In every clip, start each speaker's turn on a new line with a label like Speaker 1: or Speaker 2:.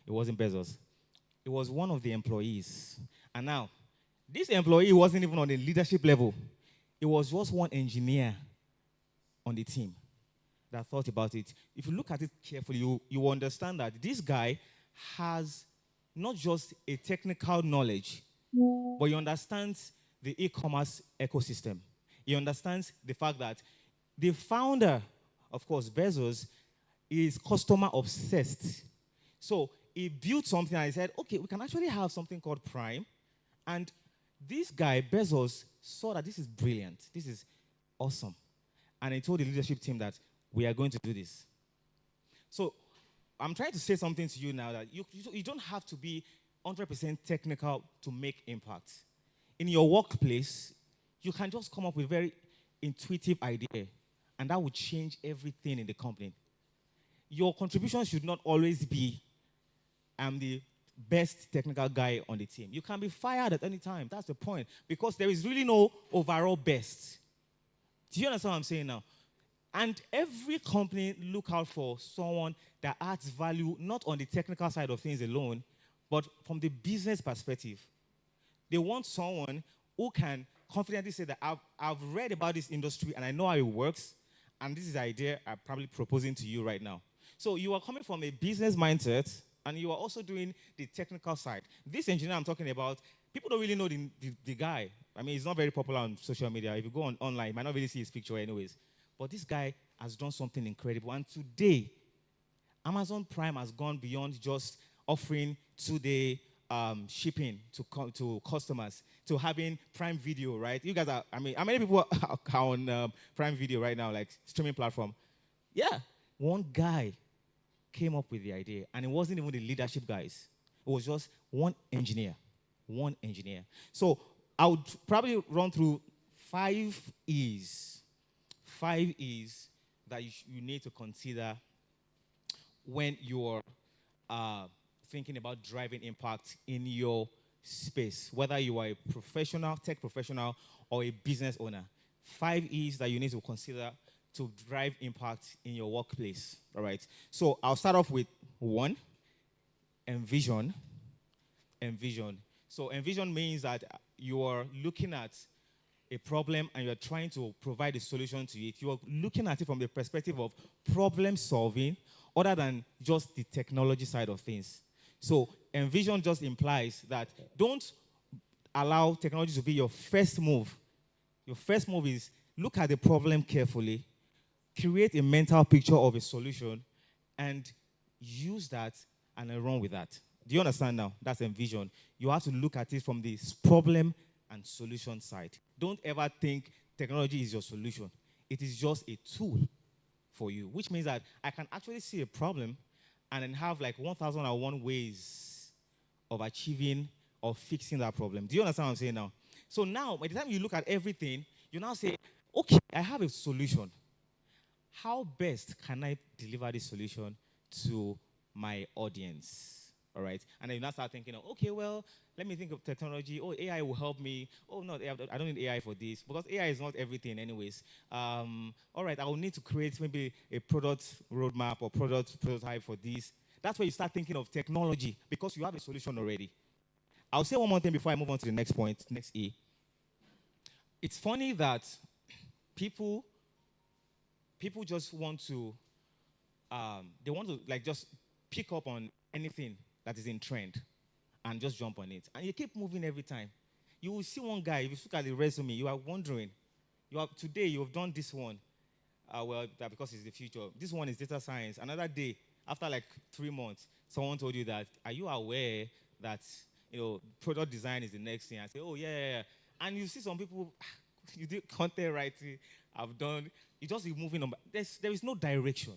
Speaker 1: It wasn't Bezos. It was one of the employees. And now, this employee wasn't even on the leadership level. It was just one engineer on the team that thought about it. If you look at it carefully, you understand that this guy has not just a technical knowledge, but he understands the e-commerce ecosystem. He understands the fact that the founder, of course, Bezos, is customer obsessed. So he built something and he said, okay, we can actually have something called Prime. And this guy, Bezos, saw that this is brilliant. This is awesome. And he told the leadership team that we are going to do this. So I'm trying to say something to you now that you don't have to be 100% technical to make impact. In your workplace, you can just come up with a very intuitive idea, and that will change everything in the company. Your contribution should not always be, I'm the best technical guy on the team. You can be fired at any time. That's the point. Because there is really no overall best. Do you understand what I'm saying now? And every company look out for someone that adds value, not on the technical side of things alone, but from the business perspective. They want someone who can confidently say that I've read about this industry and I know how it works, and this is the idea I'm probably proposing to you right now. So you are coming from a business mindset, and you are also doing the technical side. This engineer I'm talking about, people don't really know the guy. I mean, he's not very popular on social media. If you go online, you might not really see his picture anyways. But this guy has done something incredible. And today, Amazon Prime has gone beyond just offering two-day shipping to customers, to having Prime Video, right? You guys are, I mean, how many people are on Prime Video right now, like streaming platform? Yeah, one guy came up with the idea, and it wasn't even the leadership guys. It was just one engineer. One engineer. So I would probably run through 5 E's. 5 E's that you need to consider when you're thinking about driving impact in your space, whether you are a professional, tech professional, or a business owner. 5 E's that you need to consider to drive impact in your workplace, all right? So I'll start off with 1, envision. Envision. So envision means that you are looking at a problem and you're trying to provide a solution to it. You are looking at it from the perspective of problem solving other than just the technology side of things. So envision just implies that don't allow technology to be your first move. Your first move is look at the problem carefully, create a mental picture of a solution, and use that and then run with that. Do you understand now? That's envision. You have to look at it from the problem and solution side. Don't ever think technology is your solution. It is just a tool for you, which means that I can actually see a problem and then have like 1,001 ways of achieving or fixing that problem. Do you understand what I'm saying now? So now, by the time you look at everything, you now say, okay, I have a solution. How best can I deliver this solution to my audience? All right? And then you now start thinking, okay, well, let me think of technology. Oh, AI will help me. Oh, no, I don't need AI for this, because AI is not everything anyways. All right, I will need to create maybe a product roadmap or product prototype for this. That's where you start thinking of technology, because you have a solution already. I'll say one more thing before I move on to the next point, next E. It's funny that people just want to, they want to like just pick up on anything that is in trend and just jump on it. And you keep moving every time. You will see one guy, if you look at the resume, you are wondering, today you have done this one. Well, that because it's the future. This one is data science. Another day, after like 3 months, someone told you that, are you aware that, product design is the next thing? I say, oh, yeah. And you see some people, you do content writing, I've done, you just keep moving on. There is no direction.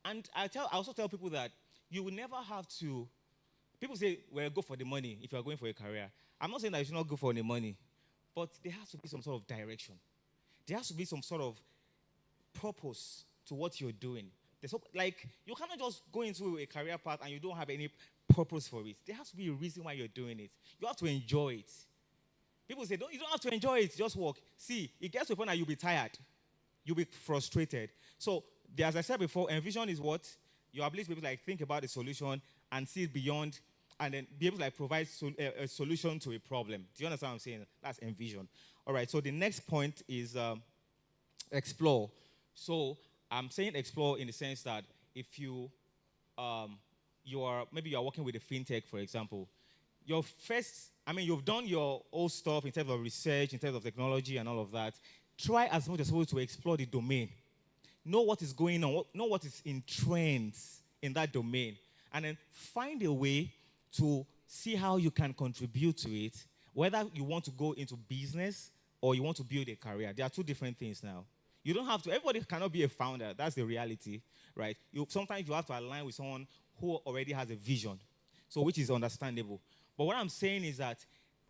Speaker 1: And I also tell people that you will never have to. People say, well, go for the money if you are going for a career. I'm not saying that you should not go for the money, but there has to be some sort of direction. There has to be some sort of purpose to what you're doing. Like, you cannot just go into a career path and you don't have any purpose for it. There has to be a reason why you're doing it. You have to enjoy it. People say, you don't have to enjoy it, just work. See, it gets to a point that you'll be tired. You'll be frustrated. So, as I said before, envision is what? Your ability to be able to think about the solution and see beyond, and then be able to like provide a solution to a problem. Do you understand what I'm saying? That's envision. All right. So the next point is explore. So I'm saying explore in the sense that if um, you are working with a fintech, for example, your first, I mean, you've done your old stuff in terms of research, in terms of technology and all of that. Try as much as possible to explore the domain. Know what is going on, know what is in trends in that domain, and then find a way to see how you can contribute to it, whether you want to go into business or you want to build a career. There are two different things now. You don't have to, everybody cannot be a founder. That's the reality, right? Sometimes you have to align with someone who already has a vision, so which is understandable. But what I'm saying is that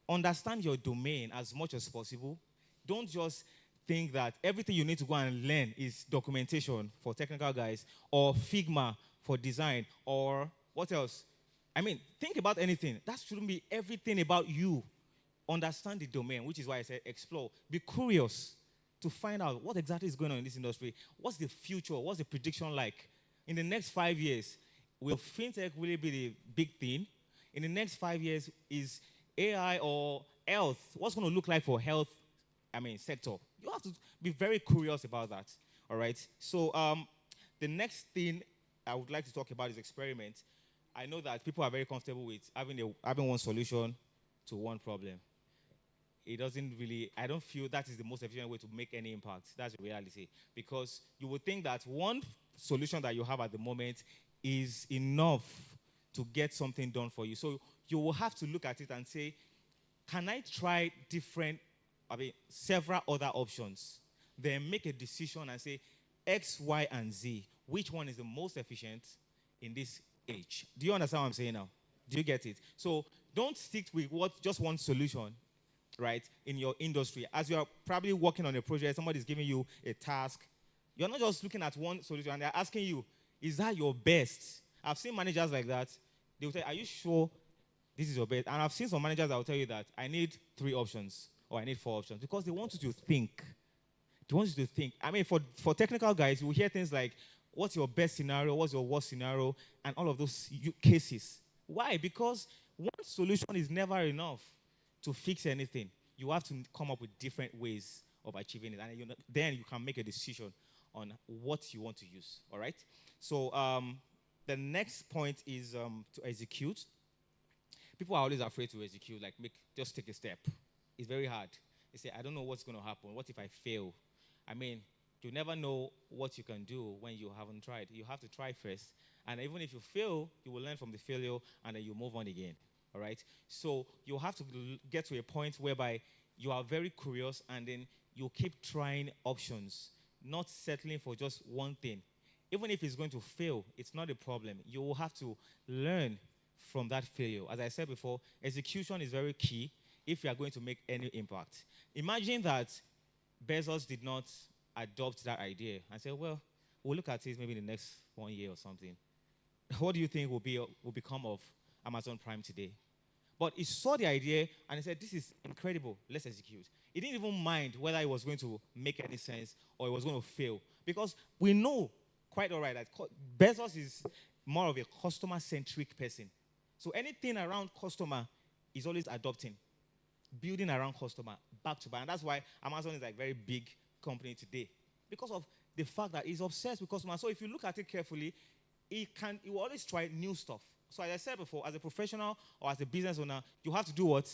Speaker 1: understand your domain as much as possible. Don't just think that everything you need to go and learn is documentation for technical guys or Figma for design or what else? I mean, think about anything. That shouldn't be everything about you. Understand the domain, which is why I said explore. Be curious to find out what exactly is going on in this industry. What's the future? What's the prediction like? In the next 5 years, will fintech really be the big thing? In the next 5 years, is AI or health? What's going to look like for health, sector? You have to be very curious about that, all right? So the next thing I would like to talk about is experiment. I know that people are very comfortable with having one solution to one problem. It doesn't really, I don't feel that is the most efficient way to make any impact. That's the reality. Because you would think that one solution that you have at the moment is enough to get something done for you. So you will have to look at it and say, can I try several other options? Then make a decision and say, X, Y, and Z. Which one is the most efficient in this age? Do you understand what I'm saying now? Do you get it? So don't stick with just one solution, right, in your industry. As you're probably working on a project, somebody's giving you a task. You're not just looking at one solution, and they're asking you, is that your best? I've seen managers like that. They will say, are you sure this is your best? And I've seen some managers that will tell you that I need 3 options or I need 4 options because they want you to think. They want you to think. I mean, for technical guys, you will hear things like, what's your best scenario? What's your worst scenario? And all of those cases. Why? Because one solution is never enough to fix anything. You have to come up with different ways of achieving it. And then you can make a decision on what you want to use. All right? So the next point is to execute. People are always afraid to execute, like just take a step. It's very hard. They say, I don't know what's going to happen. What if I fail? I mean, you never know what you can do when you haven't tried. You have to try first. And even if you fail, you will learn from the failure and then you move on again. All right? So you have to get to a point whereby you are very curious and then you keep trying options, not settling for just one thing. Even if it's going to fail, it's not a problem. You will have to learn from that failure. As I said before, execution is very key if you are going to make any impact. Imagine that Bezos did not adopt that idea and say, well, we'll look at it maybe in the next 1 year or something. What do you think will become of Amazon Prime today? But he saw the idea and he said, this is incredible, let's execute. He didn't even mind whether it was going to make any sense or it was going to fail. Because we know quite all right that Bezos is more of a customer-centric person. So anything around customer is always adopting, building around customer, back to back. And that's why Amazon is like a very big company today. Because of the fact that he's obsessed with customers. So if you look at it carefully, he will always try new stuff. So as I said before, as a professional or as a business owner, you have to do what?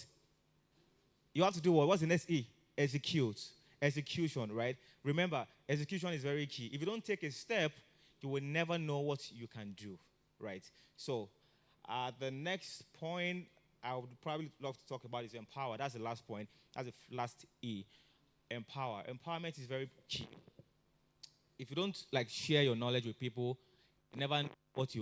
Speaker 1: You have to do what? What's the next E? Execute. Execution, right? Remember, execution is very key. If you don't take a step, you will never know what you can do, right? So the next point I would probably love to talk about is empower. That's the last point. That's the last E. Empower. Empowerment is very key. If you don't share your knowledge with people, you never know what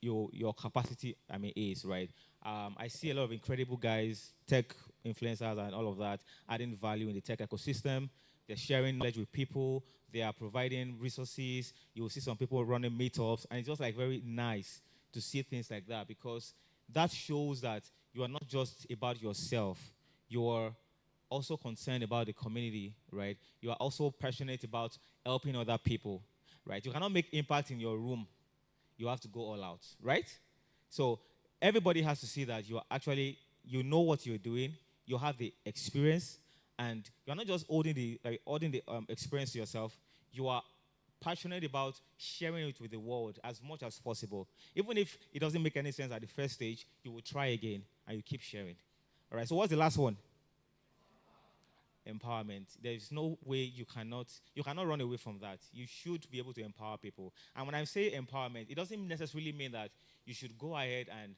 Speaker 1: your capacity is, right? I see a lot of incredible guys, tech influencers and all of that, adding value in the tech ecosystem. They're sharing knowledge with people. They are providing resources. You will see some people running meetups, and it's just very nice to see things like that because that shows that you are not just about yourself. You are also concerned about the community, right? You are also passionate about helping other people, right? You cannot make impact in your room. You have to go all out, right? So everybody has to see that you are actually, you know what you're doing, you have the experience, and you're not just holding the experience to yourself. You are passionate about sharing it with the world as much as possible. Even if it doesn't make any sense at the first stage, you will try again and you keep sharing. All right. So what's the last one? Empowerment. There is no way you cannot run away from that. You should be able to empower people. And when I say empowerment, it doesn't necessarily mean that you should go ahead and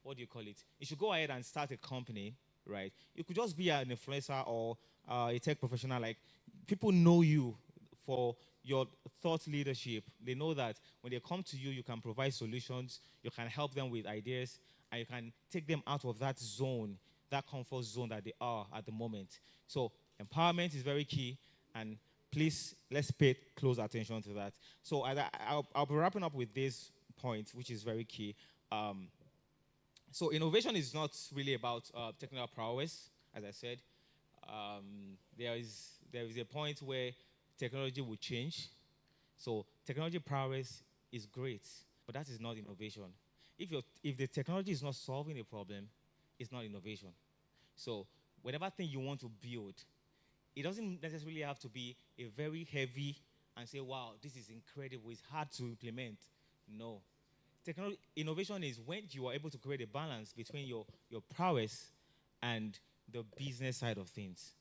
Speaker 1: what do you call it? You should go ahead and start a company, right? You could just be an influencer or a tech professional. Like, people know you for your thought leadership. They know that when they come to you, you can provide solutions, you can help them with ideas, and you can take them out of that zone, that comfort zone that they are at the moment. So empowerment is very key, and please let's pay close attention to that. So I'll be wrapping up with this point, which is very key. Um, so innovation is not really about technical prowess, as I said. There is a point where technology will change. So technology prowess is great, but that is not innovation. If the technology is not solving a problem, it's not innovation. So whatever thing you want to build, it doesn't necessarily have to be a very heavy and say, wow, this is incredible, it's hard to implement. No. Technology innovation is when you are able to create a balance between your prowess and the business side of things.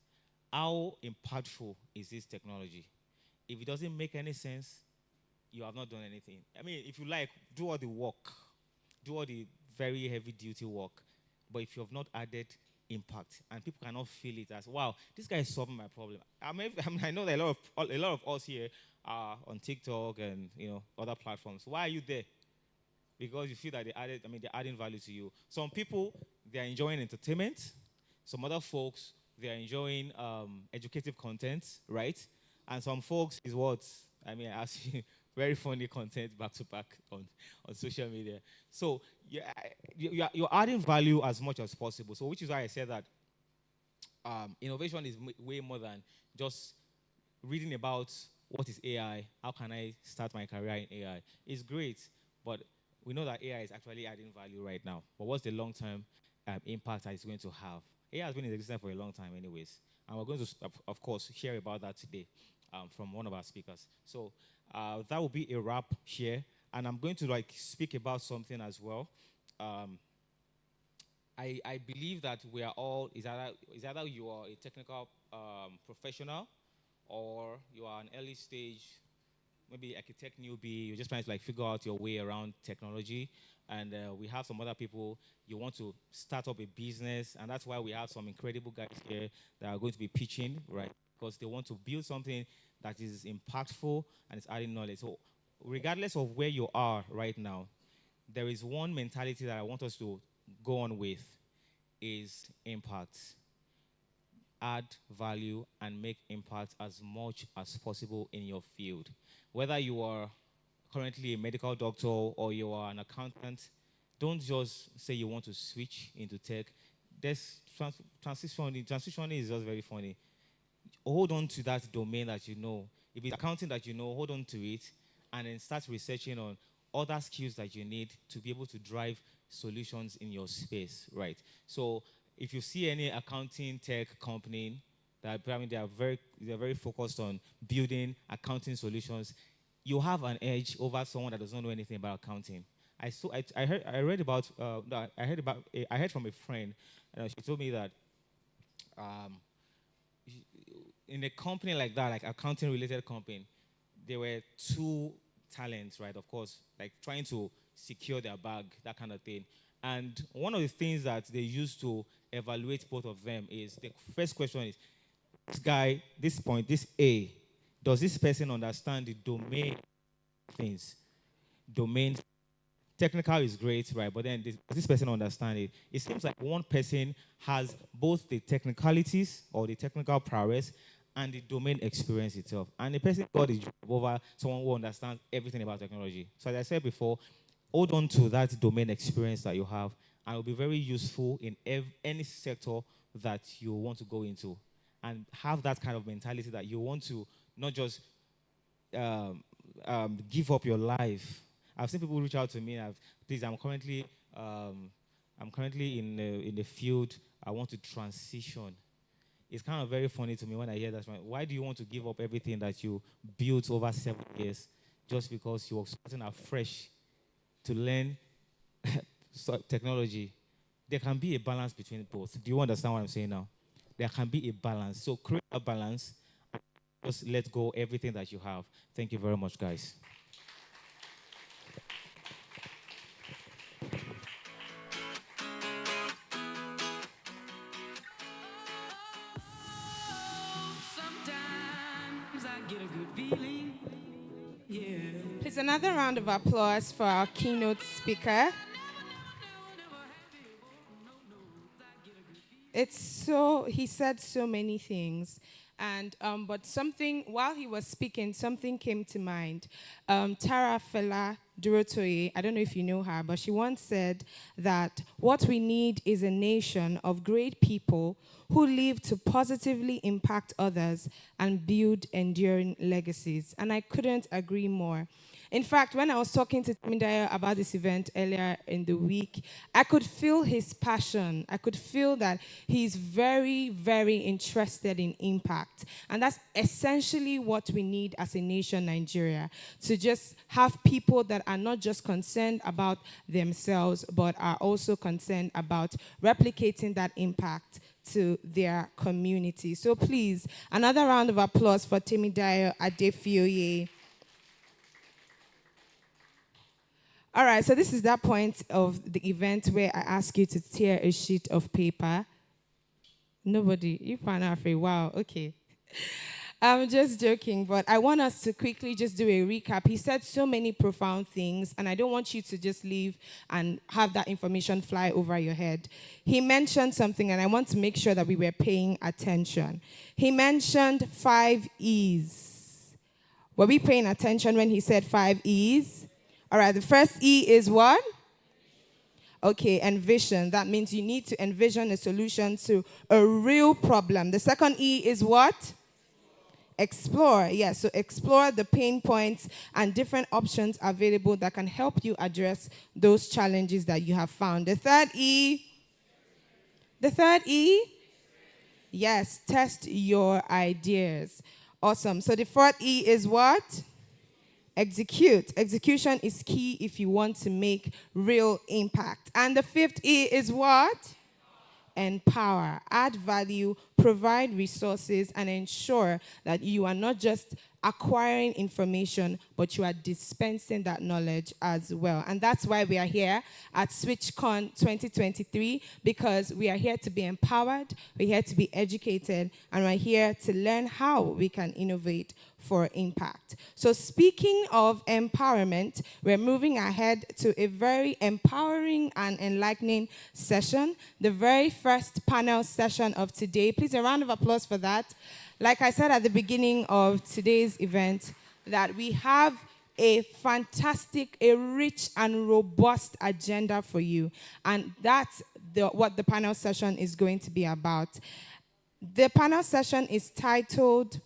Speaker 1: How impactful is this technology? If it doesn't make any sense, you have not done anything. I mean, if you like, do all the work, do all the very heavy duty work, but if you have not added impact and people cannot feel it as, wow, this guy is solving my problem. I know that a lot of us here are on TikTok and other platforms. Why are you there? Because you feel that they're adding value to you. Some people, they are enjoying entertainment. Some other folks, they are enjoying educative content, right? And some folks is what? I see very funny content back to back on social media. So yeah, you're adding value as much as possible. So which is why I said that innovation is way more than just reading about what is AI, how can I start my career in AI. It's great, but we know that AI is actually adding value right now. But what's the long-term impact that it's going to have? AI has been in existence for a long time anyways. And we're going to, of course, share about that today from one of our speakers. So that will be a wrap here. And I'm going to speak about something as well. I believe that we are all, is either you are a technical professional or you are an early stage, maybe like a tech newbie, you're just trying to figure out your way around technology. And we have some other people, you want to start up a business, and that's why we have some incredible guys here that are going to be pitching, right? Because they want to build something that is impactful and is adding knowledge. So regardless of where you are right now, there is one mentality that I want us to go on with, is impact. Add value and make impact as much as possible in your field. Whether you are currently a medical doctor or you are an accountant, don't just say you want to switch into tech. There's transitioning. Transitioning is just very funny. Hold on to that domain that you know. If it's accounting that you know, hold on to it and then start researching on other skills that you need to be able to drive solutions in your space, right? So if you see any accounting tech company that they're very focused on building accounting solutions, you have an edge over someone that doesn't know anything about accounting. I heard from a friend, and she told me that um, in a company like that, like accounting related company, there were two talents, right? Of course, like trying to secure their bag, that kind of thing. And one of the things that they use to evaluate both of them is, the first question is, this A, does this person understand the domain things? Domain technical is great, right? But then does this person understand it? It seems like one person has both the technicalities or the technical prowess and the domain experience itself. And the person got the job over someone who understands everything about technology. So as I said before, hold on to that domain experience that you have, and it will be very useful in any sector that you want to go into. And have that kind of mentality that you want to not just um, give up your life I've seen people reach out to me. Please, I'm currently in the field. I want to transition. It's kind of very funny to me when I hear that. Why do you want to give up everything that you built over 7 years just because you are starting afresh to learn technology? There can be a balance between both. Do you understand what I'm saying now? There can be a balance. So create a balance and just let go everything that you have. Thank you very much, guys.
Speaker 2: Please, another round of applause for our keynote speaker. He said so many things. And but while he was speaking, something came to mind. Tara Fela Durotoye, I don't know if you know her, but she once said that what we need is a nation of great people who live to positively impact others and build enduring legacies. And I couldn't agree more. In fact, when I was talking to Timidayo about this event earlier in the week, I could feel his passion. I could feel that he's very, very interested in impact. And that's essentially what we need as a nation, Nigeria, to just have people that are not just concerned about themselves, but are also concerned about replicating that impact to their community. So please, another round of applause for Timidayo Adefioye. All right, so this is that point of the event where I ask you to tear a sheet of paper. Nobody, you found out for a while, okay. I'm just joking, but I want us to quickly just do a recap. He said so many profound things, and I don't want you to just leave and have that information fly over your head. He mentioned something, and I want to make sure that we were paying attention. He mentioned 5 E's. Were we paying attention when he said 5 E's? All right, the first E is what? Okay, envision. That means you need to envision a solution to a real problem. The second E is what? Explore. Yes, so explore the pain points and different options available that can help you address those challenges that you have found. The third E? Yes, test your ideas. Awesome. So the fourth E is what? Execute. Execution is key if you want to make real impact. And the fifth E is what? Empower. Add value, provide resources, and ensure that you are not just acquiring information, but you are dispensing that knowledge as well. And that's why we are here at SwitchCon 2023, because we are here to be empowered, we're here to be educated, and we're here to learn how we can innovate for impact. So speaking of empowerment, we're moving ahead to a very empowering and enlightening session, the very first panel session of today. Please, a round of applause for that. Like I said at the beginning of today's event, that we have a fantastic, a rich and robust agenda for you. And that's what the panel session is going to be about. The panel session is titled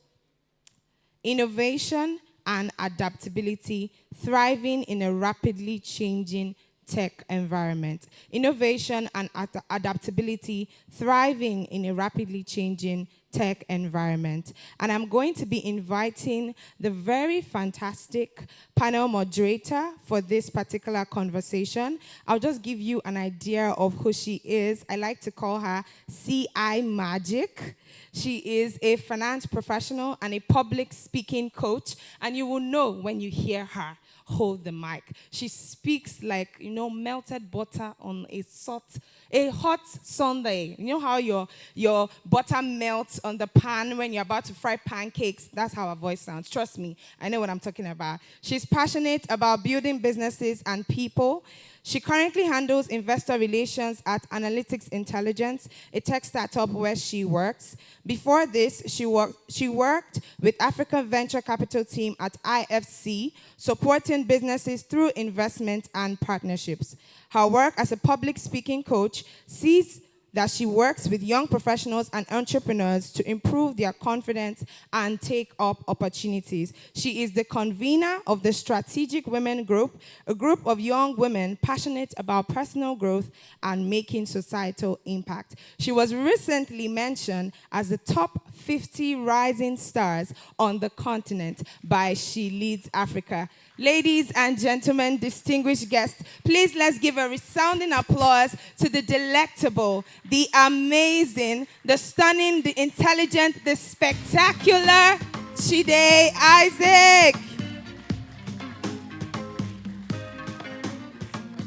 Speaker 2: Innovation and Adaptability, Thriving in a Rapidly Changing Tech Environment. Innovation and adaptability, thriving in a rapidly changing tech environment. And I'm going to be inviting the very fantastic panel moderator for this particular conversation. I'll just give you an idea of who she is. I like to call her CI Magic. She is a finance professional and a public speaking coach, and you will know when you hear her hold the mic. She speaks like, melted butter on a hot Sunday. You know how your butter melts on the pan when you're about to fry pancakes? That's how her voice sounds. Trust me, I know what I'm talking about. She's passionate about building businesses and people. She currently handles investor relations at Analytics Intelligence, a tech startup where she works. Before this, she worked with African Venture Capital Team at IFC, supporting businesses through investment and partnerships. Her work as a public speaking coach sees that she works with young professionals and entrepreneurs to improve their confidence and take up opportunities. She is the convener of the Strategic Women Group, a group of young women passionate about personal growth and making societal impact. She was recently mentioned as the top 50 rising stars on the continent by She Leads Africa. Ladies and gentlemen, distinguished guests, please let's give a resounding applause to the delectable, the amazing, the stunning, the intelligent, the spectacular Chide Isaac.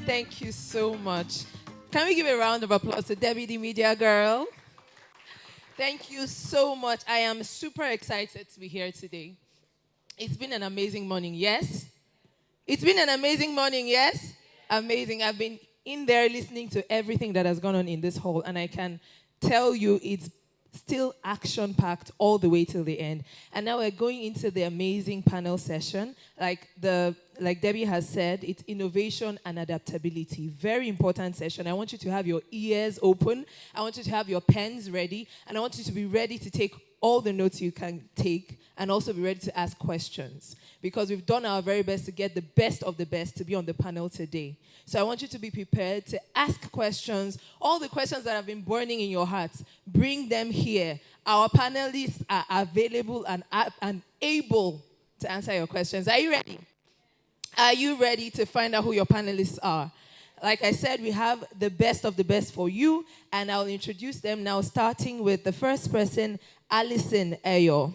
Speaker 3: Thank you so much. Can we give a round of applause to Debbie, the media girl? Thank you so much. I am super excited to be here today. It's been an amazing morning, yes? It's been an amazing morning, yes? Amazing. I've been in there listening to everything that has gone on in this hall, and I can tell you it's still action-packed all the way till the end. And now we're going into the amazing panel session. Like Debbie has said, it's innovation and adaptability. Very important session. I want you to have your ears open. I want you to have your pens ready. And I want you to be ready to take all the notes you can take and also be ready to ask questions. Because we've done our very best to get the best of the best to be on the panel today. So I want you to be prepared to ask questions. All the questions that have been burning in your hearts, bring them here. Our panelists are available and able to answer your questions. Are you ready? Are you ready to find out who your panelists are? Like I said, we have the best of the best for you, and I'll introduce them now, starting with the first person, Alison Eyo.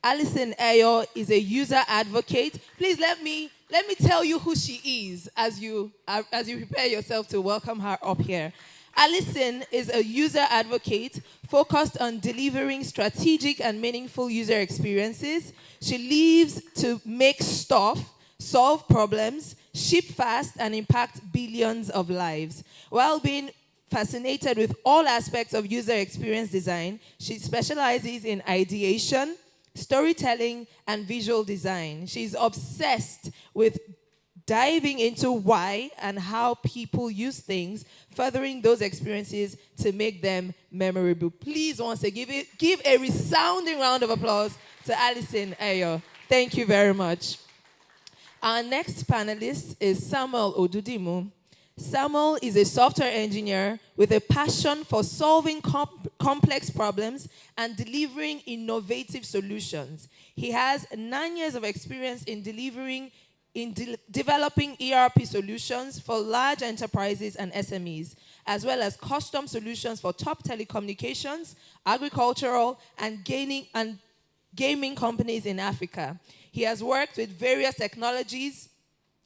Speaker 3: Alison Eyo is a user advocate. Please let me tell you who she is as you prepare yourself to welcome her up here. Alison is a user advocate focused on delivering strategic and meaningful user experiences. She lives to make stuff, solve problems, ship fast, and impact billions of lives. While being fascinated with all aspects of user experience design, she specializes in ideation, storytelling, and visual design. She's obsessed with diving into why and how people use things, furthering those experiences to make them memorable. Please, once again, give a resounding round of applause to Alison Eyo. Thank you very much. Our next panelist is Samuel Odudimu. Samuel is a software engineer with a passion for solving complex problems and delivering innovative solutions. He has 9 years of experience in developing ERP solutions for large enterprises and SMEs, as well as custom solutions for top telecommunications, agricultural, and gaming companies in Africa. He has worked with various technologies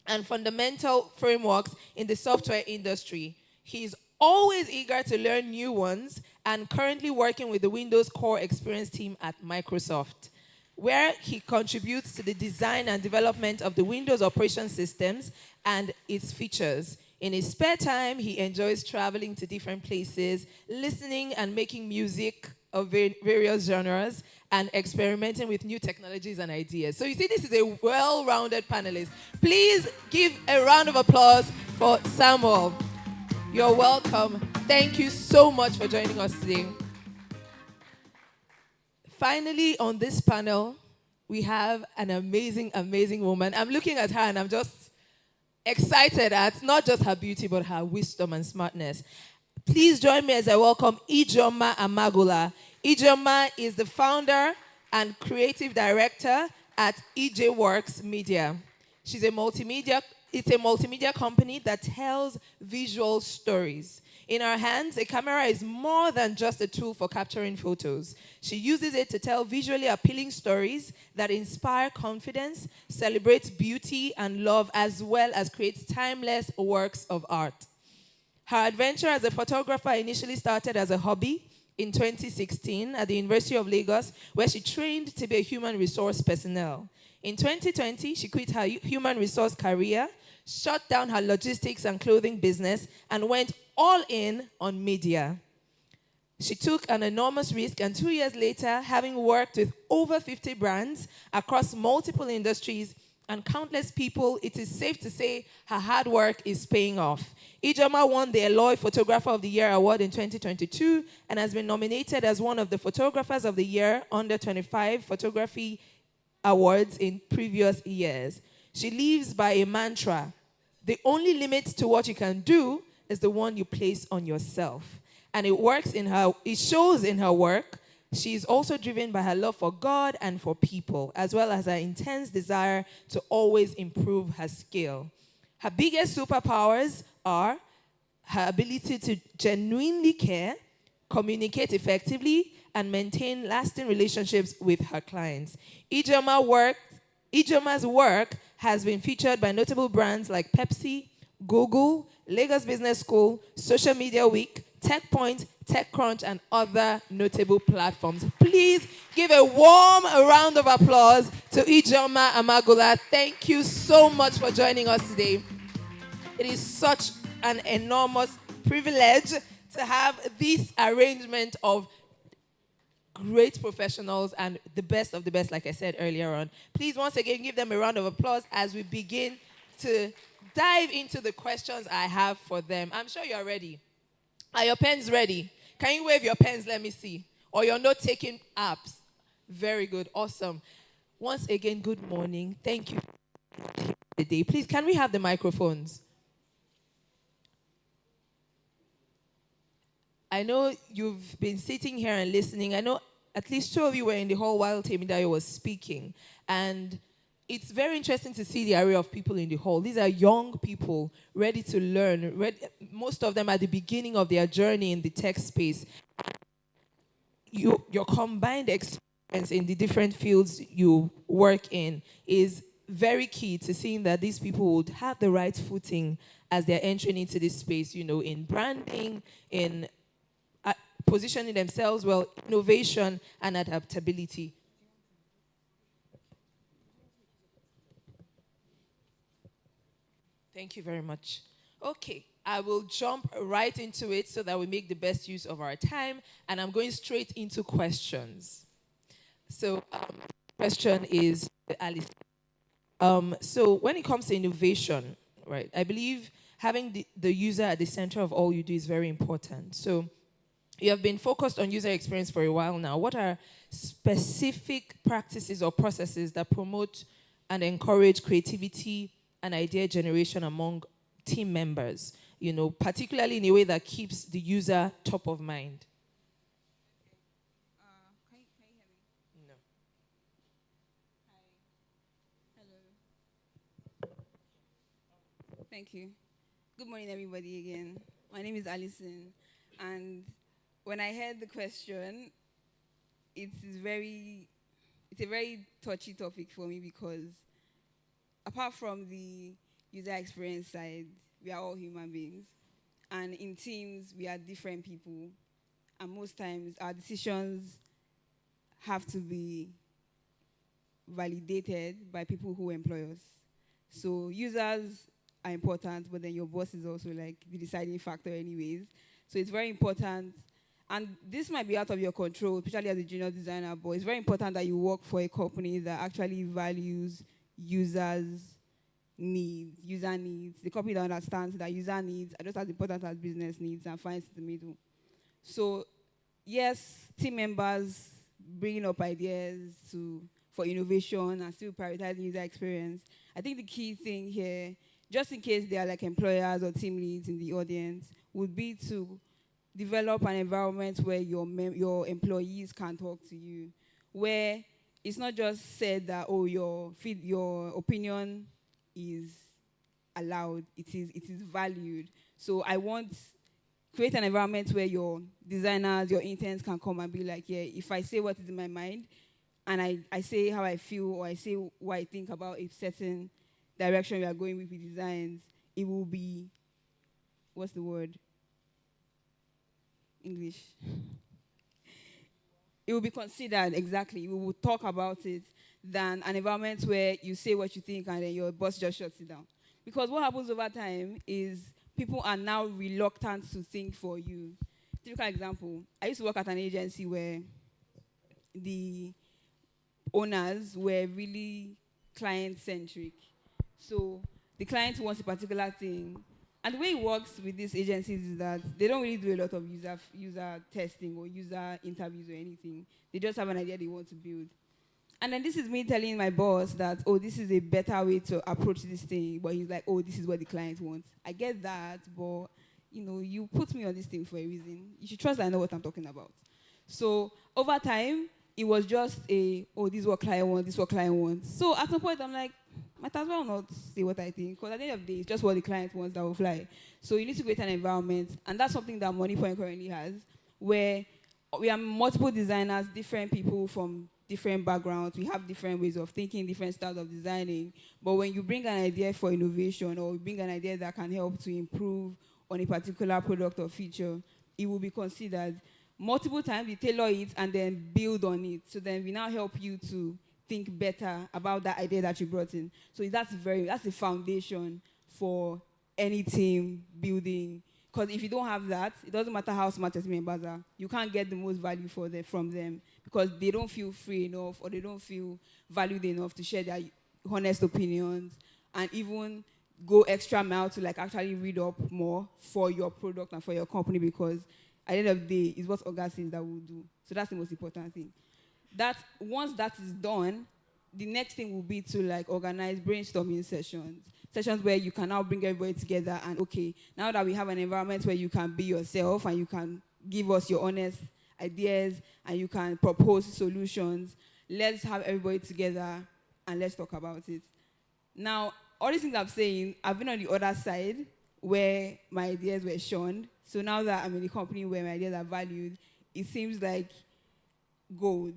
Speaker 3: and fundamental frameworks in the software industry. He is always eager to learn new ones and currently working with the Windows Core Experience team at Microsoft, where he contributes to the design and development of the Windows operation systems and its features. In his spare time, he enjoys traveling to different places, listening and making music of various genres, and experimenting with new technologies and ideas. So you see, this is a well-rounded panelist. Please give a round of applause for Samuel. You're welcome. Thank you so much for joining us today. Finally, on this panel, we have an amazing, amazing woman. I'm looking at her and I'm just excited at not just her beauty, but her wisdom and smartness. Please join me as I welcome Ijeoma Amagola. Ijeoma is the founder and creative director at EJ Works Media. It's a multimedia company that tells visual stories. In her hands, a camera is more than just a tool for capturing photos. She uses it to tell visually appealing stories that inspire confidence, celebrate beauty and love, as well as create timeless works of art. Her adventure as a photographer initially started as a hobby in 2016 at the University of Lagos, where she trained to be a human resource personnel. In 2020, she quit her human resource career, shut down her logistics and clothing business, and went all in on media. She took an enormous risk, and 2 years later, having worked with over 50 brands across multiple industries, and countless people, it is safe to say her hard work is paying off. Ijoma won the Eloy Photographer of the Year award in 2022 and has been nominated as one of the Photographers of the Year under 25 photography awards in previous years. She lives by a mantra: the only limit to what you can do is the one you place on yourself. And it shows in her work. She is also driven by her love for God and for people, as well as her intense desire to always improve her skill. Her biggest superpowers are her ability to genuinely care, communicate effectively, and maintain lasting relationships with her clients. Ijoma's work has been featured by notable brands like Pepsi, Google, Lagos Business School, Social Media Week, TechPoint, TechCrunch, and other notable platforms. Please give a warm round of applause to Ijoma Amagola. Thank you so much for joining us today. It is such an enormous privilege to have this arrangement of great professionals and the best of the best, like I said earlier on. Please, once again, give them a round of applause as we begin to dive into the questions I have for them. I'm sure you're ready. Are your pens ready? Can you wave your pens? Let me see. Or your note-taking apps. Very good. Awesome. Once again, good morning. Thank you for today. Please, can we have the microphones? I know you've been sitting here and listening. I know at least two of you were in the hall while Temidayo was speaking. And it's very interesting to see the array of people in the hall. These are young people ready to learn. Most of them at the beginning of their journey in the tech space. Your combined experience in the different fields you work in is very key to seeing that these people would have the right footing as they're entering into this space, in branding, in positioning themselves well, innovation and adaptability. Thank you very much. Okay, I will jump right into it so that we make the best use of our time, and I'm going straight into questions. So, question is, Alice. So when it comes to innovation, right, I believe having the user at the center of all you do is very important. So you have been focused on user experience for a while now. What are specific practices or processes that promote and encourage creativity and idea generation among team members, particularly in a way that keeps the user top of mind?
Speaker 4: Can you hear me?
Speaker 3: No.
Speaker 4: Hi. Hello. Thank you. Good morning, everybody, again. My name is Alison, and when I heard the question, it's a very touchy topic for me because apart from the user experience side, we are all human beings. And in teams, we are different people. And most times, our decisions have to be validated by people who employ us. So users are important, but then your boss is also like the deciding factor anyways. So it's very important. And this might be out of your control, especially as a junior designer, but it's very important that you work for a company that actually values user needs, the company that understands that user needs are just as important as business needs and finds the middle. So, yes, team members bringing up ideas for innovation and still prioritizing user experience. I think the key thing here, just in case they are like employers or team leads in the audience, would be to develop an environment where your employees can talk to you, where it's not just said that, oh, your opinion is allowed, it is valued. So I want create an environment where your designers, your interns can come and be like, yeah, if I say what is in my mind, and I say how I feel, or I say what I think about a certain direction we are going with designs, it will be, what's the word? English. It will be considered, exactly. We will talk about it than an environment where you say what you think and then your boss just shuts it down. Because what happens over time is people are now reluctant to think for you. Typical example, I used to work at an agency where the owners were really client-centric. So the client wants a particular thing. And the way it works with these agencies is that they don't really do a lot of user testing or user interviews or anything. They just have an idea they want to build. And then this is me telling my boss that, oh, this is a better way to approach this thing. But he's like, oh, this is what the client wants. I get that, but you put me on this thing for a reason. You should trust that I know what I'm talking about. So over time, it was just oh, this is what client wants, this is what client wants. So at some point, I'm like, might as well not say what I think, because at the end of the day, it's just what the client wants that will fly. So you need to create an environment, and that's something that MoneyPoint currently has, where we are multiple designers, different people from different backgrounds. We have different ways of thinking, different styles of designing. But when you bring an idea for innovation, or you bring an idea that can help to improve on a particular product or feature, it will be considered. Multiple times, we tailor it and then build on it. So then we now help you to think better about that idea that you brought in. So that's the foundation for any team building. Because if you don't have that, it doesn't matter how smart your team members are, you can't get the most value from them, because they don't feel free enough, or they don't feel valued enough to share their honest opinions and even go extra mile to actually read up more for your product and for your company, because at the end of the day, it's what Oga says that we'll do. So that's the most important thing. That once that is done, the next thing will be to organize brainstorming sessions where you can now bring everybody together and, okay, now that we have an environment where you can be yourself and you can give us your honest ideas and you can propose solutions, let's have everybody together and let's talk about it. Now, all these things I'm saying, I've been on the other side where my ideas were shunned. So now that I'm in a company where my ideas are valued, it seems like gold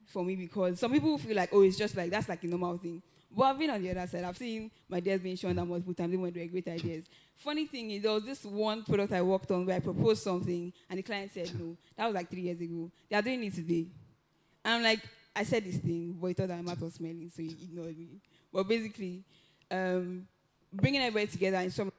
Speaker 4: for me, because some people feel like, oh, it's just that's a normal thing. But I've been on the other side. I've seen my ideas being shown down multiple times, even when they were great ideas. Funny thing is, there was this one product I worked on where I proposed something, and the client said no. That was 3 years ago. They are doing it today. And I'm like, I said this thing, but he thought that my mouth was smelling, so he ignored me. But basically, bringing everybody together in some...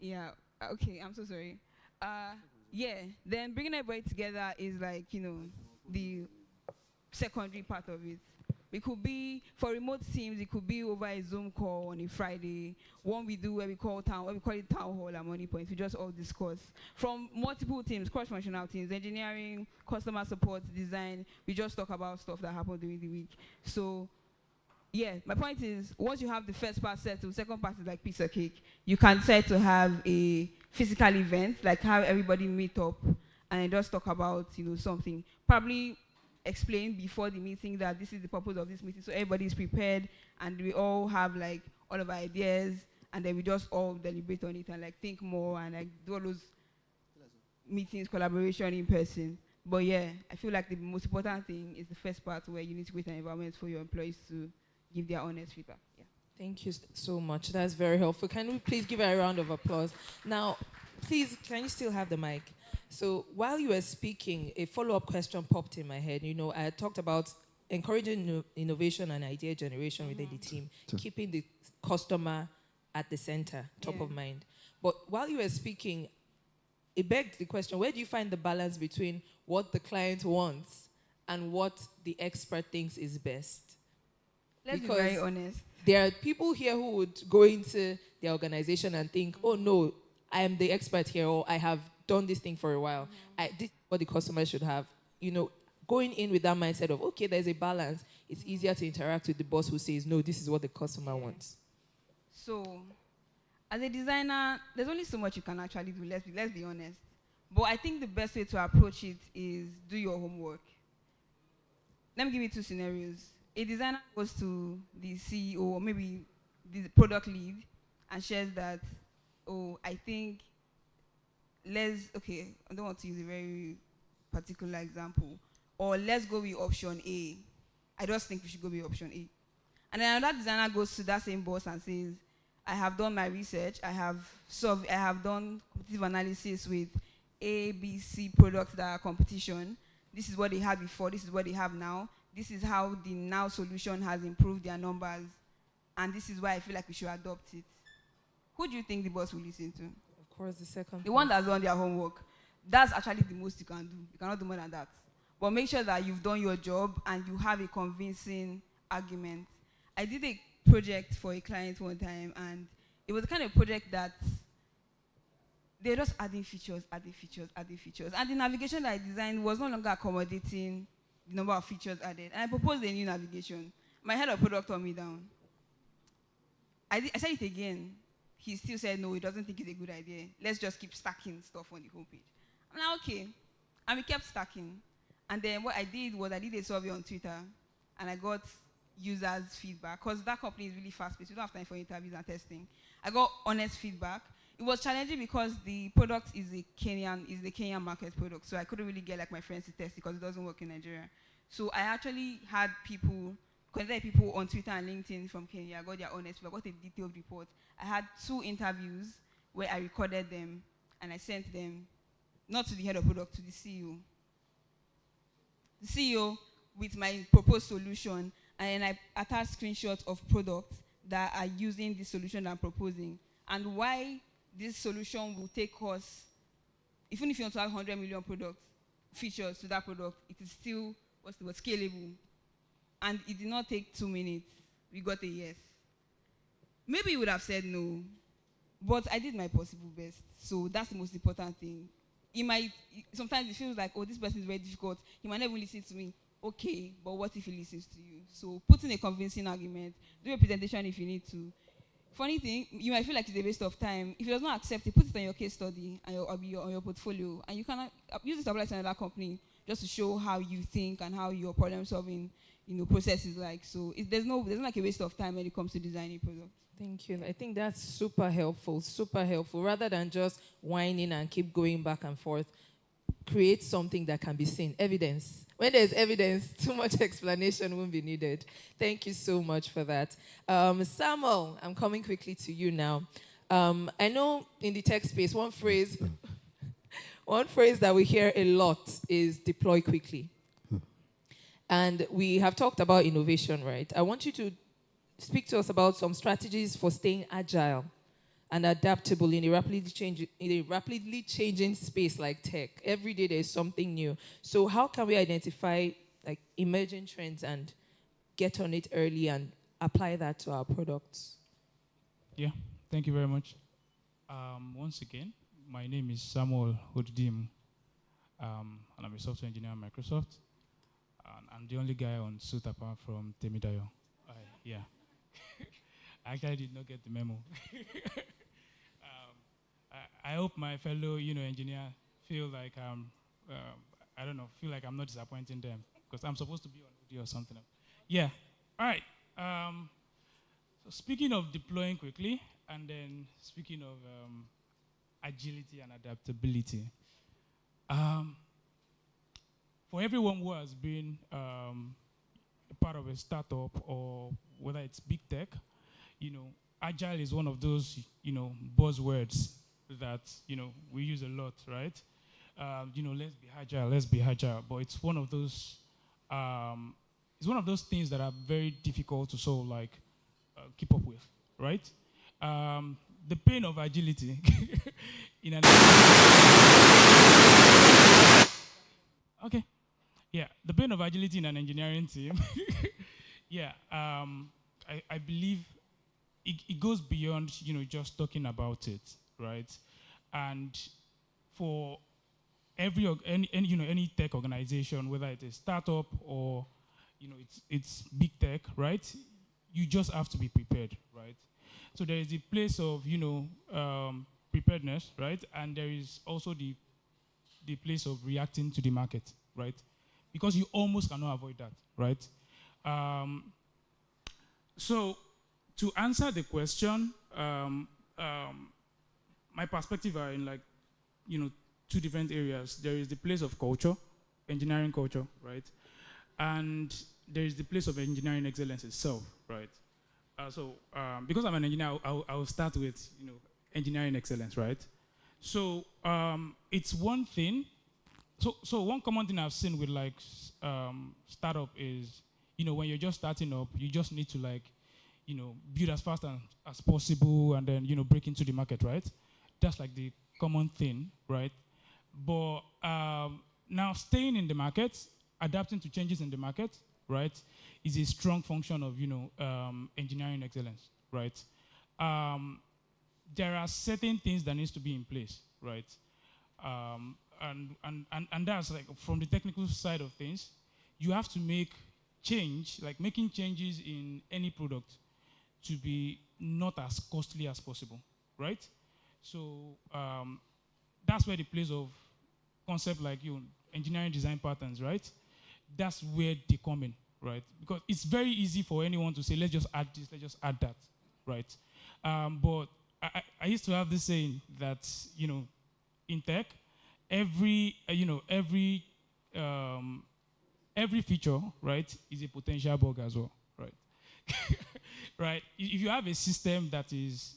Speaker 4: Yeah, okay, I'm so sorry. Yeah, then bringing everybody together is the secondary part of it. It could be, for remote teams, it could be over a Zoom call on a Friday. One we do where we call it town hall at MoneyPoint. We just all discuss. From multiple teams, cross-functional teams, engineering, customer support, design, we just talk about stuff that happened during the week. So yeah, my point is, once you have the first part settled, second part is like piece of cake. You can try to have a physical event, have everybody meet up and just talk about, something. Probably explain before the meeting that this is the purpose of this meeting, so everybody is prepared and we all have all of our ideas, and then we just all deliberate on it and think more and do all those meetings, collaboration in person. But yeah, I feel the most important thing is the first part, where you need to create an environment for your employees to give their honest feedback. Yeah.
Speaker 3: Thank you so much. That's very helpful. Can we please give her a round of applause? Now, please, can you still have the mic? So while you were speaking, a follow-up question popped in my head. I talked about encouraging innovation and idea generation within the team, keeping the customer at the center, top of mind. But while you were speaking, it begged the question, where do you find the balance between what the client wants and what the expert thinks is best?
Speaker 4: Let's be very honest.
Speaker 3: There are people here who would go into their organization and think, oh no, I am the expert here, or I have done this thing for a while. This is what the customer should have. Going in with that mindset of, okay, there's a balance, it's easier to interact with the boss who says, no, this is what the customer wants.
Speaker 4: So, as a designer, there's only so much you can actually do, let's be honest. But I think the best way to approach it is do your homework. Let me give you two scenarios. A designer goes to the CEO or maybe the product lead and shares that, oh, I think I don't want to use a very particular example, or let's go with option A. I just think we should go with option A. And then another designer goes to that same boss and says, I have done my research, I have done competitive analysis with A, B, C products that are competition. This is what they had before, this is what they have now. This is how the now solution has improved their numbers, and this is why I feel we should adopt it. Who do you think the boss will listen to?
Speaker 3: Of course, the second.
Speaker 4: The one that's done their homework. That's actually the most you can do. You cannot do more than that. But make sure that you've done your job and you have a convincing argument. I did a project for a client one time, and it was the kind of project that they're just adding features, adding features, adding features. And the navigation that I designed was no longer accommodating the number of features added. And I proposed a new navigation. My head of product turned me down. I said it again. He still said, no, he doesn't think it's a good idea. Let's just keep stacking stuff on the homepage. I'm like, okay. And we kept stacking. And then what I did was I did a survey on Twitter, and I got users' feedback, because that company is really fast-paced. We don't have time for interviews and testing. I got honest feedback. It was challenging because the product is the Kenyan market product, so I couldn't really get like my friends to test it because it doesn't work in Nigeria. So I actually had contacted people on Twitter and LinkedIn from Kenya. I got their honest feedback. I got a detailed report. I had 2 interviews where I recorded them, and I sent them, not to the head of product, to the CEO. The CEO with my proposed solution, and I attached screenshots of products that are using the solution that I'm proposing, and why this solution will take us, even if you want to have 100 million features to that product, it is still scalable. And it did not take 2 minutes. We got a yes. Maybe you would have said no, but I did my possible best. So that's the most important thing. Sometimes it feels like, oh, this person is very difficult. He might never listen to me. Okay, but what if he listens to you? So put in a convincing argument. Do a presentation if you need to. Funny thing, you might feel like it's a waste of time. If he does not accept it, put it on your case study and on your portfolio, and you can use it to apply to another company just to show how you think and how your problem-solving, process is like. So there's not like a waste of time when it comes to designing products.
Speaker 3: Thank you. I think that's super helpful, super helpful. Rather than just whining and keep going back and forth, create something that can be seen, evidence. When there's evidence, too much explanation won't be needed. Thank you so much for that. Samuel, I'm coming quickly to you now. I know in the tech space, one phrase that we hear a lot is deploy quickly. And we have talked about innovation, right? I want you to speak to us about some strategies for staying agile and adaptable in a rapidly changing space like tech. Every day there's something new. So how can we identify like emerging trends and get on it early and apply that to our products?
Speaker 5: Yeah, thank you very much. Once again, my name is Samuel Hoddim, and I'm a software engineer at Microsoft. And I'm the only guy on suit apart from Temidayo. Yeah. I actually did not get the memo. I hope my fellow, engineer feel like feel like I'm not disappointing them because I'm supposed to be on audio or something. Yeah. All right. So speaking of deploying quickly, and then speaking of agility and adaptability, for everyone who has been a part of a startup or whether it's big tech, agile is one of those, buzzwords that, we use a lot, right? Let's be agile. But it's one of those things that are very difficult to sort of like keep up with, right? The pain of agility in an okay. Yeah, the pain of agility in an engineering team. Yeah, I believe it goes beyond, just talking about it, right? And for any tech organization, whether it's a startup or, it's big tech, right? You just have to be prepared, right? So there is a place of, preparedness, right? And there is also the place of reacting to the market, right? Because you almost cannot avoid that, right? So to answer the question, my perspective are in like, 2 different areas. There is the place of culture, engineering culture, right? And there is the place of engineering excellence itself, right? So because I'm an engineer, I'll start with, engineering excellence, right? So it's one thing. So one common thing I've seen with like startup is, when you're just starting up, you just need to like, build as fast as possible and then, break into the market, right? That's like the common thing, right? But now staying in the market, adapting to changes in the market, right, is a strong function of engineering excellence, right? There are certain things that needs to be in place, right? And that's like from the technical side of things, you have to make change, like making changes in any product to be not as costly as possible, right? So that's where the place of concept like engineering design patterns, right? That's where they come in, right? Because it's very easy for anyone to say, let's just add this, let's just add that, right? But I used to have this saying that, in tech, every feature, right, is a potential bug as well, right? Right? If you have a system that is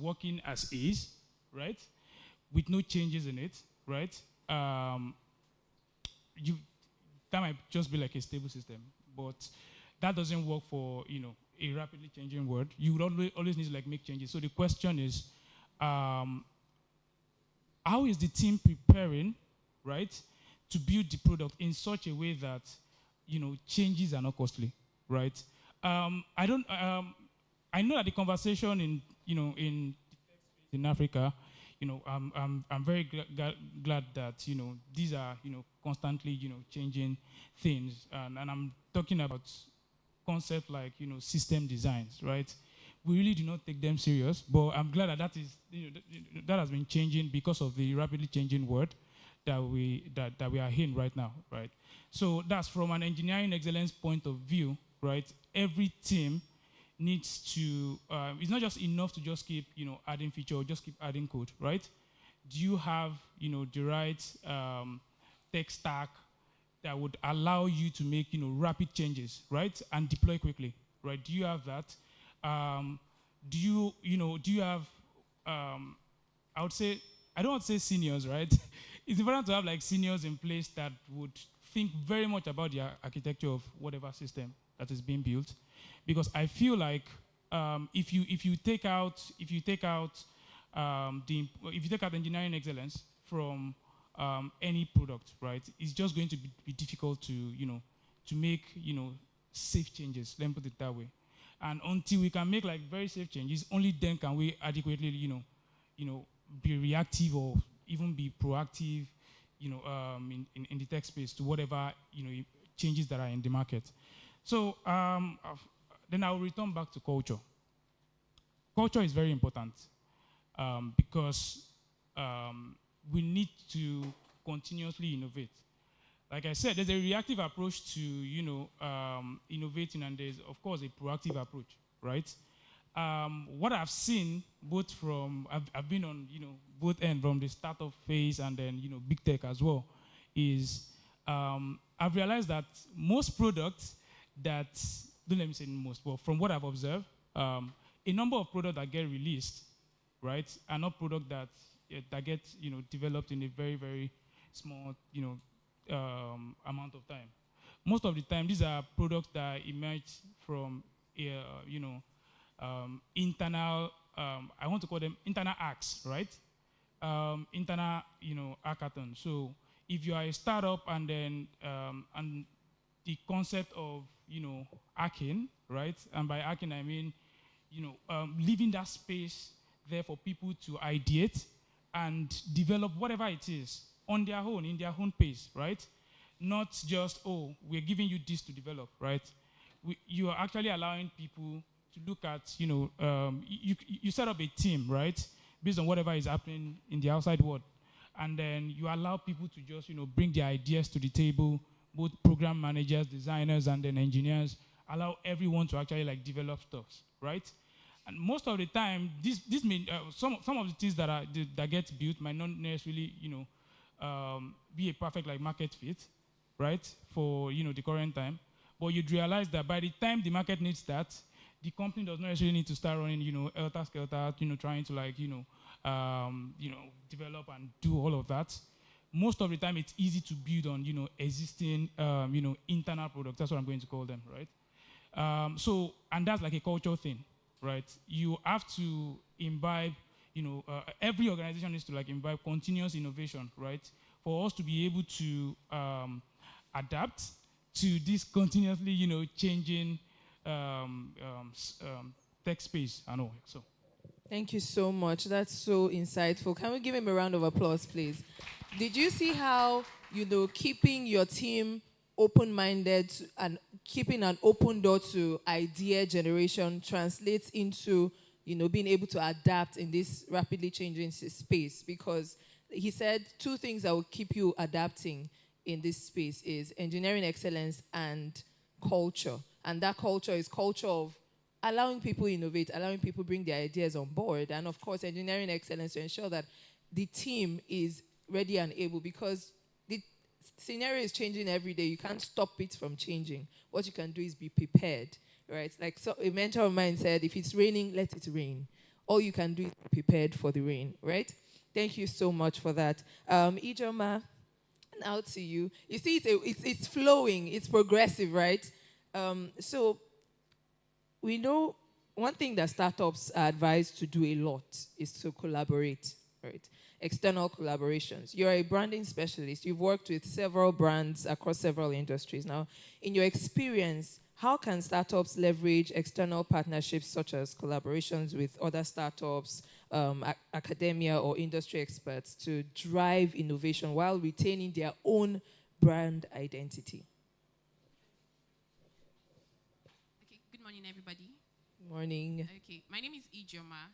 Speaker 5: working as is, right, with no changes in it, right, that might just be like a stable system, but that doesn't work for a rapidly changing world. You would always need to like make changes. So the question is, how is the team preparing, right, to build the product in such a way that changes are not costly, right? I don't. I know that the conversation in Africa, I'm very glad that these are constantly changing things, and I'm talking about concepts like system designs, right? We really do not take them serious, but I'm glad that that has been changing because of the rapidly changing world that we are in right now, right? So that's from an engineering excellence point of view, right? Every team needs to, it's not just enough to just keep, adding feature or just keep adding code, right? Do you have, the right tech stack that would allow you to make, rapid changes, right? And deploy quickly, right? Do you have that? Do you have, I would say, I don't want to say seniors, right? It's important to have like seniors in place that would think very much about the architecture of whatever system that is being built, because I feel like if you take out engineering excellence from any product, right, it's just going to be difficult to make safe changes. Let me put it that way. And until we can make like very safe changes, only then can we adequately be reactive or even be proactive in the tech space to whatever changes that are in the market. So then I'll return back to culture. Culture is very important because we need to continuously innovate. Like I said, there's a reactive approach to innovating, and there's of course a proactive approach, right? What I've seen both from I've been on both ends, from the startup phase and then big tech as well, is I've realized that most products that, don't let me say most, but from what I've observed, a number of products that get released, right, are not products that get developed in a very, very small amount of time. Most of the time, these are products that emerge from internal, I want to call them internal acts, right? Internal hackathon. So if you are a startup and then and the concept of hacking, right? And by hacking I mean leaving that space there for people to ideate and develop whatever it is on their own, in their own pace, right? Not just, oh, we're giving you this to develop, right? You are actually allowing people to look at, you set up a team, right? Based on whatever is happening in the outside world. And then you allow people to just, bring their ideas to the table, both program managers, designers, and then engineers, allow everyone to actually like develop stuff, right? And most of the time, this mean some of the things that get built might not necessarily, be a perfect like market fit, right? For the current time, but you'd realize that by the time the market needs that, the company does not necessarily need to start running, helter skelter, trying to like, develop and do all of that. Most of the time, it's easy to build on, existing, internal products. That's what I'm going to call them, right? So, and that's like a cultural thing, right? You have to imbibe every organization needs to like imbibe continuous innovation, right? For us to be able to adapt to this continuously, changing tech space and all. So,
Speaker 3: Thank you so much. That's so insightful. Can we give him a round of applause, please? Did you see how, keeping your team open-minded and keeping an open door to idea generation translates into, being able to adapt in this rapidly changing space? Because he said two things that will keep you adapting in this space is engineering excellence and culture. And that culture is culture of allowing people innovate, allowing people bring their ideas on board, and of course, engineering excellence to ensure that the team is ready and able, because the scenario is changing every day. You can't stop it from changing. What you can do is be prepared, right? Like a mentor of mine said, if it's raining, let it rain. All you can do is be prepared for the rain, right? Thank you so much for that. Ijoma, now to you. You see, it's flowing, it's progressive, right? So we know one thing that startups are advised to do a lot is to collaborate, right? External collaborations. You're a branding specialist. You've worked with several brands across several industries. Now, in your experience, how can startups leverage external partnerships such as collaborations with other startups, academia, or industry experts to drive innovation while retaining their own brand identity?
Speaker 6: Good morning, everybody.
Speaker 3: Morning.
Speaker 6: Okay, my name is Ijoma.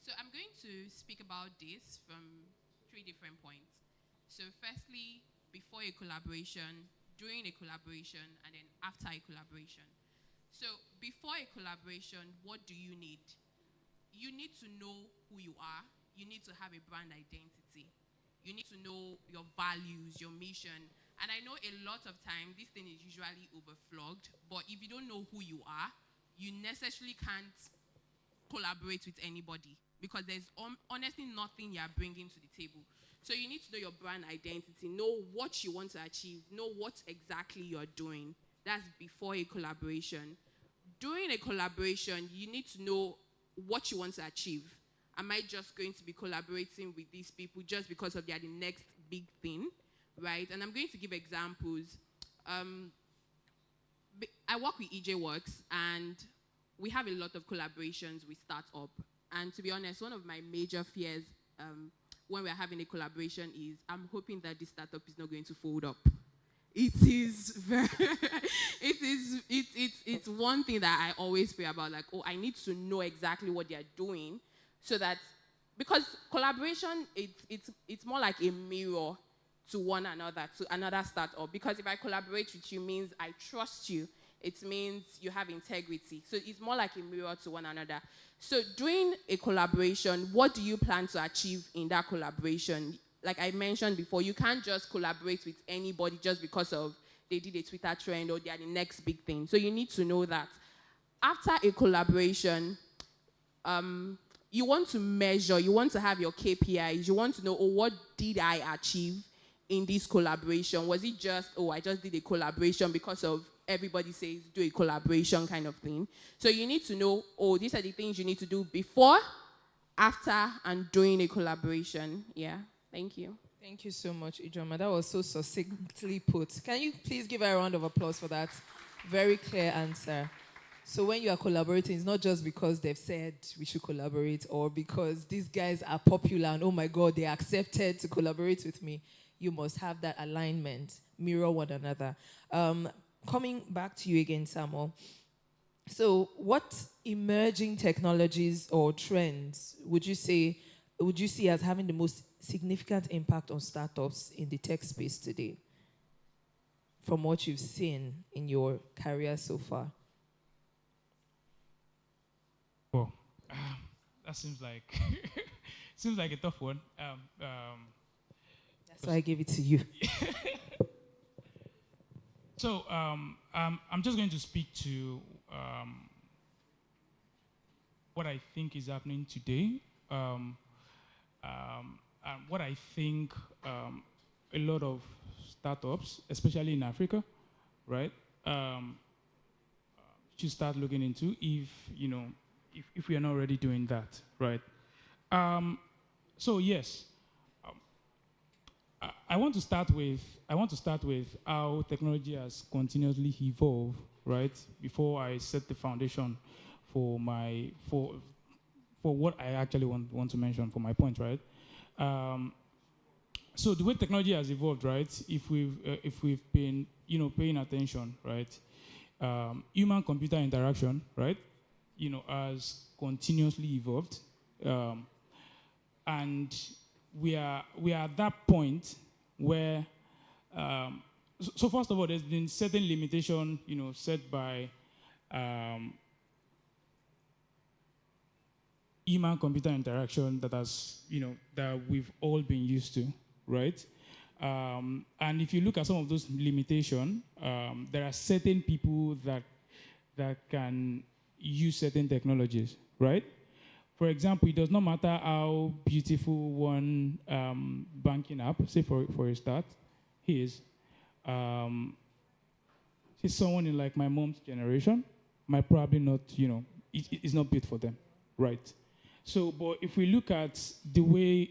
Speaker 6: So I'm going to speak about this from 3 different points. So firstly, before a collaboration, during a collaboration, and then after a collaboration. So before a collaboration, what do you need? You need to know who you are. You need to have a brand identity. You need to know your values, your mission. And I know a lot of time, this thing is usually overflogged, but if you don't know who you are, you necessarily can't collaborate with anybody because there's honestly nothing you're bringing to the table. So you need to know your brand identity, know what you want to achieve, know what exactly you're doing. That's before a collaboration. During a collaboration, you need to know what you want to achieve. Am I just going to be collaborating with these people just because of they're the next big thing, right? And I'm going to give examples. I work with EJ Works, and we have a lot of collaborations with startup. And to be honest, one of my major fears when we're having a collaboration is I'm hoping that this startup is not going to fold up. It is very, it's one thing that I always pray about, like, oh, I need to know exactly what they're doing so that, because collaboration, it's more like a mirror to one another, to another startup. Because if I collaborate with you means I trust you. It means you have integrity. So it's more like a mirror to one another. So during a collaboration, what do you plan to achieve in that collaboration? Like I mentioned before, you can't just collaborate with anybody just because of they did a Twitter trend or they are the next big thing. So you need to know that. After a collaboration, you want to measure, you want to have your KPIs, you want to know, oh, what did I achieve in this collaboration? Was it just, oh, I just did a collaboration because of everybody says do a collaboration kind of thing? So you need to know, oh, these are the things you need to do before, after, and during a collaboration. Yeah, thank you.
Speaker 3: Thank you so much, Ijoma. That was so succinctly put. Can you please give her a round of applause for that very clear answer? So when you are collaborating, it's not just because they've said we should collaborate or because these guys are popular and, oh my God, they accepted to collaborate with me. You must have that alignment, mirror one another. Coming back to you again, Samuel. So what emerging technologies or trends would you see as having the most significant impact on startups in the tech space today, from what you've seen in your career so far?
Speaker 5: Well, that seems like a tough one.
Speaker 3: That's why I gave it to you.
Speaker 5: So I'm just going to speak to what I think is happening today, and what I think a lot of startups, especially in Africa, right, should start looking into if we are not already doing that, right? So yes, I want to start with how technology has continuously evolved, right? Before I set the foundation for my for what I actually want to mention for my point, right? Um, so the way technology has evolved, right? If we've been paying attention, right? Human computer interaction, right? Has continuously evolved, um, and we are at that point where so first of all, there's been certain limitation, set by um, human-computer interaction that that we've all been used to, right? And if you look at some of those limitations, there are certain people that can use certain technologies, right? For example, it does not matter how beautiful one banking app, say for a start, is. Um, She's someone in like my mom's generation, might probably not, it's not built for them, right? So, but if we look at the way,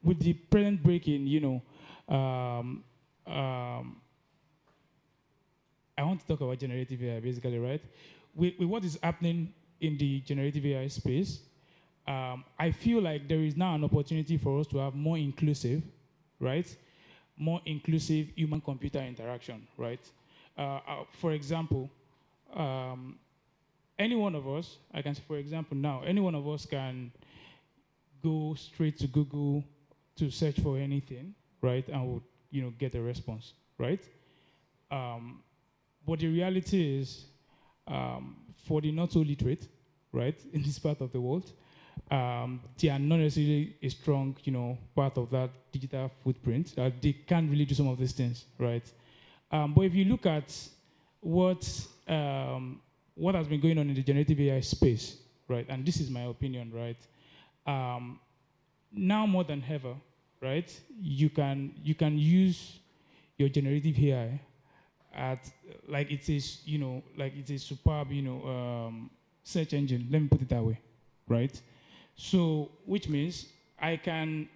Speaker 5: with the present breaking, um, um, I want to talk about generative AI basically, right? With what is happening in the generative AI space, I feel like there is now an opportunity for us to have more inclusive, right? More inclusive human-computer interaction, right? For example, um, any one of us, I can say, for example, now, any one of us can go straight to Google to search for anything, right? And would, get a response, right? Um, but the reality is, for the not so literate, right, in this part of the world, they are not necessarily a strong, part of that digital footprint. They can't really do some of these things, right? But if you look at what what has been going on in the generative AI space, right, and this is my opinion, right, now more than ever, right, you can use your generative AI at like it is, like it's a superb, search engine. Let me put it that way, right? So, which means I can,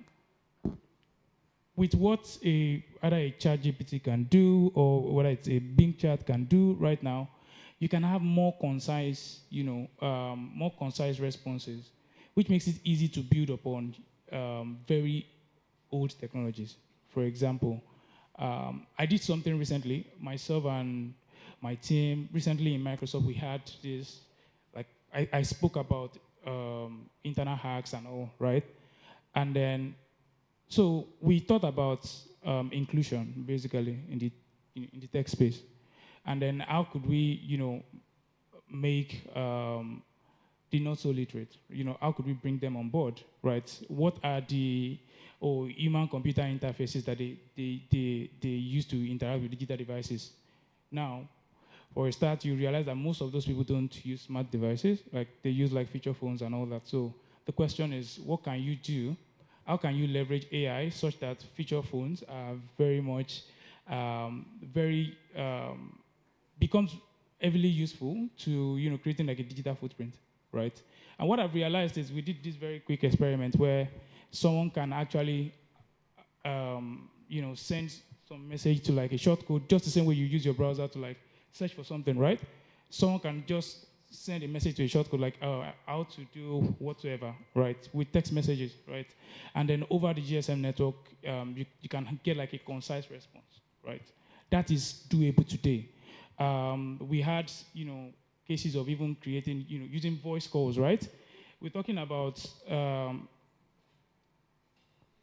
Speaker 5: with what either a chat GPT can do or whether it's a Bing chat can do right now, you can have more concise, more concise responses, which makes it easy to build upon very old technologies. For example, I did something recently, myself and my team, recently in Microsoft, we had this, like, I spoke about internal hacks and all, right? And then so we thought about inclusion basically in the tech space, and then how could we, make the not so literate, how could we bring them on board, right? What are the human-computer interfaces that they use to interact with digital devices? Now, for a start, you realize that most of those people don't use smart devices, like they use like feature phones and all that. So the question is, what can you do? How can you leverage AI such that feature phones are very much, becomes heavily useful to, creating like a digital footprint, right? And what I've realized is we did this very quick experiment where someone can actually, send some message to like a shortcode, just the same way you use your browser to like search for something, right? Someone can just send a message to a shortcode like how to do whatsoever, right? With text messages, right? And then over the GSM network, you can get like a concise response, right? That is doable today. We had, cases of even creating, using voice calls, right? We're talking about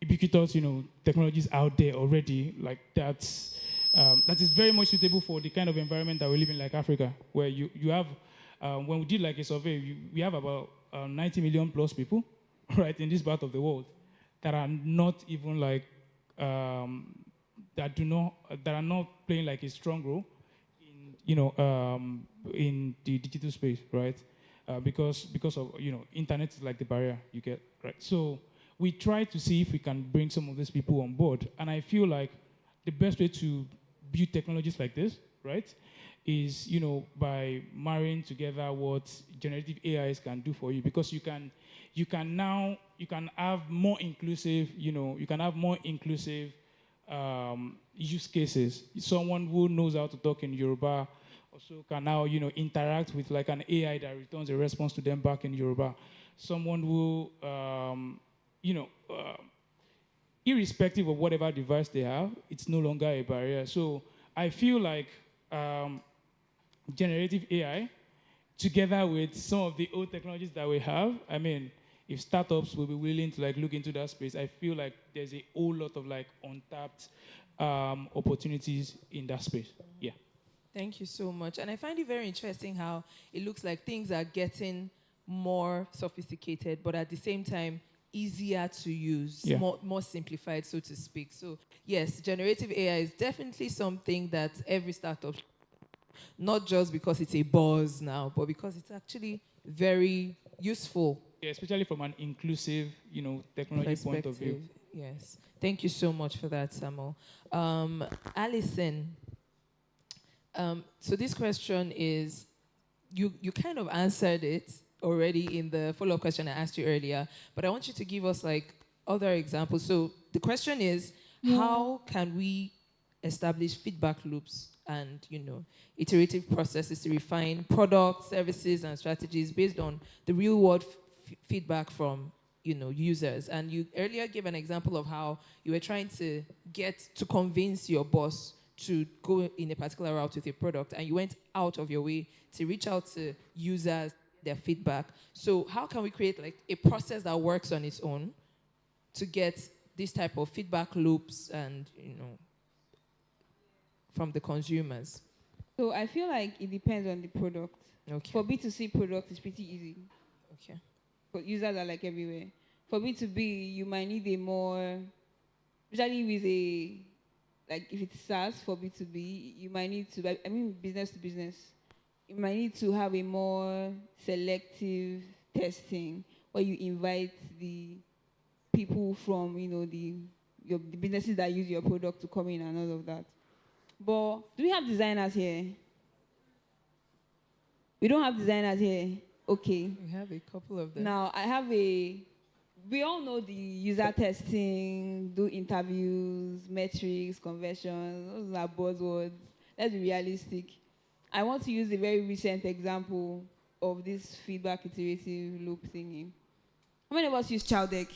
Speaker 5: ubiquitous, technologies out there already, like that's that is very much suitable for the kind of environment that we live in, like Africa, where you have, when we did like a survey, we have about 90 million plus people, right, in this part of the world that are not even like, that are not playing like a strong role in the digital space, right? Because of, internet is like the barrier you get, right? So we try to see if we can bring some of these people on board. And I feel like the best way to build technologies like this, right? Is, by marrying together what generative AIs can do for you, because you can have more inclusive, you can have more inclusive use cases. Someone who knows how to talk in Yoruba also can now, interact with like an AI that returns a response to them back in Yoruba. Someone who, you know, uh, irrespective of whatever device they have, it's no longer a barrier. So I feel like generative AI, together with some of the old technologies that we have, I mean, if startups will be willing to like look into that space, I feel like there's a whole lot of like untapped opportunities in that space. Yeah.
Speaker 3: Thank you so much. And I find it very interesting how it looks like things are getting more sophisticated, but at the same time, easier to use,
Speaker 5: Yeah.
Speaker 3: more simplified, so to speak. So, yes, generative AI is definitely something that every startup, not just because it's a buzz now, but because it's actually very useful.
Speaker 5: Yeah, especially from an inclusive, technology point of view.
Speaker 3: Perspective. Yes. Thank you so much for that, Samuel. Alison, so this question is, you kind of answered it already in the follow-up question I asked you earlier, but I want you to give us like other examples. So the question is, how can we establish feedback loops and iterative processes to refine products, services, and strategies based on the real-world feedback from users? And you earlier gave an example of how you were trying to get to convince your boss to go in a particular route with a product, and you went out of your way to reach out to users, their feedback. So how can we create like a process that works on its own to get this type of feedback loops and from the consumers?
Speaker 4: So I feel like it depends on the product.
Speaker 3: Okay.
Speaker 4: For B2C product, it's pretty easy.
Speaker 3: Okay.
Speaker 4: But users are like everywhere. For B2B, you might need a more, especially with a, like if it's SaaS for B2B, you might need to, I mean business to business, you might need to have a more selective testing where you invite the people from, the businesses that use your product to come in and all of that. But do we have designers here? We don't have designers here. Okay.
Speaker 3: We have a couple of them.
Speaker 4: Now, we all know the user testing, do interviews, metrics, conversions, those are buzzwords. Let's be realistic. I want to use a very recent example of this feedback iterative loop thingy. How many of us use Chowdeck?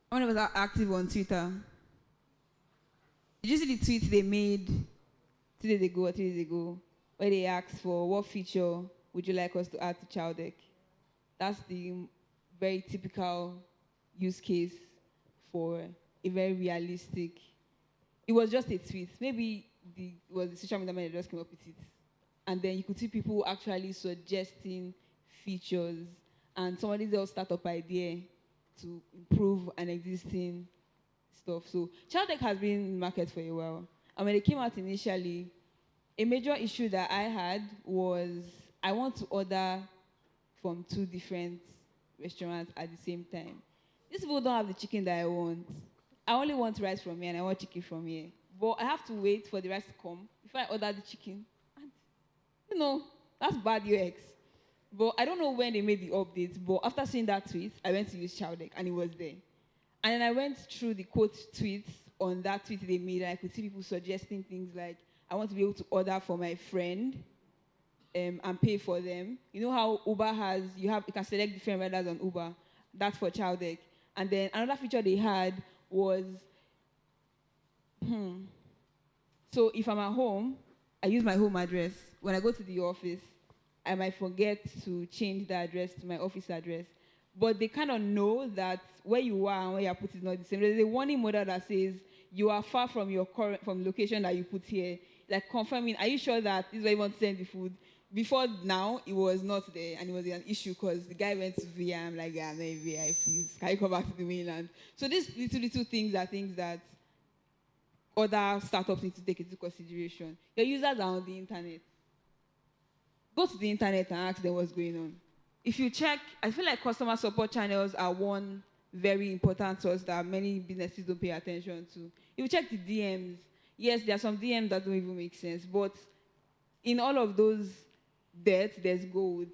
Speaker 4: How many of us are active on Twitter? Did you see the tweet they made 2 days ago or 3 days ago, where they asked for what feature would you like us to add to Chowdeck? That's the very typical use case for a very realistic. It was just a tweet. Maybe it was the social media manager just came up with it. And then you could see people actually suggesting features and somebody else startup idea to improve an existing stuff. So Chowdeck has been in the market for a while. And when it came out initially, a major issue that I had was I want to order from 2 different restaurants at the same time. These people don't have the chicken that I want. I only want rice from here and I want chicken from here. But I have to wait for the rice to come before I order the chicken. And, that's bad UX. But I don't know when they made the update, but after seeing that tweet, I went to use Chowdeck and it was there. And then I went through the quote tweets on that tweet they made, and I could see people suggesting things like, I want to be able to order for my friend and pay for them. You know how Uber has, you can select different riders on Uber. That's for Chowdeck. And then another feature they had was, so if I'm at home, I use my home address. When I go to the office, I might forget to change the address to my office address. But they kind of know that where you are and where you are put is not the same. There's a warning model that says you are far from from the location that you put here. Like confirming, are you sure that this is where you want to send the food? Before now, it was not there, and it was an issue because the guy went to VI. I'm like, yeah, I'm not in VI, please. Can you come back to the mainland? So these little things are things that other startups need to take into consideration. Your users are on the internet. Go to the internet and ask them what's going on. If you check, I feel like customer support channels are one very important source that many businesses don't pay attention to. If you check the DMs, yes, there are some DMs that don't even make sense, but in all of those dirt, there's gold.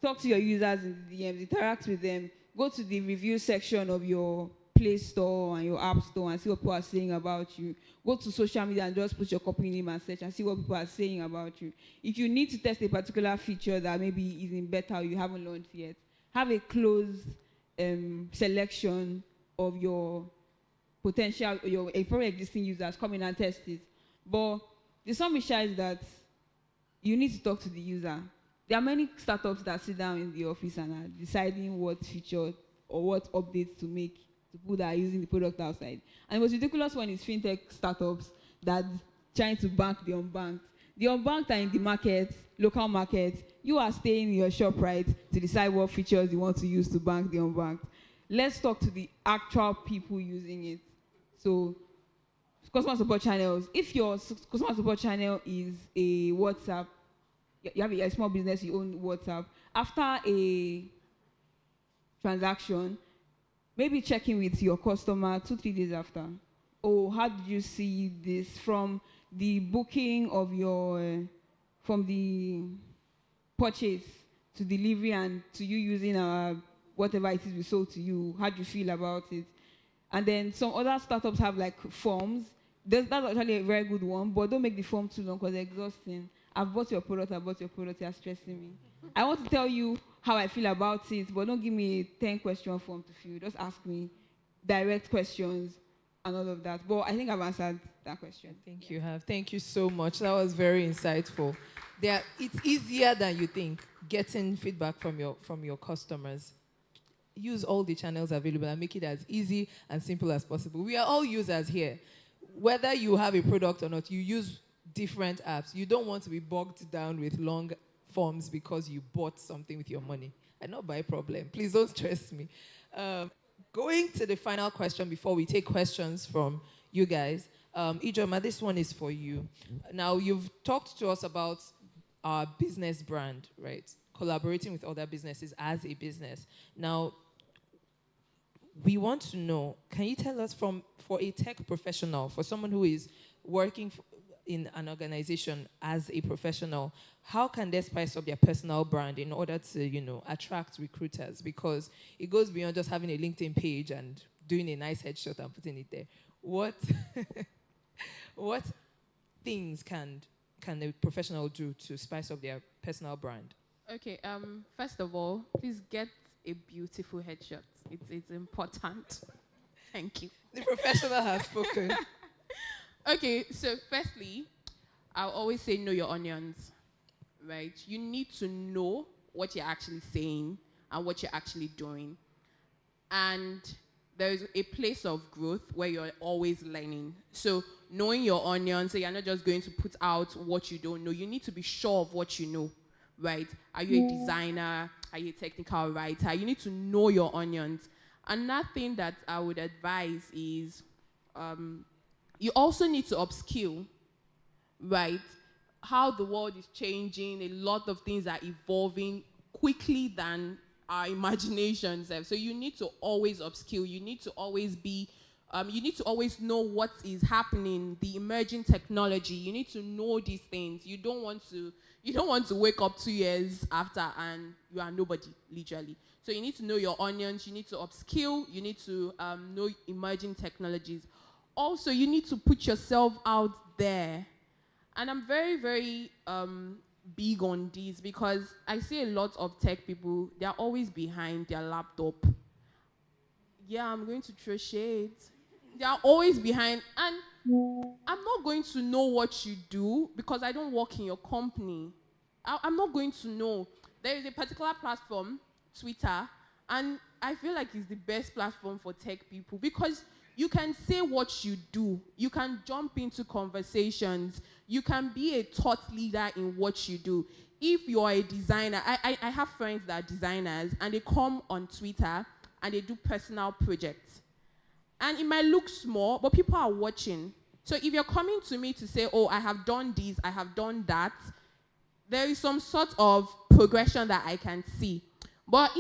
Speaker 4: Talk to your users in the DMs, interact with them, go to the review section of your Play Store and your App Store and see what people are saying about you. Go to social media and just put your company name and search and see what people are saying about you. If you need to test a particular feature that maybe is in beta or you haven't launched yet, have a closed selection of your potential, your probably existing users, come in and test it. But the summary is that you need to talk to the user. There are many startups that sit down in the office and are deciding what feature or what updates to make to people that are using the product outside. And the most ridiculous one is fintech startups that trying to bank the unbanked. The unbanked are in the market, local market. You are staying in your shop, right, to decide what features you want to use to bank the unbanked. Let's talk to the actual people using it. So, customer support channels. If your customer support channel is a WhatsApp, you have a small business, you own WhatsApp. After a transaction, maybe check in with your customer 2-3 days after. Oh, how did you see this from the booking of your, from the purchase to delivery and to you using our whatever it is we sold to you? How do you feel about it? And then some other startups have like forms. That's actually a very good one, but don't make the form too long because they're exhausting. I've bought your product, you're stressing me. I want to tell you how I feel about it, but don't give me a 10-question form to fill. Just ask me direct questions and all of that. But I think I've answered that question.
Speaker 3: I think you have. Thank you so much. That was very insightful. It's easier than you think, getting feedback from your customers. Use all the channels available and make it as easy and simple as possible. We are all users here. Whether you have a product or not, you use different apps. You don't want to be bogged down with long forms because you bought something with your money. I know my problem. Please don't stress me. Going to the final question before we take questions from you guys. Ijoma, this one is for you. Now, you've talked to us about our business brand, right? Collaborating with other businesses as a business. Now, we want to know, can you tell us for a tech professional, for someone who is working in an organization as a professional, how can they spice up their personal brand in order to, attract recruiters? Because it goes beyond just having a LinkedIn page and doing a nice headshot and putting it there. What things can a professional do to spice up their personal brand?
Speaker 6: Okay, first of all, please get a beautiful headshot. It's important. Thank you.
Speaker 3: The professional has spoken.
Speaker 6: Okay, so firstly, I'll always say know your onions, right? You need to know what you're actually saying and what you're actually doing. And there's a place of growth where you're always learning. So knowing your onions, so you're not just going to put out what you don't know. You need to be sure of what you know, right? Are you a designer? Are you a technical writer? You need to know your onions. Another thing that I would advise is you also need to upskill, right? How the world is changing, a lot of things are evolving quickly than our imaginations have. So you need to always upskill. You need to always be, you need to always know what is happening, the emerging technology. You need to know these things. You don't want to wake up 2 years after and you are nobody, literally. So you need to know your onions. You need to upskill. You need to know emerging technologies. Also, you need to put yourself out there. And I'm very, very big on this because I see a lot of tech people, they're always behind their laptop. Yeah, I'm going to throw shades. They are always behind. And I'm not going to know what you do because I don't work in your company. I'm not going to know. There is a particular platform, Twitter, and I feel like it's the best platform for tech people because you can say what you do. You can jump into conversations. You can be a thought leader in what you do. If you're a designer, I have friends that are designers, and they come on Twitter, and they do personal projects. And it might look small, but people are watching. So if you're coming to me to say, oh, I have done this, I have done that, there is some sort of progression that I can see. But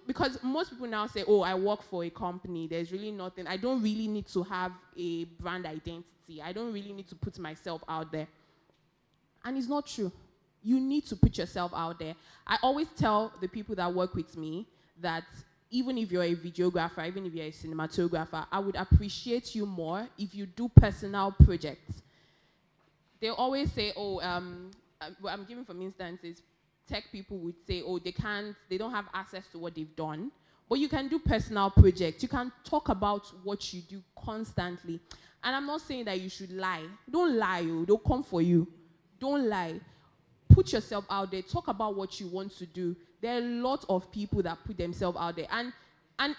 Speaker 6: because most people now say, oh, I work for a company, there's really nothing, I don't really need to have a brand identity. I don't really need to put myself out there. And it's not true. You need to put yourself out there. I always tell the people that work with me that even if you're a videographer, even if you're a cinematographer, I would appreciate you more if you do personal projects. They always say, oh, I'm giving from instances, tech people would say, oh, they don't have access to what they've done. But you can do personal projects. You can talk about what you do constantly. And I'm not saying that you should lie. Don't lie, they'll come for you. Don't lie. Put yourself out there. Talk about what you want to do. There are a lot of people that put themselves out there. And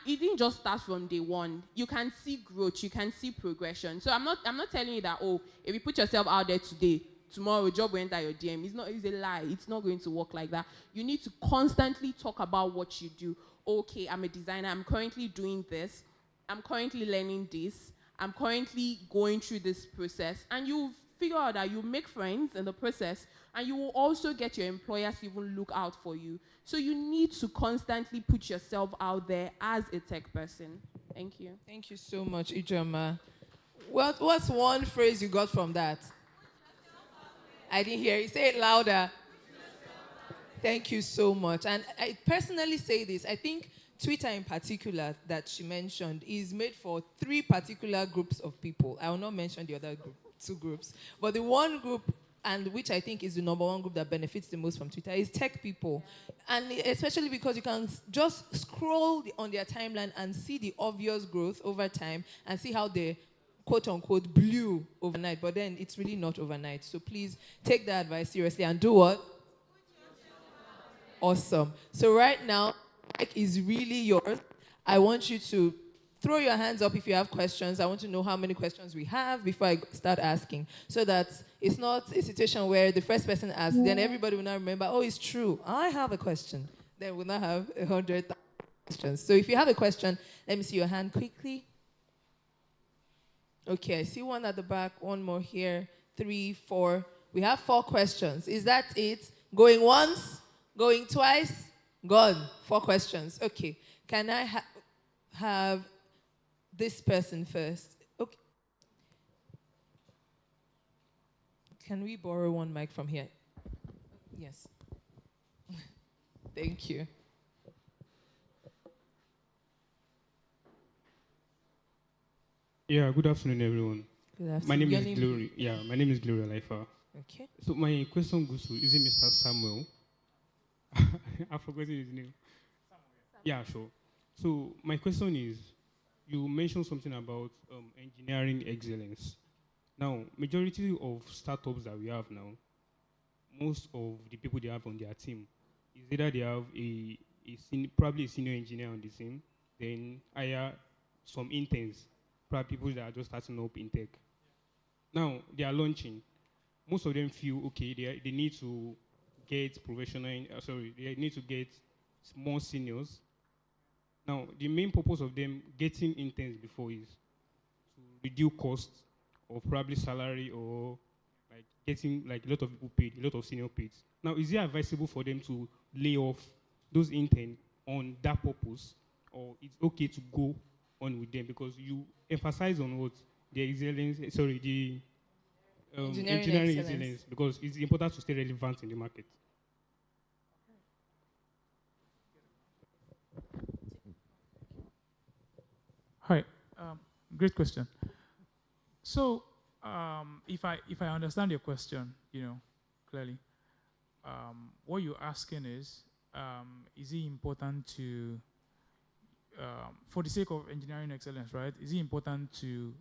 Speaker 6: it didn't just start from day one. You can see growth. You can see progression. So I'm not telling you that, oh, if you put yourself out there today, tomorrow job will enter your DM. It's a lie. It's not going to work like that. You need to constantly talk about what you do. Okay, I'm a designer. I'm currently doing this. I'm currently learning this. I'm currently going through this process. And you figure out that you make friends in the process, and you will also get your employers to even look out for you. So you need to constantly put yourself out there as a tech person. Thank you.
Speaker 3: Thank you so much, Ijoma. What's one phrase you got from that? I didn't hear you. Say it louder. Thank you so much. And I personally say this. I think Twitter in particular that she mentioned is made for 3 particular groups of people. I will not mention the other 2 groups. But the one group, and which I think is the number 1 group that benefits the most from Twitter, is tech people. And especially because you can just scroll on their timeline and see the obvious growth over time and see how they quote-unquote blew overnight. But then it's really not overnight. So please take that advice seriously and do what? Awesome. So right now, mic is really yours. I want you to throw your hands up if you have questions. I want to know how many questions we have before I start asking, so that it's not a situation where the first person asks, then everybody will not remember, oh, it's true, I have a question. Then we'll not have 100 questions. So if you have a question, let me see your hand quickly. Okay, I see one at the back, one more here, 3, 4. We have 4 questions. Is that it? Going once? Going twice? Gone. 4 questions. Okay. Can I have this person first? Okay. Can we borrow one mic from here? Yes. Thank you.
Speaker 7: Yeah, good afternoon, everyone.
Speaker 3: Good afternoon.
Speaker 7: My name
Speaker 3: Your
Speaker 7: is
Speaker 3: name?
Speaker 7: Glory. Yeah, my name is Gloria Lifa.
Speaker 3: Okay.
Speaker 7: So my question goes to, is it Mr. Samuel? I've forgotten his name. Yeah, sure. So my question is, you mentioned something about engineering excellence. Now, majority of startups that we have now, most of the people they have on their team is either they have probably a senior engineer on the team, then hire some interns, probably people that are just starting up in tech. Now, they are launching. Most of them feel, okay, they need to get they need to get more seniors. Now, the main purpose of them getting interns before is to reduce cost of probably salary, or like getting like a lot of people paid, a lot of senior paid. Now, is it advisable for them to lay off those interns on that purpose, or it's okay to go on with them because you emphasize on what the engineering excellence, because it's important to stay relevant in the market.
Speaker 5: Hi, great question. So, if I understand your question, clearly, what you're asking is it important to, for the sake of engineering excellence, right? Is it important to,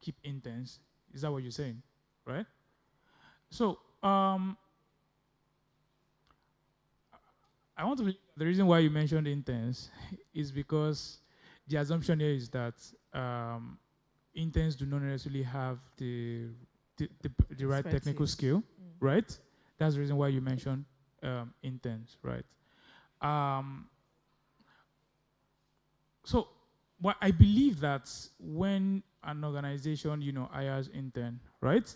Speaker 5: keep interns? Is that what you're saying, right? So, I want to. The reason why you mentioned interns is because the assumption here is that interns do not necessarily have the right technical skill, right? That's the reason why you mentioned interns, right? So, what I believe that when an organization, hires intern, right?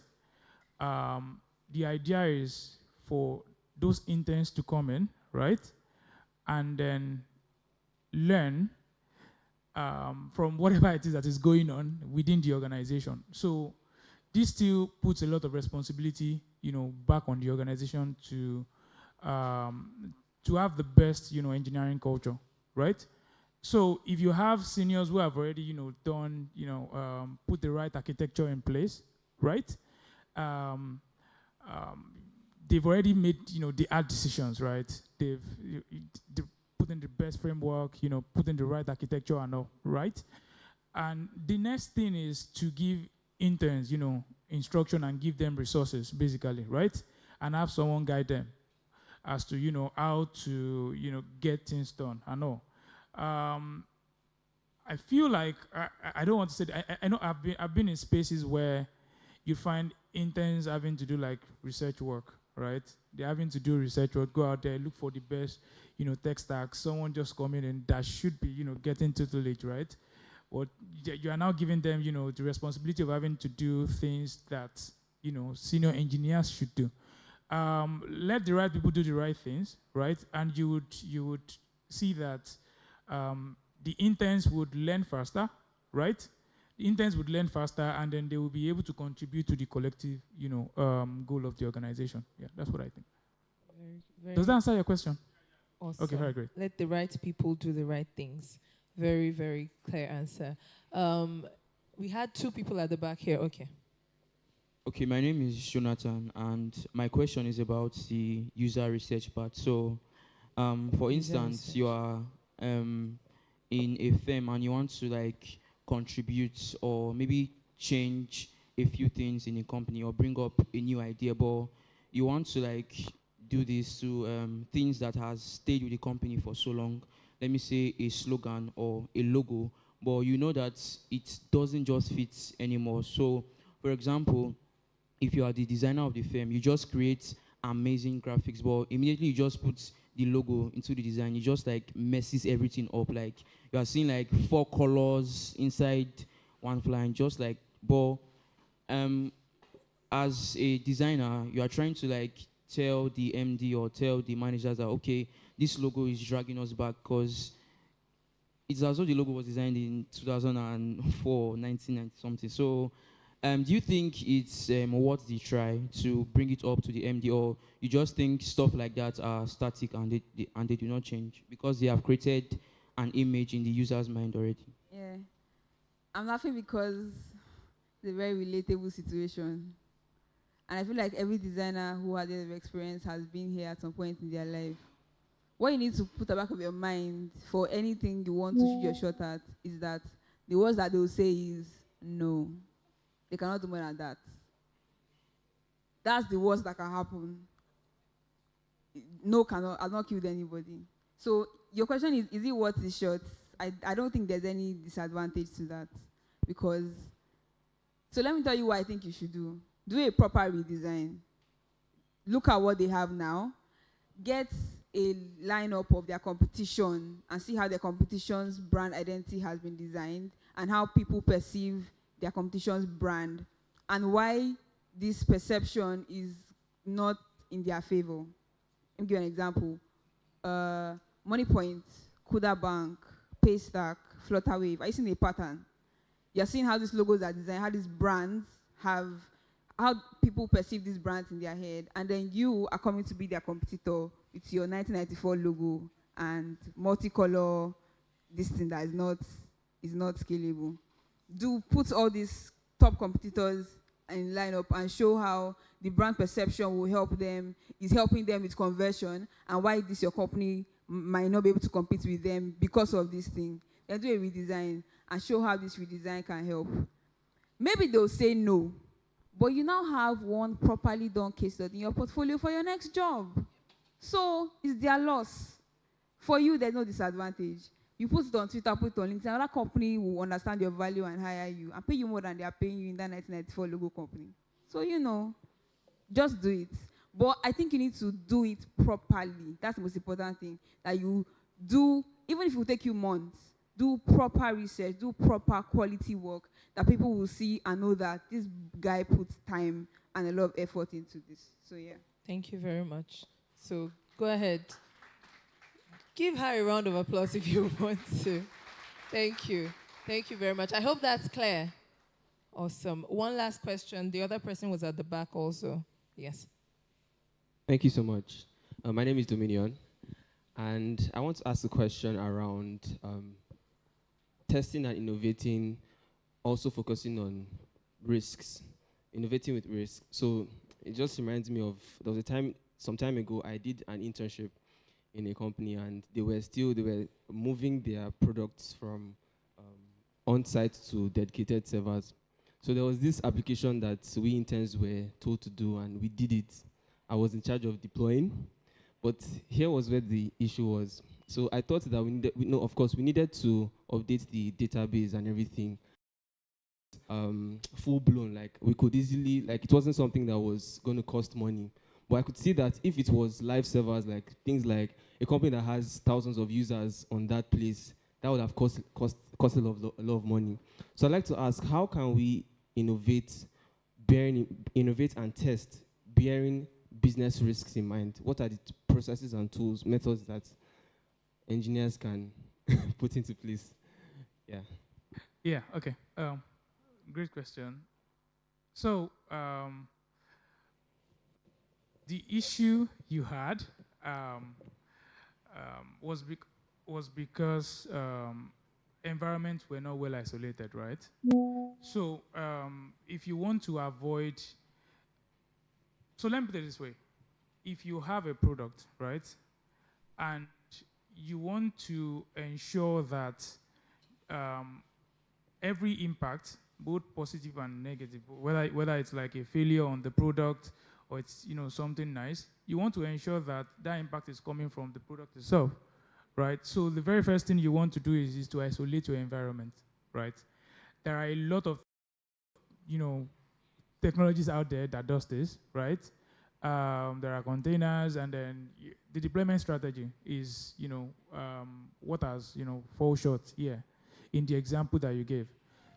Speaker 5: The idea is for those interns to come in, right? and then learn from whatever it is that is going on within the organization. So this still puts a lot of responsibility, back on the organization to have the best, engineering culture, right? So if you have seniors who have already, done, put the right architecture in place, right? Um, they've already made, the hard decisions, right? They've put in the best framework, put in the right architecture and all, right? And the next thing is to give interns, instruction and give them resources, basically, right? And have someone guide them as to, how to, get things done and all. I feel like, I don't want to say that, I know I've been in spaces where you find interns having to do like research work, right? They're having to do research work, go out there, look for the best, tech stack. Someone just come in and that should be, getting tutelage, right? Or you are now giving them, the responsibility of having to do things that, senior engineers should do. Let the right people do the right things, right? And you would see that the interns would learn faster, right? The interns would learn faster, and then they will be able to contribute to the collective, goal of the organization. Yeah, that's what I think. Does that answer your question?
Speaker 3: Awesome.
Speaker 5: Okay, very great.
Speaker 3: Let the right people do the right things. Very, very clear answer. We had two people at the back here. Okay.
Speaker 8: Okay, my name is Jonathan, and my question is about the user research part. So, for instance, you are in a firm and you want to like contribute or maybe change a few things in a company or bring up a new idea, but you want to like do this to things that has stayed with the company for so long. Let me say a slogan or a logo, but you know that it doesn't just fit anymore. So, for example, if you are the designer of the firm, you just create amazing graphics, but immediately you just put the logo into the design. It just like messes everything up. Like you are seeing like 4 colors inside one line, just like. But as a designer, you are trying to like tell the MD or tell the managers that okay, this logo is dragging us back because it's as though the logo was designed in 2004, 1990 something. So do you think it's worth the try to bring it up to the MD, or you just think stuff like that are static and they do not change because they have created an image in the user's mind already?
Speaker 4: Yeah. I'm laughing because it's a very relatable situation. And I feel like every designer who had this experience has been here at some point in their life. What you need to put at the back of your mind for anything you want to shoot your shot at is that the words that they will say is no. They cannot do more than that. That's the worst that can happen. No has not killed anybody. So your question is it worth the shot? I don't think there's any disadvantage to that. Because, so let me tell you what I think you should do. Do a proper redesign. Look at what they have now. Get a lineup of their competition and see how their competition's brand identity has been designed and how people perceive their competition's brand and why this perception is not in their favor. Let me give you an example. MoneyPoint, Kuda Bank, Paystack, Flutterwave. Are you seeing a pattern? You're seeing how these logos are designed, how these brands have, how people perceive these brands in their head, and then you are coming to be their competitor with your 1994 logo and multicolor, this thing that is not scalable. Do put all these top competitors in lineup and show how the brand perception will help them, is helping them with conversion, and why this your company might not be able to compete with them because of this thing. Then do a redesign and show how this redesign can help. Maybe they'll say no, but you now have one properly done case study in your portfolio for your next job. So it's their loss. For you, there's no disadvantage. You put it on Twitter, put it on LinkedIn, another company will understand your value and hire you and pay you more than they are paying you in that 1994 logo company. So, just do it. But I think you need to do it properly. That's the most important thing. That you do, even if it will take you months, do proper research, do proper quality work that people will see and know that this guy puts time and a lot of effort into this. So, yeah.
Speaker 3: Thank you very much. So, go ahead. Give her a round of applause if you want to. Thank you. Thank you very much. I hope that's clear. Awesome. One last question. The other person was at the back also. Yes.
Speaker 9: Thank you so much. My name is Dominion, and I want to ask a question around testing and innovating, also focusing on risks, innovating with risk. So it just reminds me of, there was a time, some time ago, I did an internship in a company, and they were moving their products from on-site to dedicated servers. So there was this application that we interns were told to do, and we did it. I was in charge of deploying, but here was where the issue was. So I thought that of course, we needed to update the database and everything, full blown. Like we could easily, like it wasn't something that was going to cost money. But I could see that if it was live servers, like things like a company that has thousands of users on that place, that would have cost a lot of money. So I'd like to ask, how can we innovate and test bearing business risks in mind? What are the processes and tools, methods that engineers can put into place? Yeah.
Speaker 5: Yeah, okay. Great question. So, the issue you had was because environments were not well isolated, right? So if you want to avoid, so let me put it this way. If you have a product, right, and you want to ensure that every impact, both positive and negative, whether it's like a failure on the product or it's something nice, you want to ensure that that impact is coming from the product itself, right? So the very first thing you want to do is to isolate your environment, right? There are a lot of technologies out there that does this, right? There are containers, and then the deployment strategy is what has fall short here in the example that you gave.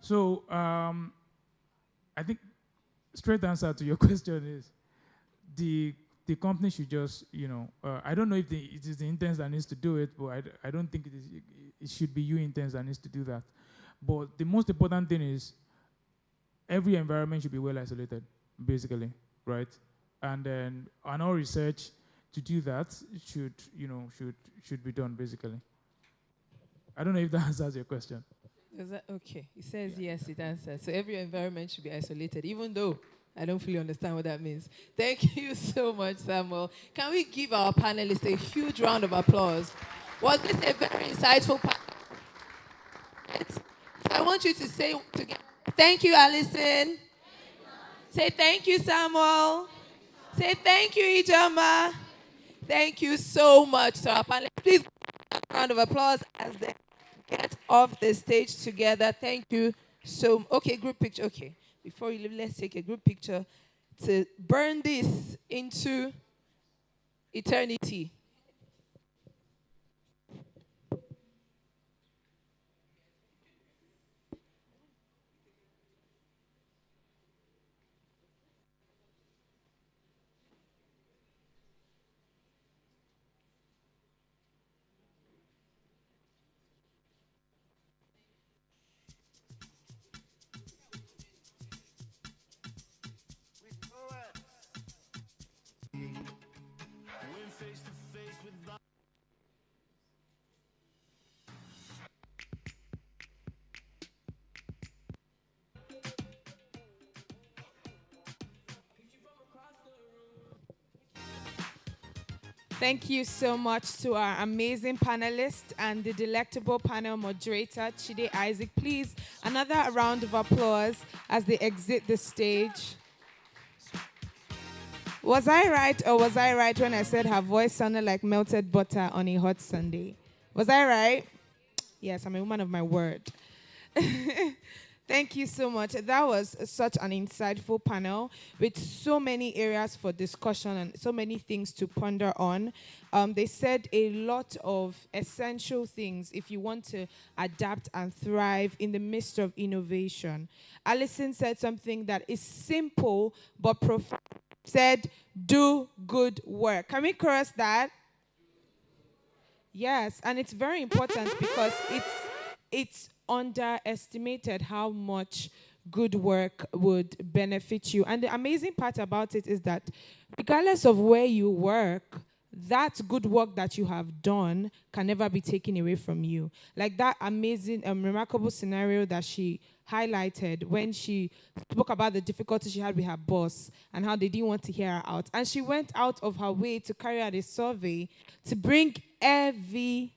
Speaker 5: So I think straight answer to your question is the company should just, I don't know if it is the interns that needs to do it, but I don't think it should be you interns that needs to do that. But the most important thing is every environment should be well isolated, basically, right? And then all research to do that should be done, basically. I don't know if that answers your question.
Speaker 3: Is that okay? It says yes, it answers. So every environment should be isolated, even though I don't fully understand what that means. Thank you so much, Samuel. Can we give our panelists a huge round of applause? Was this a very insightful panel? So I want you to say together, thank you, Alison. Say thank you, Samuel. Say thank you, Ijoma. Thank you so much to our panelists. Please give a round of applause as they get off the stage together. Thank you so much. Okay, group picture. Okay, before you leave, let's take a group picture to burn this into eternity. Thank you so much to our amazing panelists and the delectable panel moderator, Chide Isaac. Please, another round of applause as they exit the stage. Was I right or was I right when I said her voice sounded like melted butter on a hot Sunday? Was I right? Yes, I'm a woman of my word. Thank you so much. That was such an insightful panel with so many areas for discussion and so many things to ponder on. They said a lot of essential things if you want to adapt and thrive in the midst of innovation. Alison said something that is simple but profound. Said, do good work. Can we chorus that?
Speaker 2: Yes, and it's very important because it's underestimated how much good work would benefit you. And the amazing part about it is that regardless of where you work, that good work that you have done can never be taken away from you. Like that amazing, remarkable scenario that she highlighted when she spoke about the difficulty she had with her boss and how they didn't want to hear her out. And she went out of her way to carry out a survey to bring evidence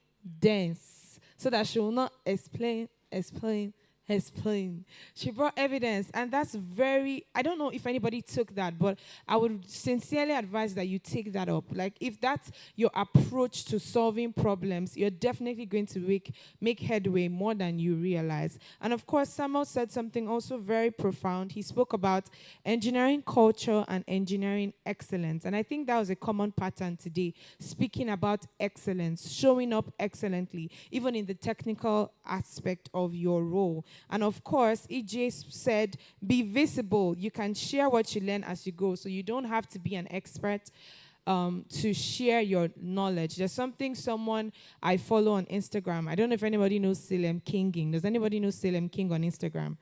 Speaker 2: so that she will not explain. She brought evidence, and that's very, I don't know if anybody took that, but I would sincerely advise that you take that up. Like, if that's your approach to solving problems, you're definitely going to make headway more than you realize. And of course, Samuel said something also very profound. He spoke about engineering culture and engineering excellence. And I think that was a common pattern today, speaking about excellence, showing up excellently, even in the technical aspect of your role. And of course, EJ said, be visible. You can share what you learn as you go, so you don't have to be an expert to share your knowledge. There's someone I follow on Instagram. I don't know if anybody knows Salem Kinging. Does anybody know Salem King on Instagram?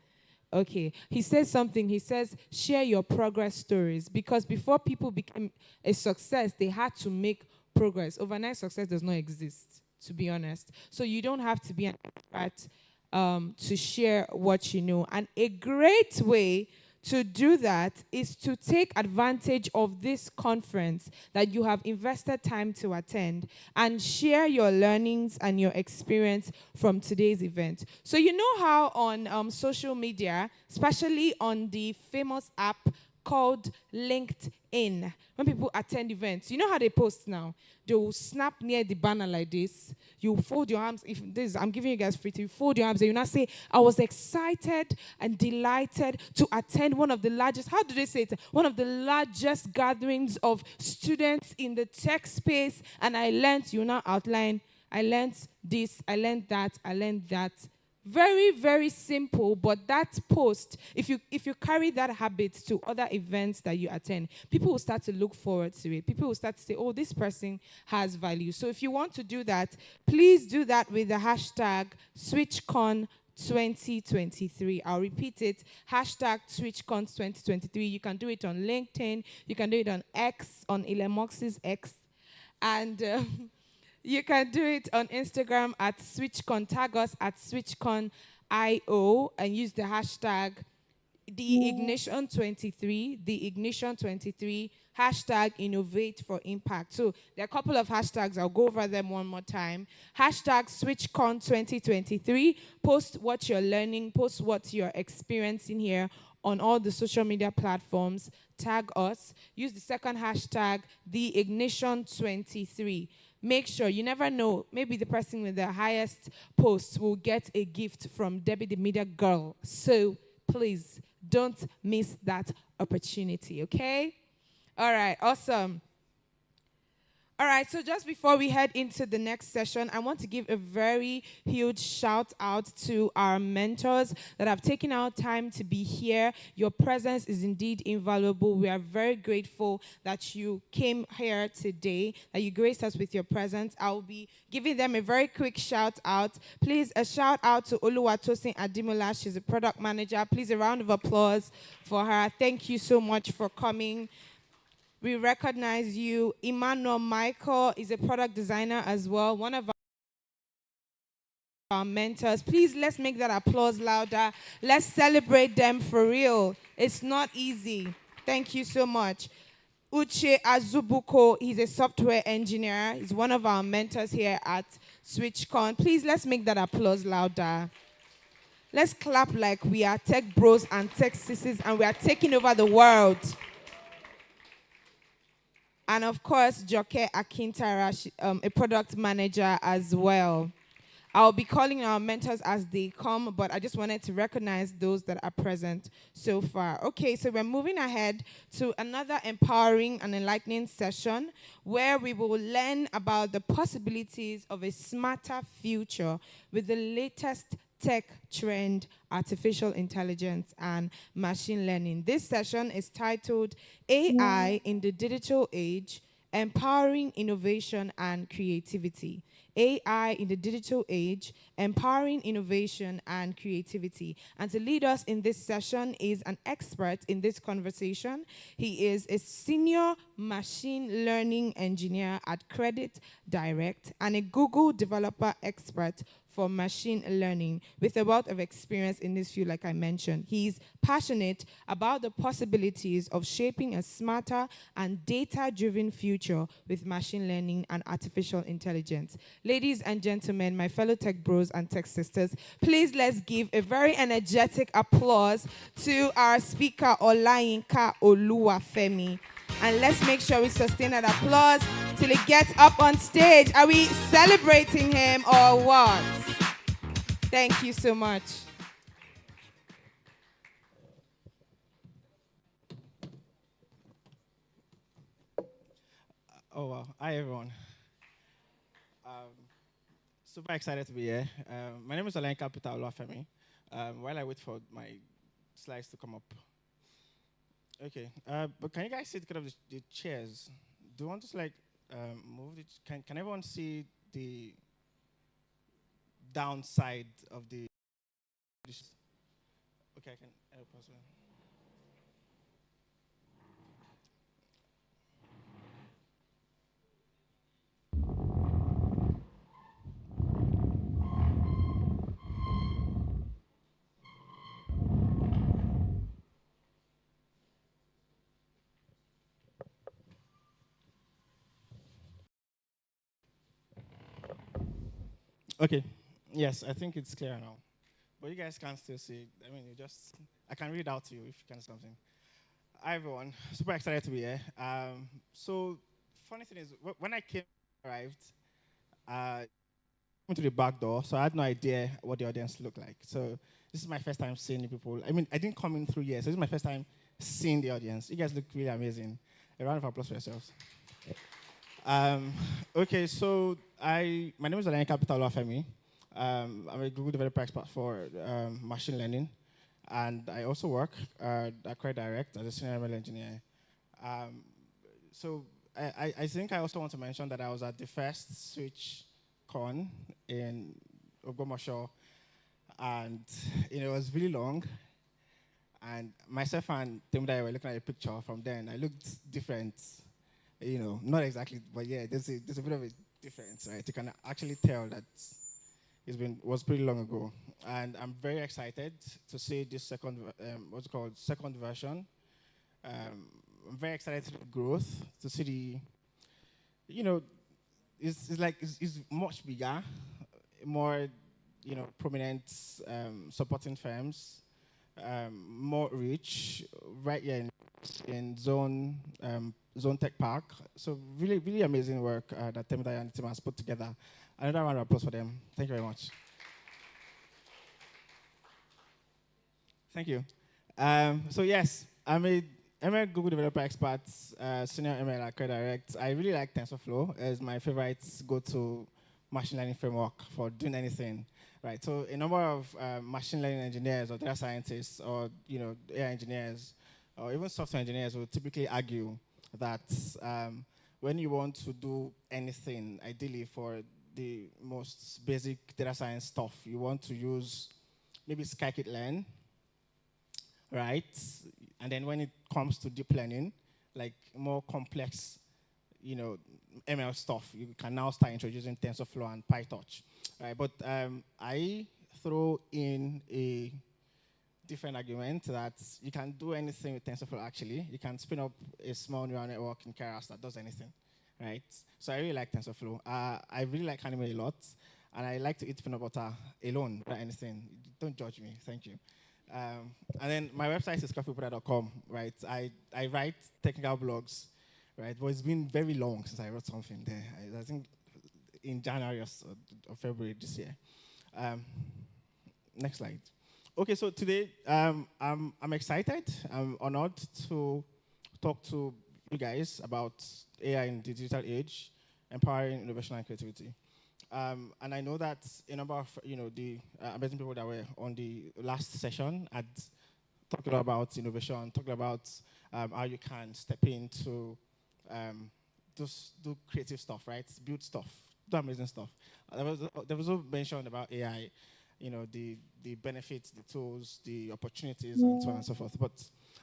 Speaker 2: Okay. He says something. He says, share your progress stories. Because before people became a success, they had to make progress. Overnight success does not exist, to be honest. So you don't have to be an expert to share what you know. And a great way to do that is to take advantage of this conference that you have invested time to attend and share your learnings and your experience from today's event. So you know how on social media, especially on the famous app called LinkedIn, when people attend events, you know how they post now? They will snap near the banner like this. You fold your arms. If this, I'm giving you guys free to fold your arms and you now say, I was excited and delighted to attend one of the largest, how do they say it? One of the largest gatherings of students in the tech space. And I learned, you now outline, I learned this, I learned that, I learned that. Very, very simple, but that post, if you carry that habit to other events that you attend, people will start to look forward to it. People will start to say, oh, this person has value. So if you want to do that, please do that with the hashtag SwitchCon 2023. I'll repeat it, hashtag SwitchCon 2023. You can do it on LinkedIn. You can do it on X, on Elon Musk's X. And you can do it on Instagram at SwitchCon. Tag us at SwitchCon.io and use the hashtag TheIgnition23, TheIgnition23, hashtag Innovate for Impact. So there are a couple of hashtags. I'll go over them one more time. Hashtag SwitchCon 2023. Post what you're learning. Post what you're experiencing here on all the social media platforms. Tag us. Use the second hashtag, TheIgnition23. Make sure, you never know, maybe the person with the highest post will get a gift from Debbie the Media Girl. So please don't miss that opportunity, okay? All right, awesome. All right, so just before we head into the next session, I want to give a very huge shout out to our mentors that have taken our time to be here. Your presence is indeed invaluable. We are very grateful that you came here today, that you graced us with your presence. I'll be giving them a very quick shout out. Please, a shout out to Oluwatosin Adimola. She's a product manager. Please, a round of applause for her. Thank you so much for coming. We recognize you. Emmanuel Michael is a product designer as well, one of our mentors. Please, let's make that applause louder. Let's celebrate them for real. It's not easy. Thank you so much. Uche Azubuko, he's a software engineer. He's one of our mentors here at SwitchCon. Please, let's make that applause louder. Let's clap like we are tech bros and tech sissies and we are taking over the world. And of course, Joke Akintara, a product manager as well. I'll be calling our mentors as they come, but I just wanted to recognize those that are present so far. Okay, so we're moving ahead to another empowering and enlightening session where we will learn about the possibilities of a smarter future with the latest tech trend, artificial intelligence, and machine learning. This session is titled AI in the Digital Age, Empowering Innovation and Creativity. AI in the digital age, empowering innovation and creativity. And to lead us in this session is an expert in this conversation. He is a senior machine learning engineer at Credit Direct and a Google developer expert for machine learning with a wealth of experience in this field, like I mentioned. He's passionate about the possibilities of shaping a smarter and data-driven future with machine learning and artificial intelligence. Ladies and gentlemen, my fellow tech bros and tech sisters, please let's give a very energetic applause to our speaker, Olayinka Oluwafemi. And let's make sure we sustain that applause till he gets up on stage. Are we celebrating him or what? Thank you so much.
Speaker 1: Oh, wow. Hi, everyone. Super excited to be here. My name is Olayinka Peter Olufemi. While I wait for my slides to come up. Okay. But can you guys see kind of the chairs? Do you want to like move it? Can everyone see the downside of the? Okay, I can help as well. Okay. Yes, I think it's clear now. But you guys can still see. I mean, I can read out to you if you can see something. Hi, everyone. Super excited to be here. So, funny thing is, when I arrived, went to the back door, so I had no idea what the audience looked like. So, this is my first time seeing people. I mean, I didn't come in through years, so this is my first time seeing the audience. You guys look really amazing. A round of applause for yourselves. Okay, so my name is Alain Capital Olufemi. I'm a Google developer expert for machine learning, and I also work at Credit Direct as a senior ML engineer. So I think I also want to mention that I was at the first SwitchCon in Ogbomoso, and it was really long. And myself and Tim Dai were looking at a picture from then. I looked different, not exactly, but yeah, there's a bit of a difference, right? You can actually tell that was pretty long ago, and I'm very excited to see this second version. I'm very excited to see the growth, to see it's much bigger, more, prominent supporting firms, more rich, right here in Zone Tech Park. So really, really amazing work that Temidai and the team has put together. Another round of applause for them. Thank you very much. Thank you. So yes, I'm a Google developer expert, senior ML at Credit Direct. I really like TensorFlow as my favorite go-to machine learning framework for doing anything. Right. So a number of machine learning engineers or data scientists or AI engineers or even software engineers will typically argue that when you want to do anything, ideally for the most basic data science stuff, you want to use maybe scikit-learn, right? And then when it comes to deep learning, like more complex, ML stuff, you can now start introducing TensorFlow and PyTorch, right? But I throw in a different argument that you can do anything with TensorFlow. Actually, you can spin up a small neural network in Keras that does anything, right? So I really like TensorFlow. I really like Anime a lot, and I like to eat peanut butter alone without anything. Don't judge me. Thank you. And then my website is coffeebutter.com, right? I write technical blogs, right? But it's been very long since I wrote something there. I think in January or February this year. Next slide. Okay, so today I'm excited. I'm honored to talk to you guys about AI in the digital age, empowering innovation and creativity. And I know that a number of the amazing people that were on the last session had talked a lot about innovation, talked about how you can step into just do creative stuff, right? Build stuff do amazing stuff. There was also mention about AI, the benefits, the tools, the opportunities, and so on and so forth. But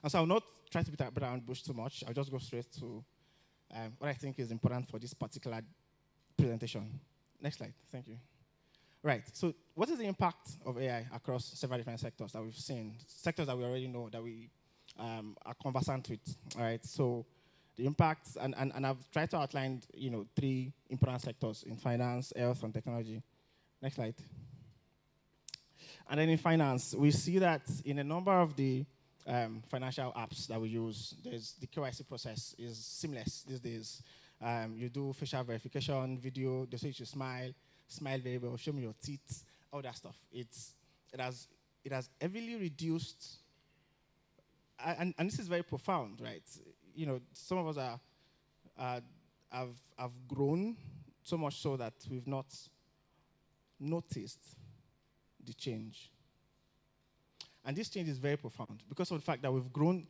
Speaker 1: and so I'll not try to beat around bush too much. I'll just go straight to what I think is important for this particular presentation. Next slide. Thank you. Right. So, what is the impact of AI across several different sectors that we've seen? Sectors that we already know that we are conversant with. All right. So, the impacts, and I've tried to outline, three important sectors in finance, health, and technology. Next slide. And then in finance, we see that in a number of the financial apps that we use, the KYC process is seamless these days. You do facial verification, video, they say you should smile very well, show me your teeth, all that stuff. It has heavily reduced, and this is very profound, right? Some of us have grown so much so that we've not noticed the change. And this change is very profound because of the fact that we've grown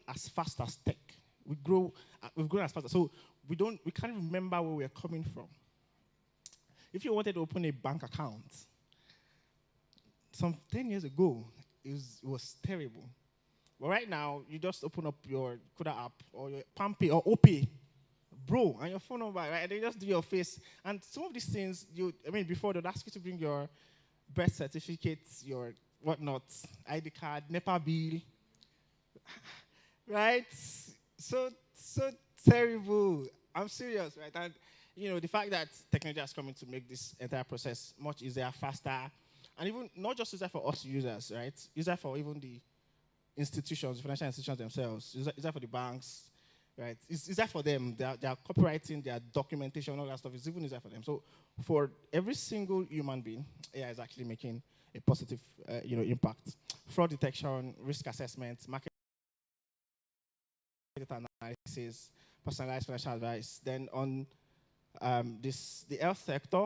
Speaker 1: as fast as tech. We've grown as fast, so we can't remember where we're coming from. If you wanted to open a bank account, some 10 years ago, it was terrible. But right now, you just open up your Kuda app or your Pampi or OP, bro, and your phone number, right? And they just do your face. And some of these things, before they'd ask you to bring your birth certificates, your whatnot, ID card, NEPA bill, right? So terrible. I'm serious, right? And the fact that technology has come in to make this entire process much easier, faster, and even not just easier for us users, right? Easier for even the institutions, the financial institutions themselves. Easier for the banks, right? It's easier for them. They are copywriting, their documentation, all that stuff. It's even easier for them. So for every single human being, AI is actually making a positive, impact. Fraud detection, risk assessment, market analysis, personalized financial advice. Then on the health sector,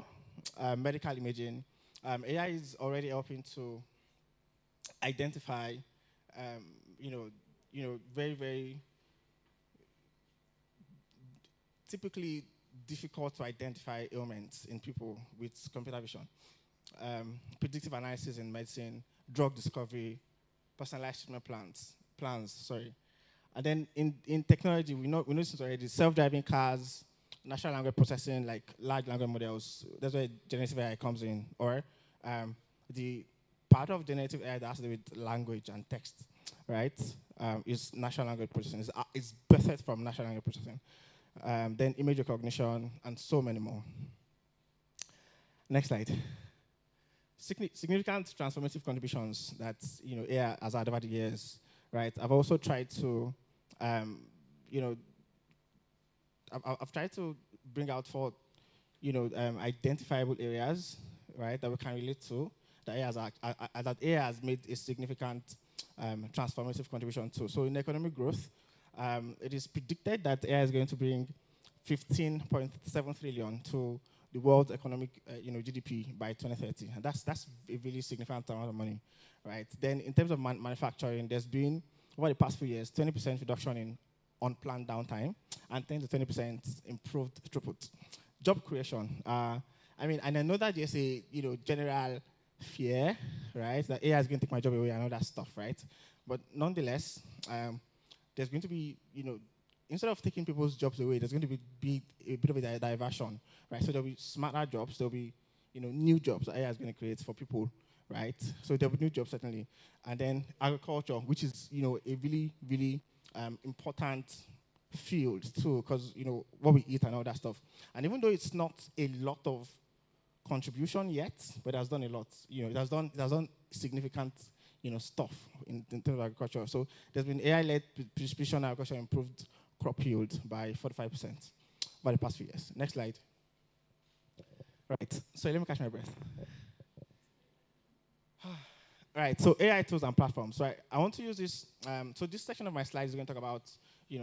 Speaker 1: medical imaging, AI is already helping to identify, very, very typically difficult to identify ailments in people with computer vision. Predictive analysis in medicine, drug discovery, personalized treatment plans. And then in technology, we know this already, self-driving cars, natural language processing, like large language models. That's where generative AI comes in. Or the part of generative AI that has to do with language and text, right, is natural language processing. It's birthed from natural language processing. Then image recognition, and so many more. Next slide. Significant transformative contributions that AI has had over the years, right? I've also tried to, I've tried to bring out for, identifiable areas, right, that we can relate to. That AI has made a significant transformative contribution to. So in economic growth, it is predicted that AI is going to bring 15.7 trillion to the world's economic, GDP by 2030, and that's a really significant amount of money, right? Then in terms of manufacturing, there's been over the past few years 20% reduction in unplanned downtime and 10 to 20% improved throughput. Job creation. And I know that there's a general fear, right, that AI is going to take my job away and all that stuff, right? But nonetheless, there's going to be, instead of taking people's jobs away, there's going to be a bit of a diversion, right? So there'll be smarter jobs, there'll be, new jobs that AI is going to create for people, right? So there'll be new jobs, certainly. And then agriculture, which is, a really, really important field, too, because, what we eat and all that stuff. And even though it's not a lot of contribution yet, but it has done a lot. It has done significant, stuff in terms of agriculture. So there's been AI-led precision agriculture improved crop yield by 45% over the past few years. Next slide. Right. So let me catch my breath. Right. So AI tools and platforms. So I want to use this. So this section of my slides is going to talk about,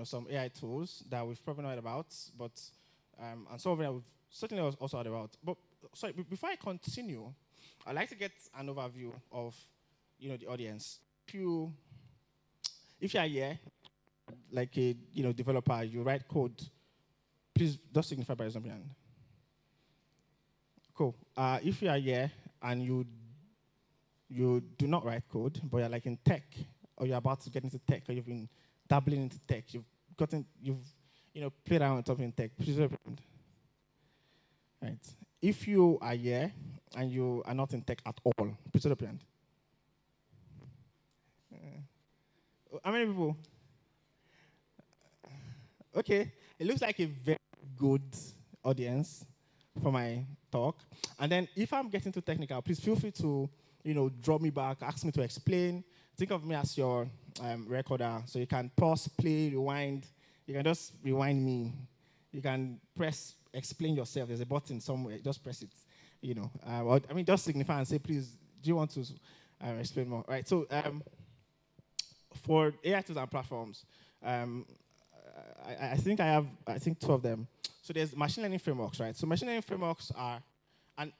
Speaker 1: some AI tools that we've probably not heard about, but and some of them we've certainly also heard about. But sorry, before I continue, I'd like to get an overview of, the audience. If you are here, like a developer, you write code, please just signify by raising your hand. Cool. If you are here and you do not write code, but you're like in tech, or you're about to get into tech, or you've been dabbling into tech, you've played around with something in tech, please raise your hand. Right. If you are here and you are not in tech at all, please raise your hand. How many people? Okay. It looks like a very good audience for my talk. And then if I'm getting too technical, please feel free to, draw me back, ask me to explain. Think of me as your recorder. So you can pause, play, rewind. You can just rewind me. You can press, explain yourself. There's a button somewhere. Just press it. Just signify and say, please, do you want to explain more? Right. So for AI tools and platforms, I think I have two of them. So there's machine learning frameworks, right? So machine learning frameworks are, and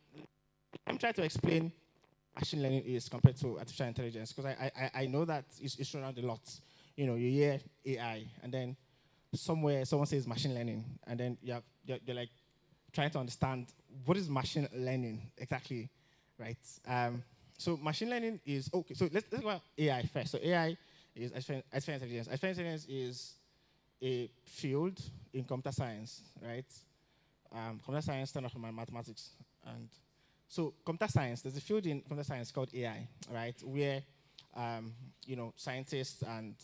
Speaker 1: I'm trying to explain machine learning is compared to artificial intelligence, because I know that it's thrown around a lot. You hear AI, and then somewhere someone says machine learning, and then you're like trying to understand what is machine learning exactly, right? So machine learning is, okay, so let's talk about AI first. So AI is artificial intelligence. Artificial intelligence is a field in computer science, right? Computer science stands from mathematics. And so computer science, there's a field in computer science called AI, right? Where, scientists and,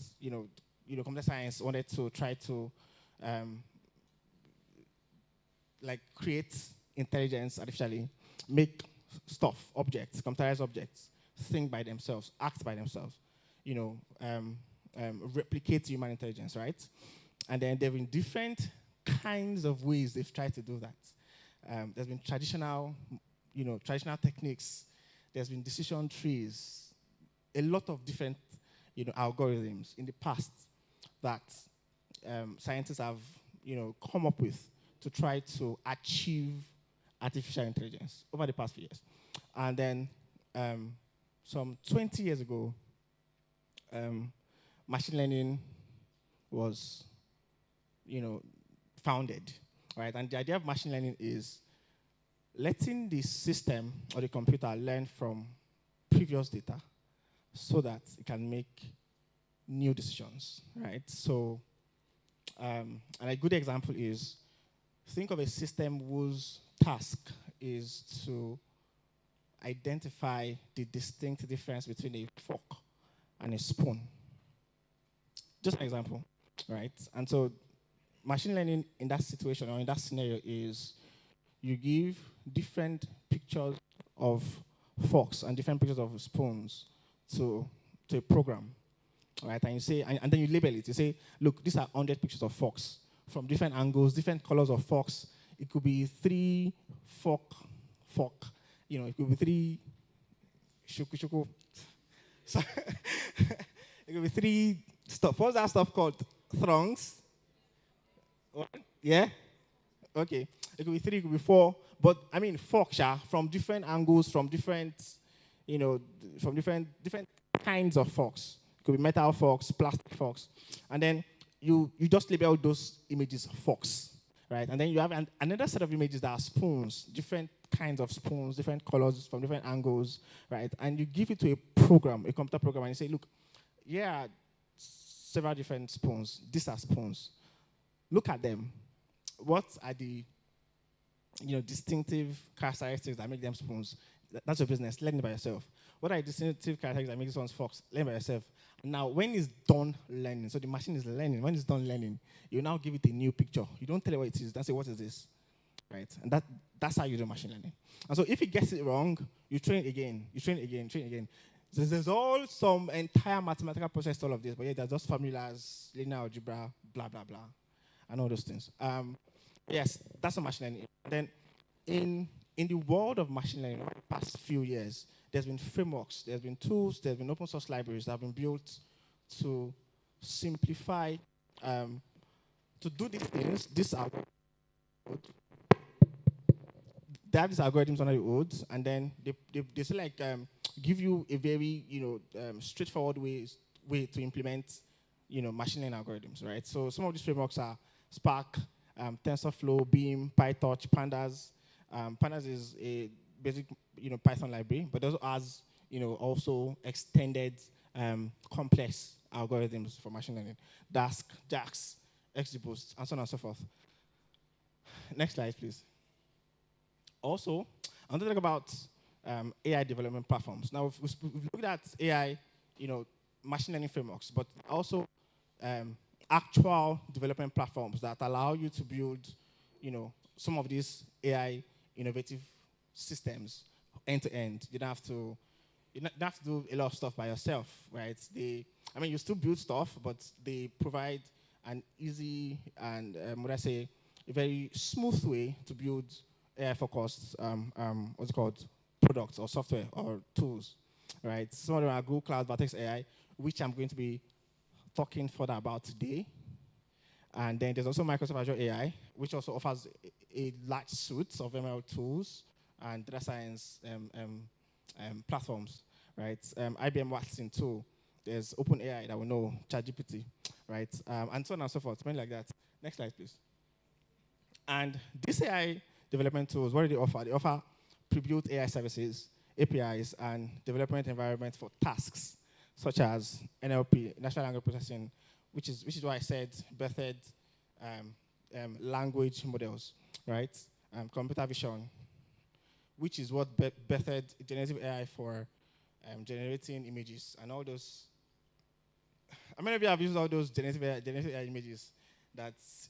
Speaker 1: computer science wanted to try to, create intelligence artificially, make stuff, objects, computerized objects, think by themselves, act by themselves, replicate human intelligence, right? And then there have been different kinds of ways they've tried to do that. There's been traditional techniques. There's been decision trees. A lot of different, algorithms in the past that scientists have, come up with to try to achieve artificial intelligence over the past few years. And then some 20 years ago, machine learning was, founded, right? And the idea of machine learning is letting the system or the computer learn from previous data so that it can make new decisions, right? So, and a good example is, think of a system whose task is to identify the distinct difference between a fork and a spoon. Just an example, right? And so machine learning in that situation or in that scenario is you give different pictures of forks and different pictures of spoons to a program, right? And you say, and then you label it. You say, look, these are 100 pictures of forks from different angles, different colors of forks. It could be 3 fork. It could be 3 shuku. So it could be 3 stuff. What's that stuff called? Throngs? What? Yeah? Okay. It could be 3, it could be 4. But I mean forks from different angles, from different, from different kinds of forks. It could be metal forks, plastic forks. And then you just label those images forks, right? And then you have another set of images that are spoons, different kinds of spoons, different colors from different angles, right? And you give it to a program, a computer program, and you say, look, yeah, several different spoons. These are spoons. Look at them. What are the distinctive characteristics that make them spoons? That's your business. Learn it by yourself. What are the distinctive characteristics that make this one's forks? Learn by yourself. Now, when it's done learning, so the machine is learning. When it's done learning, you now give it a new picture. You don't tell it what it is. Don't say, what is this? Right? And that's how you do machine learning. And so if it gets it wrong, you train it again. You train it again, train it again. So there's all some entire mathematical process to all of this, but yeah, there's just formulas, linear algebra, blah, blah, blah, and all those things. Yes, that's what machine learning is. And then in the world of machine learning, over the past few years, there's been frameworks, there's been tools, there's been open source libraries that have been built to simplify, to do these things. They have these algorithms under the hood, and then they say give you a very straightforward way to implement machine learning algorithms, right? So some of these frameworks are Spark, TensorFlow, Beam, PyTorch, Pandas, Pandas is a basic, Python library, but also has, also extended complex algorithms for machine learning, Dask, JAX, XGBoost, and so on and so forth. Next slide, please. Also, I want to talk about AI development platforms. Now, we've looked at AI, machine learning frameworks, but also actual development platforms that allow you to build, some of these AI innovative systems end to end. You don't have to do a lot of stuff by yourself, right? You still build stuff, but they provide an easy and, a very smooth way to build AI-focused, what's it called, products or software or tools, right? Some of them are Google Cloud, Vertex AI, which I'm going to be talking further about today. And then there's also Microsoft Azure AI, which also offers a large suite of ML tools and data science platforms, right? IBM Watson too. There's OpenAI that we know, ChatGPT, right? And so on and so forth, many like that. Next slide, please. And these AI development tools, what do they offer? They offer pre-built AI services, APIs, and development environments for tasks, such as NLP, natural language processing, which is why I said birthed language models, right? Computer vision, which is what birthed generative AI for generating images and all those. How many of you have used all those generative AI images?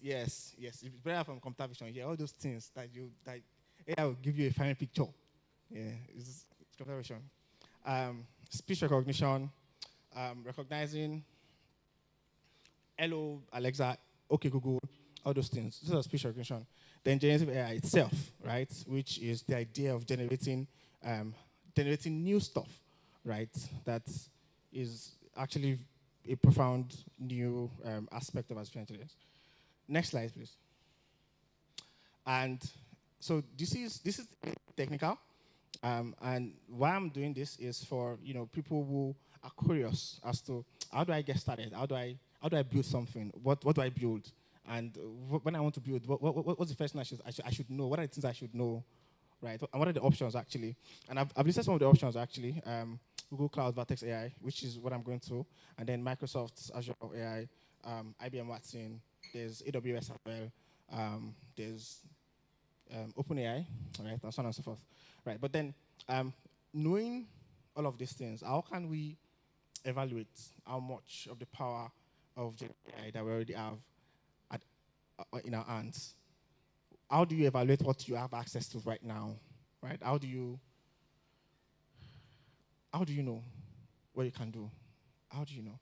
Speaker 1: Yes, it's better from computer vision. Yeah, all those things that AI will give you a fine picture. Yeah, it's computer vision. Speech recognition, recognizing hello, Alexa, okay, Google, all those things. This is speech recognition. Then generative AI itself, right, which is the idea of generating new stuff, right, that is actually a profound new aspect of artificial intelligence. Next slide, please. And so this is technical, and why I'm doing this is for people who are curious as to how do I get started, how do I build something, what do I build, and when I want to build, what's the first thing I should know, what are the things I should know, right, and what are the options actually, and I've listed some of the options actually. Google Cloud, Vertex AI, which is what I'm going to, and then Microsoft's Azure AI, IBM Watson, there's AWS as well, there's OpenAI, right, and so on and so forth, right. But then, knowing all of these things, how can we evaluate how much of the power of AI that we already have in our hands? How do you evaluate what you have access to right now, right? How do you know what you can do? How do you know,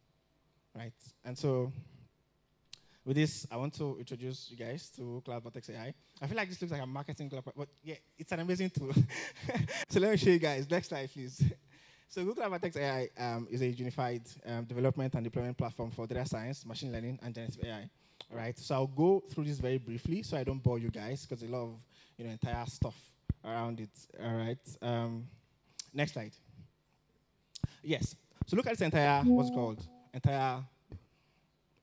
Speaker 1: right? And so, with this, I want to introduce you guys to Cloud Vertex AI. I feel like this looks like a marketing club, but yeah, it's an amazing tool. So let me show you guys. Next slide, please. So Google Cloud Vertex AI is a unified development and deployment platform for data science, machine learning, and generative AI. All right. So I'll go through this very briefly, so I don't bore you guys, because a lot of entire stuff around it. All right. Next slide. Yes. So look at this entire entire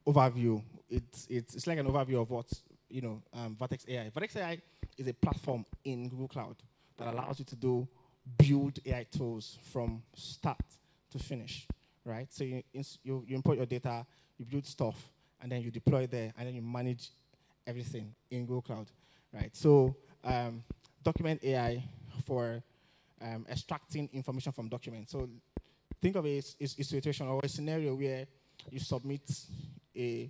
Speaker 1: overview. It's like an overview of what Vertex AI. Vertex AI is a platform in Google Cloud that allows you to build AI tools from start to finish, right? So you import your data, you build stuff, and then you deploy there, and then you manage everything in Google Cloud, right? So document AI for extracting information from documents. So think of it as a situation or a scenario where you submit a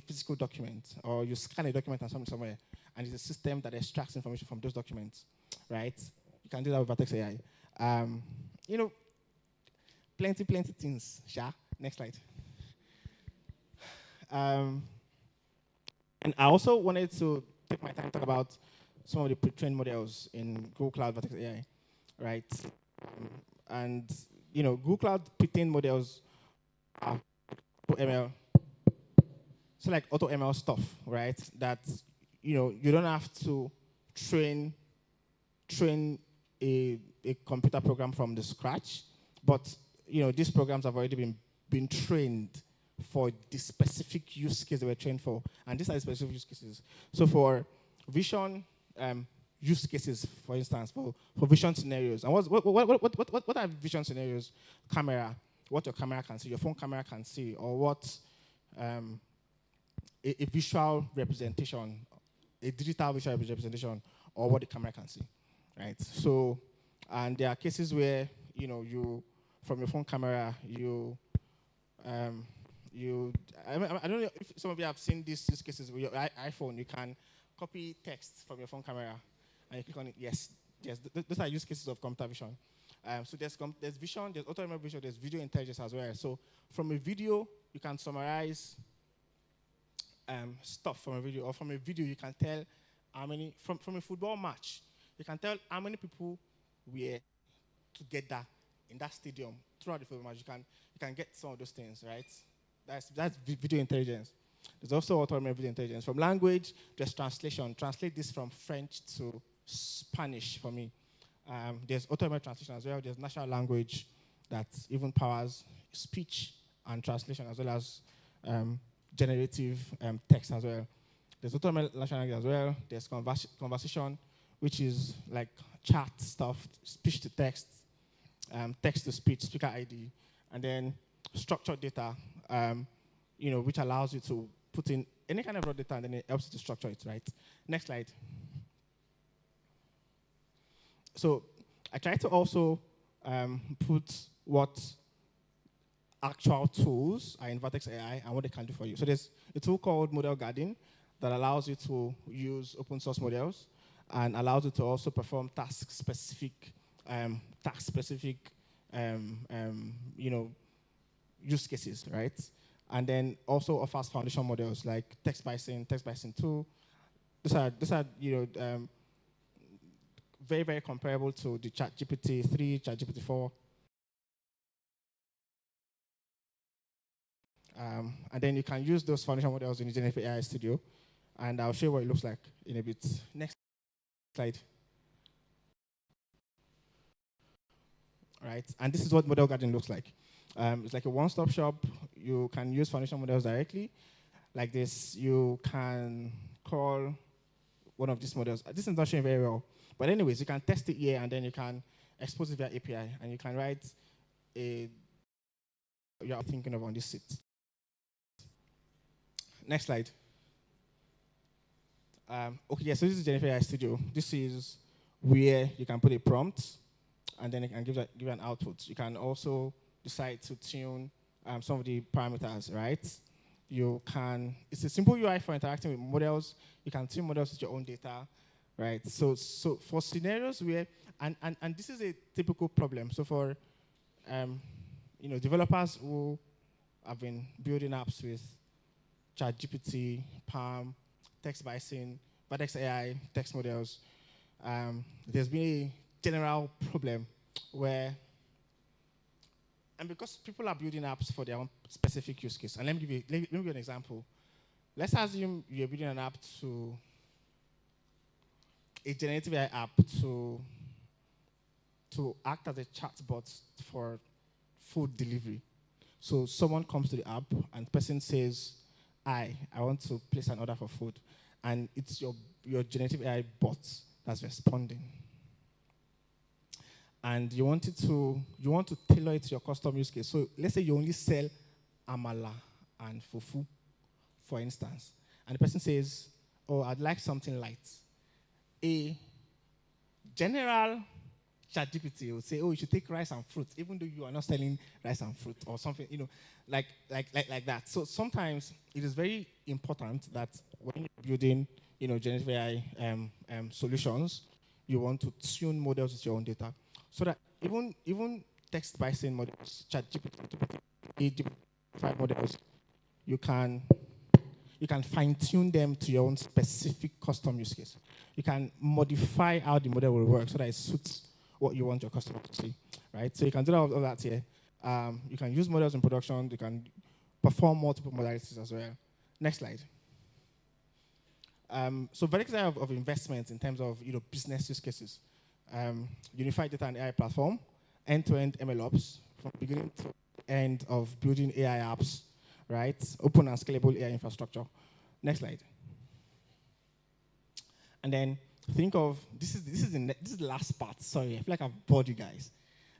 Speaker 1: physical document, or you scan a document and submit somewhere, and it's a system that extracts information from those documents, right? You can do that with Vertex AI. Plenty things. Next slide. And I also wanted to take my time to talk about some of the pre-trained models in Google Cloud Vertex AI, right? And Google Cloud pre-trained models are ML. So like auto ML stuff, right? That you don't have to train a computer program from the scratch, but these programs have already been trained for the specific use case they were trained for, and these are the specific use cases. So for vision, use cases, for instance, for vision scenarios. And what are vision scenarios? Camera, what your camera can see, your phone camera can see, or what a visual representation, a digital visual representation, or what the camera can see, right? So, and there are cases where, you, from your phone camera, I don't know if some of you have seen these cases with your iPhone. You can copy text from your phone camera, and you click on it. Yes. Those are use cases of computer vision. So there's vision, there's autonomous vision, there's video intelligence as well. So from a video, you can summarize stuff from a video, or from a video, you can tell how many, from a football match, you can tell how many people were together in that stadium throughout the football match. You can get some of those things, right? That's video intelligence. There's also autonomous video intelligence. From language, there's translation. Translate this from French to Spanish for me. There's autonomous translation as well. There's natural language that even powers speech and translation, as well as generative text as well. There's autonomous natural language as well. There's conversation, which is like chat stuff, speech to text, text to speech, speaker ID, and then structured data, which allows you to put in any kind of raw data, and then it helps you to structure it, right? Next slide. So I try to also put what actual tools are in Vertex AI and what they can do for you. So there's a tool called Model Garden that allows you to use open source models and allows you to also perform task-specific, use cases, right? And then also offers foundation models like Text Bison 2. These are very, very comparable to the ChatGPT 3, ChatGPT 4. And then you can use those foundation models in the Generative AI Studio. And I'll show you what it looks like in a bit. Next slide. Right, and this is what Model Garden looks like. It's like a one-stop shop. You can use foundation models directly. Like this, you can call one of these models. This is not showing very well. But anyways, you can test it here, and then you can expose it via API, and you can write you're thinking of on this site. Next slide. Okay, yeah, so this is Generative AI Studio. This is where you can put a prompt, and then it can give you an output. You can also decide to tune some of the parameters, right? It's a simple UI for interacting with models. You can tune models with your own data, right? So for scenarios where, and this is a typical problem. So for, developers who have been building apps with ChatGPT, Palm, Text Bison, Vertex AI, text models, there's been a general problem where, and because people are building apps for their own specific use case, and let me give you an example. Let's assume you're building an app a generative AI app to act as a chatbot for food delivery. So someone comes to the app and the person says, I want to place an order for food. And it's your generative AI bot that's responding. And you want to tailor it to your custom use case. So let's say you only sell amala and fufu, for instance. And the person says, oh, I'd like something light. A general ChatGPT will say, oh, you should take rice and fruit, even though you are not selling rice and fruit or something, like that. So sometimes it is very important that when you're building, generative AI solutions, you want to tune models with your own data, so that even text Bison models, ChatGPT, 5 models, you can fine tune them to your own specific custom use case. You can modify how the model will work so that it suits what you want your customer to see, right? So you can do all that here. You can use models in production. You can perform multiple modalities as well. Next slide. So very excited of investments in terms of business use cases. Unified data and AI platform, end-to-end MLOps, from beginning to end of building AI apps, right? Open and scalable AI infrastructure. Next slide. And then think of this is the last part. Sorry, I feel like I've bored you guys.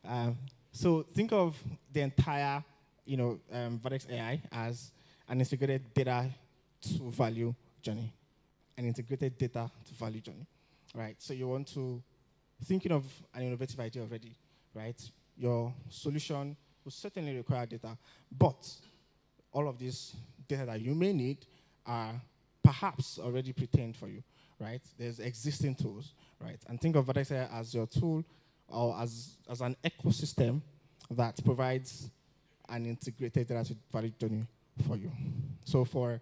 Speaker 1: Um, so think of the entire, Vertex AI as an integrated data to value journey, an integrated data to value journey, right? So you want to thinking of an innovative idea already, right? Your solution will certainly require data, but all of these data that you may need are perhaps already pre-trained for you, right? There's existing tools, right? And think of Vertex AI as your tool or as an ecosystem that provides an integrated data value journey for you. So for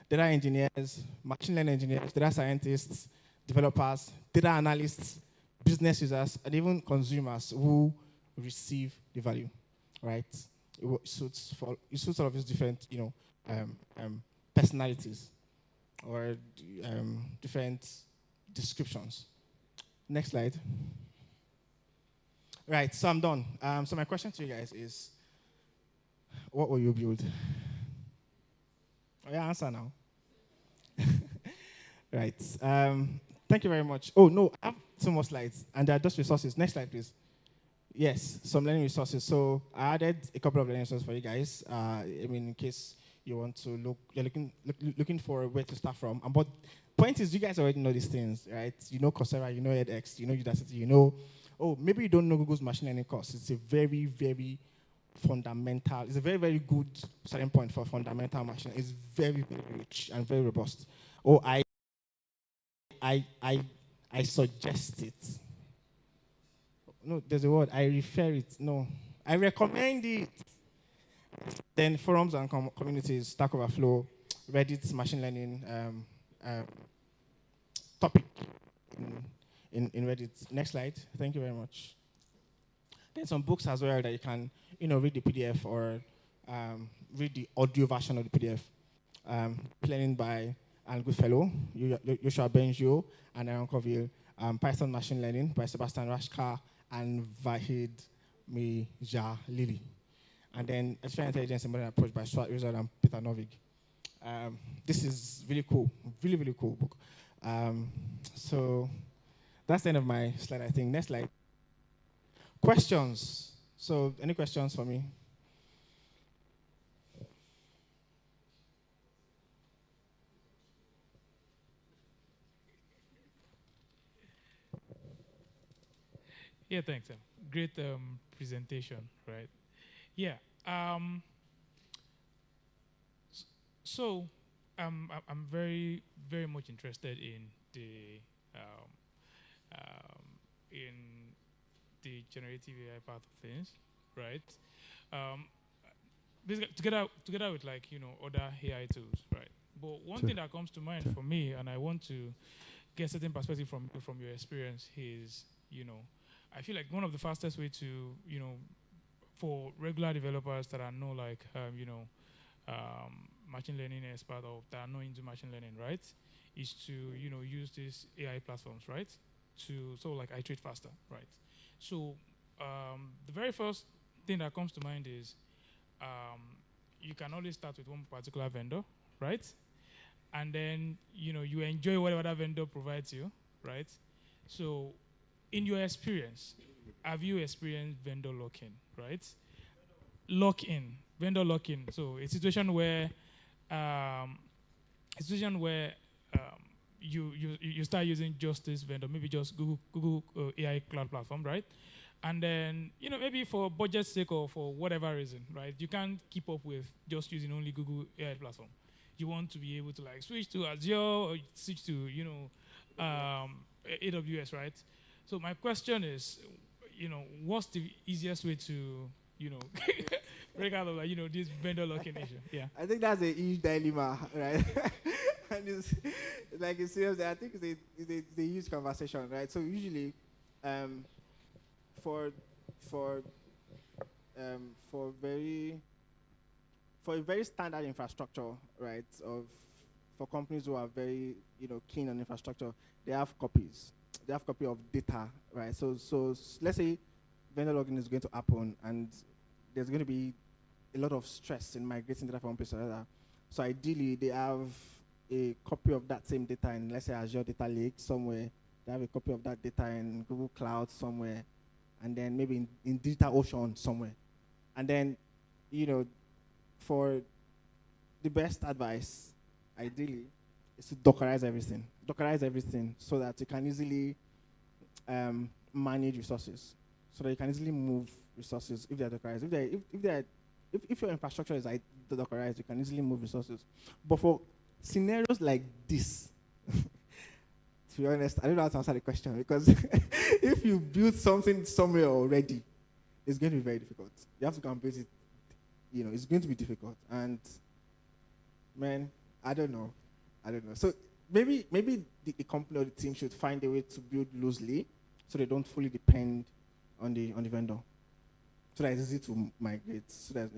Speaker 1: data engineers, machine learning engineers, data scientists, developers, data analysts, business users, and even consumers who receive the value, right? It suits all of these different, personalities or different descriptions. Next slide. Right, so I'm done. So my question to you guys is, what will you build? Oh, yeah, answer now. Right. Thank you very much. Oh, no, I have two more slides, and they are just resources. Next slide, please. Yes, some learning resources. So I added a couple of learning resources for you guys. In case you want to you're looking for where to start from. But point is, you guys already know these things, right? You know Coursera, you know edX, you know Udacity, you know. Oh, maybe you don't know Google's machine learning course. It's a very, very fundamental. It's a very, very good starting point for fundamental machine. It's very, very rich and very robust. Oh, I suggest it. No, there's a word. I refer it. No, I recommend it. Then forums and communities, Stack Overflow, Reddit's machine learning topic in Reddit. Next slide. Thank you very much. Then some books as well that you can, read the PDF or read the audio version of the PDF. Planning by Anne Goodfellow, Joshua Benjo, and Aaron Coville. Python Machine Learning by Sebastian Rashkar and Vahid Mijalili. And then Artificial Intelligence and Modern Approach by Stuart Rizal and Peter Novig. This is really cool, really, really cool book. So that's the end of my slide, I think. Next slide. Questions. So any questions for me?
Speaker 5: Yeah, thanks. Great presentation, right? Yeah. So, I'm very, very much interested um, in the generative AI part of things, right? Um, basically, together with other AI tools, right? But one thing that comes to mind for me, and I want to get a certain perspective from your experience is, I feel like one of the fastest way to, for regular developers that are no machine learning expert or that are not into machine learning, right, is to use these AI platforms, right, to iterate faster, right. So the very first thing that comes to mind is you can always start with one particular vendor, right, and then you enjoy whatever that vendor provides you, right. So in your experience, have you experienced vendor lock-in, right? Lock-in, vendor lock-in. So a situation where you start using just this vendor, maybe just Google AI cloud platform, right? And then maybe for budget sake or for whatever reason, right? You can't keep up with just using only Google AI platform. You want to be able to switch to Azure or switch to AWS, right? So my question is, what's the easiest way to, break out of this vendor lock-in issue? Yeah.
Speaker 1: I think that's a huge dilemma, right? And it's serious. I think it's a huge conversation, right? So usually, for for for a very standard infrastructure, right? For companies who are very keen on infrastructure, they have copies. They have copy of data, right? So let's say vendor logging is going to happen, and there's going to be a lot of stress in migrating data from one place to another. So ideally, they have a copy of that same data in, let's say, Azure Data Lake somewhere
Speaker 10: they have a copy of that data in Google Cloud somewhere, and then maybe in Digital Ocean somewhere. And then, for the best advice, ideally, is to Dockerize everything. Dockerize everything so that you can easily manage resources, so that you can easily move resources if they're Dockerized. If your infrastructure is Dockerized, you can easily move resources. But for scenarios like this, to be honest, I don't know how to answer the question, because if you build something somewhere already, it's going to be very difficult. You have to go and build it. It's going to be difficult. And man, I don't know. So maybe the company or the team should find a way to build loosely, so they don't fully depend on the vendor, so that it's easy to migrate. So that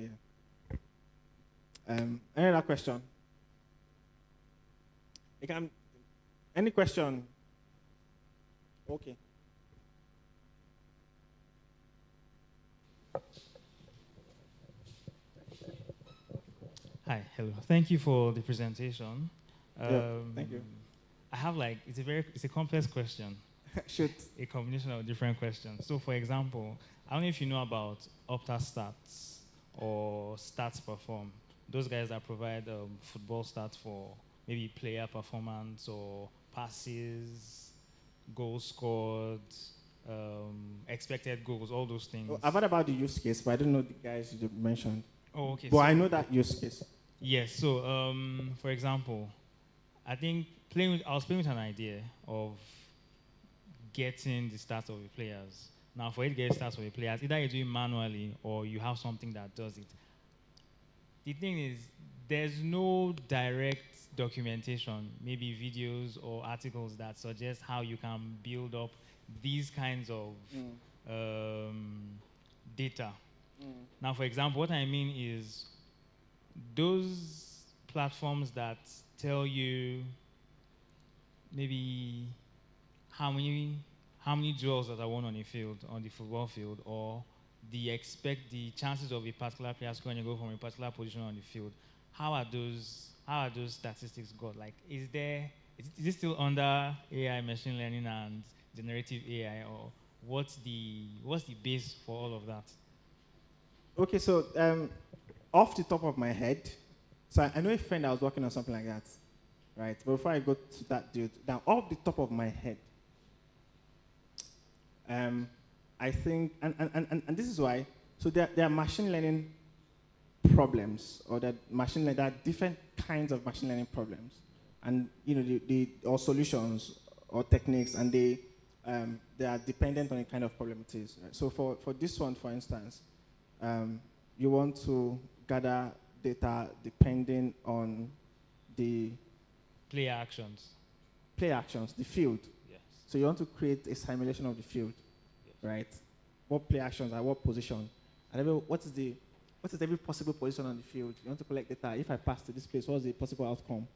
Speaker 10: any other question? Any question? Okay.
Speaker 11: Hi, hello. Thank you for the presentation.
Speaker 10: Thank you.
Speaker 11: I have it's a complex question.
Speaker 10: Shoot.
Speaker 11: A combination of different questions. So, for example, I don't know if you know about Opta Stats or Stats Perform. Those guys that provide football stats for maybe player performance or passes, goals scored, expected goals, all those things.
Speaker 10: I've heard about the use case, but I don't know the guys you mentioned.
Speaker 11: Oh, okay.
Speaker 10: But I know that use case.
Speaker 11: Yes. So, for example, I was playing with an idea of getting the stats of the players. Now, for you to get the stats of the players, either you do it manually or you have something that does it. The thing is, there's no direct documentation, maybe videos or articles that suggest how you can build up these kinds of data. Now, for example, what I mean is those platforms that tell you maybe how many duels that are won on the football field, or the chances of a particular player scoring a goal from a particular position on the field. How are those statistics got? Like, is it still under AI, machine learning, and generative AI, or what's the base for all of that?
Speaker 10: Okay, so off the top of my head, so I know a friend that was working on something like that, right? But before I go to that dude, now off the top of my head, I think, and this is why, so there are machine learning problems, or there are different kinds of machine learning problems, and or solutions or techniques, and they are dependent on the kind of problem it is. Right? So for this one, for instance, you want to gather data depending on the
Speaker 11: player actions,
Speaker 10: the field.
Speaker 11: Yes.
Speaker 10: So you want to create a simulation of the field, yes, right? What play actions at what position, and what is every possible position on the field. You want to collect data. If I pass to this place, what's the possible outcome?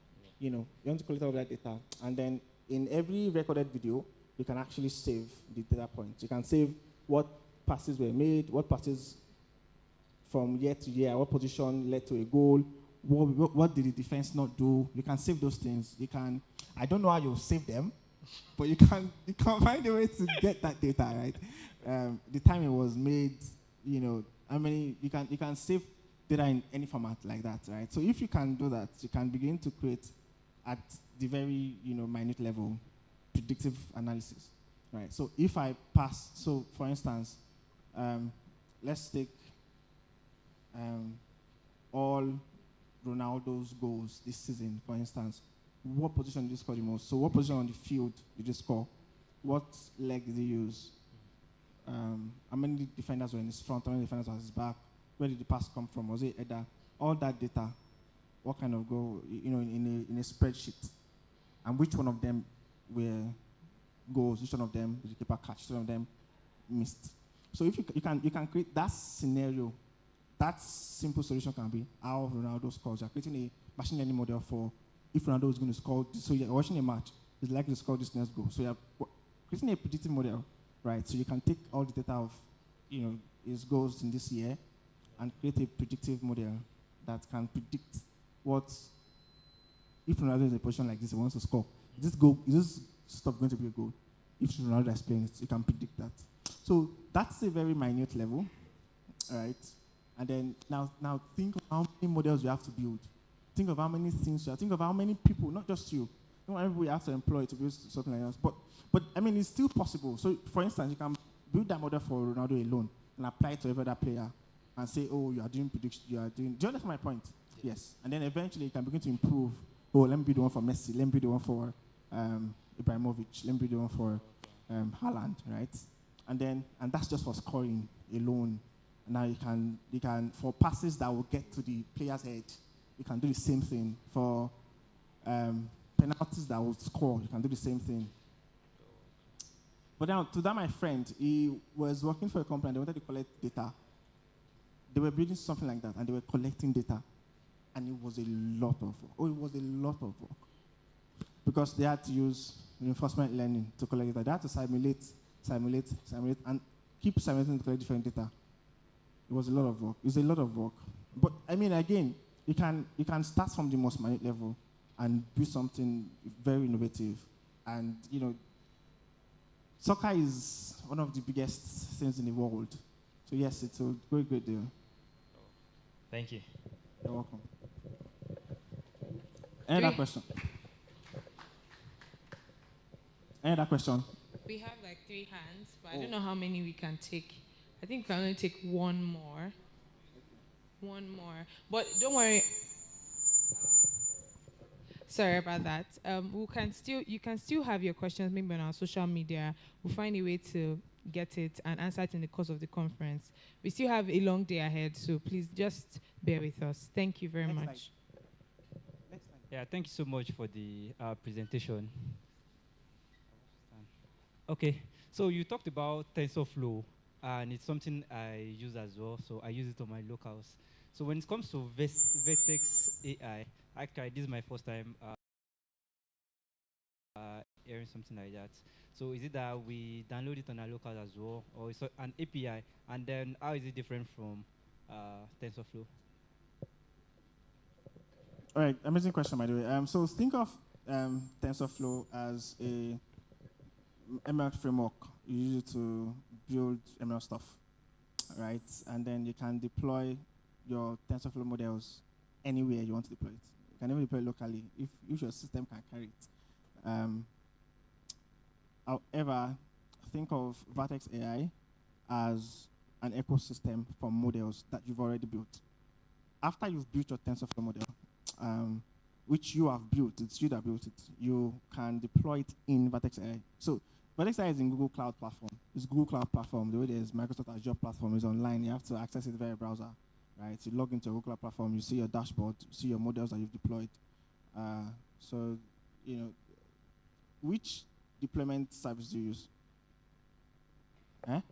Speaker 10: Yeah. You want to collect all that data, and then in every recorded video, you can actually save the data points. You can save what passes were made, what passes from year to year, what position led to a goal, what did the defense not do. You can save those things. You can, I don't know how you'll save them, but you can find a way to get that data, right? The time it was made, how many, you can save data in any format like that, right? So if you can do that, you can begin to create at the very, minute level, predictive analysis, right? So if I pass, so for instance, let's take all Ronaldo's goals this season, for instance. What position did he score the most? So what position on the field did he score? What leg did he use? How many defenders were in his front? How many defenders were at his back? Where did the pass come from? Was it either all that data? What kind of goal? In a spreadsheet, and which one of them were goals? Which one of them did the keeper catch? Which one of them missed? So if you can create that scenario, that simple solution can be how Ronaldo scores. You're creating a machine learning model for if Ronaldo is going to score. So you're watching a match, he's likely to score this next goal. So you're creating a predictive model, right? So you can take all the data of, his goals in this year and create a predictive model that can predict what, if Ronaldo is in a position like this, he wants to score. Is this stuff going to be a goal? if Ronaldo is playing it, you can predict that. So that's a very minute level, all right? And then now think of how many models you have to build. Think of how many things you have. Think of how many people, not just you. Not everybody have to employ to build something like that. But I mean, it's still possible. So, for instance, you can build that model for Ronaldo alone and apply it to every other player and say, oh, you are doing prediction, you are doing. Do you understand my point? Yes. And then eventually you can begin to improve. Oh, let me be the one for Messi. Let me be the one for Ibrahimovic. Let me be the one for Haaland, right? And that's just for scoring alone. And now you can for passes that will get to the player's head, you can do the same thing. For penalties that will score, you can do the same thing. But now, to that, my friend, he was working for a company and they wanted to collect data. They were building something like that and they were collecting data. And it was a lot of work. Oh, it was a lot of work. Because they had to use reinforcement learning to collect data. They had to simulate, and keep simulating to collect different data. It was a lot of work. It's a lot of work. But, I mean, again, you can start from the most minute level and build something very innovative. And, you know, soccer is one of the biggest things in the world. So, yes, it's a great, great deal.
Speaker 11: Thank you.
Speaker 10: You're welcome. Any other question? Any other question?
Speaker 2: We have like 3 hands, but I don't know how many we can take. I think we can only take one more. One more. But don't worry. Sorry about that. You can still have your questions maybe on our social media. We'll find a way to get it and answer it in the course of the conference. We still have a long day ahead, so please just bear with us. Thank you very much.
Speaker 12: Yeah, thank you so much for the presentation. Okay, so you talked about TensorFlow, and it's something I use as well, so I use it on my locals. So when it comes to Vertex AI, actually, this is my first time hearing something like that. So is it that we download it on our locals as well, or it's an API, and then how is it different from TensorFlow?
Speaker 10: All right, amazing question, by the way. So think of TensorFlow as a ML framework. You use it to build ML stuff, right? And then you can deploy your TensorFlow models anywhere you want to deploy it. You can even deploy it locally if your system can carry it. However, think of Vertex AI as an ecosystem for models that you've already built. After you've built your TensorFlow model, which you have built, it's you that built it, you can deploy it in Vertex AI. So Vertex AI is in Google Cloud Platform. It's Google Cloud Platform. The way there's Microsoft Azure Platform is online. You have to access it via a browser, right? You log into a Google Cloud Platform, you see your dashboard, you see your models that you've deployed. So, you know, which deployment service do you use? Eh?
Speaker 12: What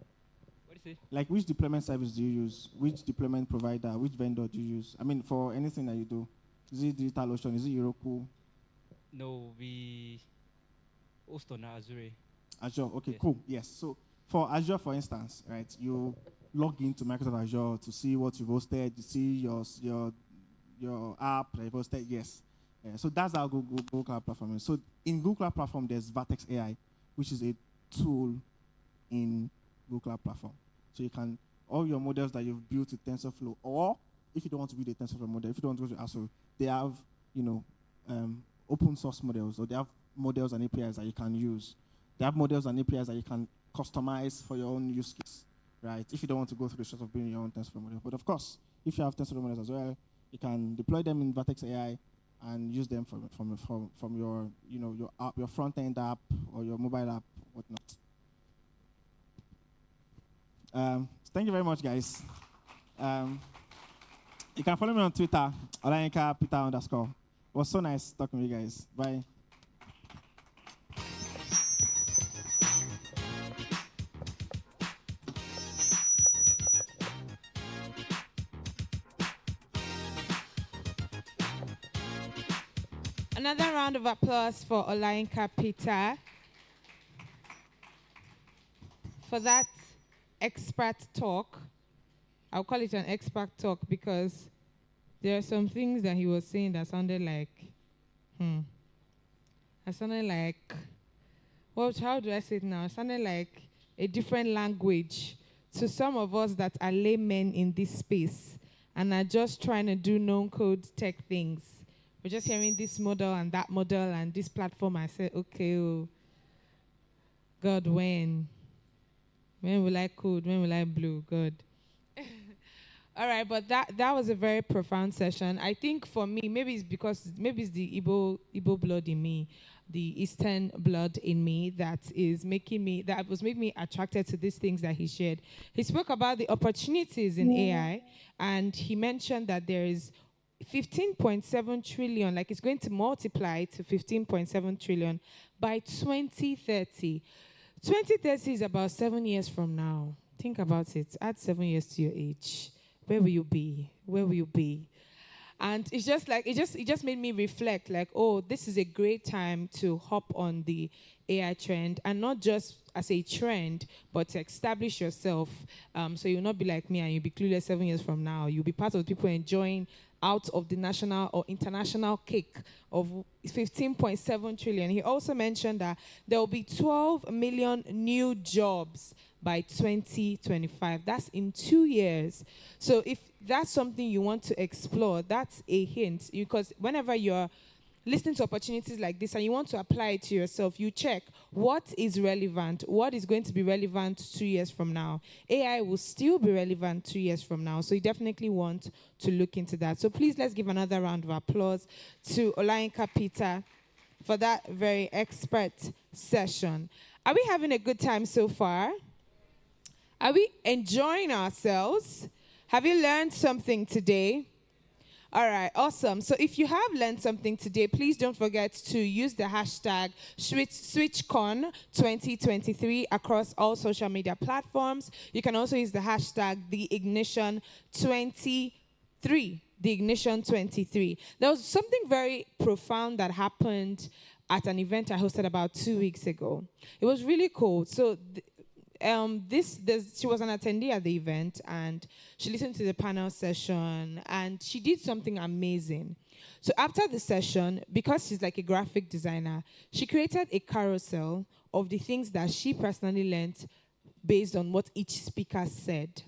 Speaker 12: do you say?
Speaker 10: Like, which deployment service do you use? Which deployment provider? Which vendor do you use? I mean, for anything that you do. Is it DigitalOcean? Is it Heroku?
Speaker 12: No, we host on Azure.
Speaker 10: Azure, okay,
Speaker 12: Yes.
Speaker 10: cool, yes. So for Azure, for instance, right, you log into Microsoft Azure to see what you've hosted, you see your app that you've hosted, yes. So that's our Google Cloud Platform is. So in Google Cloud Platform, there's Vertex AI, which is a tool in Google Cloud Platform. So you can, all your models that you've built with TensorFlow, or if you don't want to build a TensorFlow model, if you don't want to go to Azure, they have, you know, open source models, or they have models and APIs that you can use. They have models and APIs that you can customize for your own use case, right? If you don't want to go through the stress of building your own TensorFlow model. But of course, if you have TensorFlow models as well, you can deploy them in Vertex AI and use them from your, you know, your app, your front end app or your mobile app, whatnot. Thank you very much, guys. You can follow me on Twitter, Olayinka Peter_. It was so nice talking with you guys. Bye.
Speaker 2: Another round of applause for Olayinka Peter for that expert talk. I'll call it an expert talk because there are some things that he was saying that sounded like, Well, how do I say it now? It sounded like a different language to some of us that are laymen in this space and are just trying to do non-code tech things. We're just hearing this model and that model and this platform. I said, okay, oh, God, when? When will I code? When will I blow? God. All right, but that was a very profound session. I think for me, maybe it's because maybe it's the Igbo blood in me, the Eastern blood in me that was making me attracted to these things that he shared. He spoke about the opportunities in AI, and he mentioned that there is 15.7 trillion, like it's going to multiply to 15.7 trillion by 2030. 2030 is about 7 years from now. Think about it. Add 7 years to your age. Where will you be? Where will you be? And it's just like it just made me reflect, like, oh, this is a great time to hop on the AI trend, and not just as a trend, but to establish yourself. So you'll not be like me and you'll be clueless 7 years from now. You'll be part of the people enjoying out of the national or international cake of 15.7 trillion. He also mentioned that there will be 12 million new jobs by 2025. That's in 2 years. So if that's something you want to explore, that's a hint. Because whenever you're listening to opportunities like this and you want to apply it to yourself, you check what is relevant, what is going to be relevant 2 years from now. AI will still be relevant 2 years from now, so you definitely want to look into that. So please, let's give another round of applause to Olayinka Peter for that very expert session. Are we having a good time so far? Are we enjoying ourselves? Have you learned something today? All right, awesome. So if you have learned something today, please don't forget to use the hashtag SwitchCon 2023 across all social media platforms. You can also use the hashtag TheIgnition23. The Ignition 23. There was something very profound that happened at an event I hosted about 2 weeks ago. It was really cool. So she was an attendee at the event, and she listened to the panel session, and she did something amazing. So after the session, because she's like a graphic designer, she created a carousel of the things that she personally learned based on what each speaker said.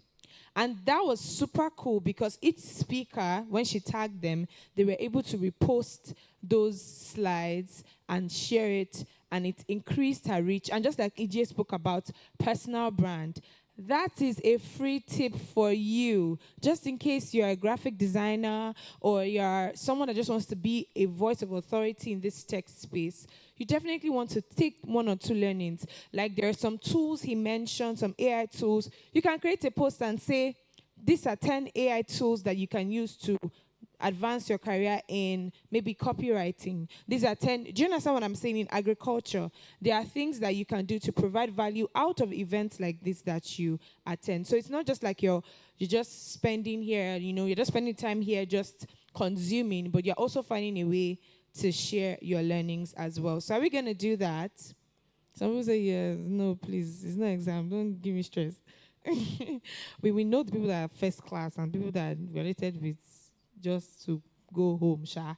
Speaker 2: And that was super cool because each speaker, when she tagged them, they were able to repost those slides and share it, and it increased her reach. And just like EJ spoke about personal brand, that is a free tip for you. Just in case you're a graphic designer or you're someone that just wants to be a voice of authority in this tech space, you definitely want to take 1 or 2 learnings. Like there are some tools he mentioned, some AI tools. You can create a post and say, these are 10 AI tools that you can use to advance your career in maybe copywriting. These are 10. Do you understand what I'm saying? In agriculture, there are things that you can do to provide value out of events like this that you attend. So it's not just like you're just spending here, you're just spending time here just consuming, but you're also finding a way to share your learnings as well. So are we going to do that? Some people say yes. No, please. It's not exam. Don't give me stress. we know the people that are first class and people that are related with just to go home, Sha.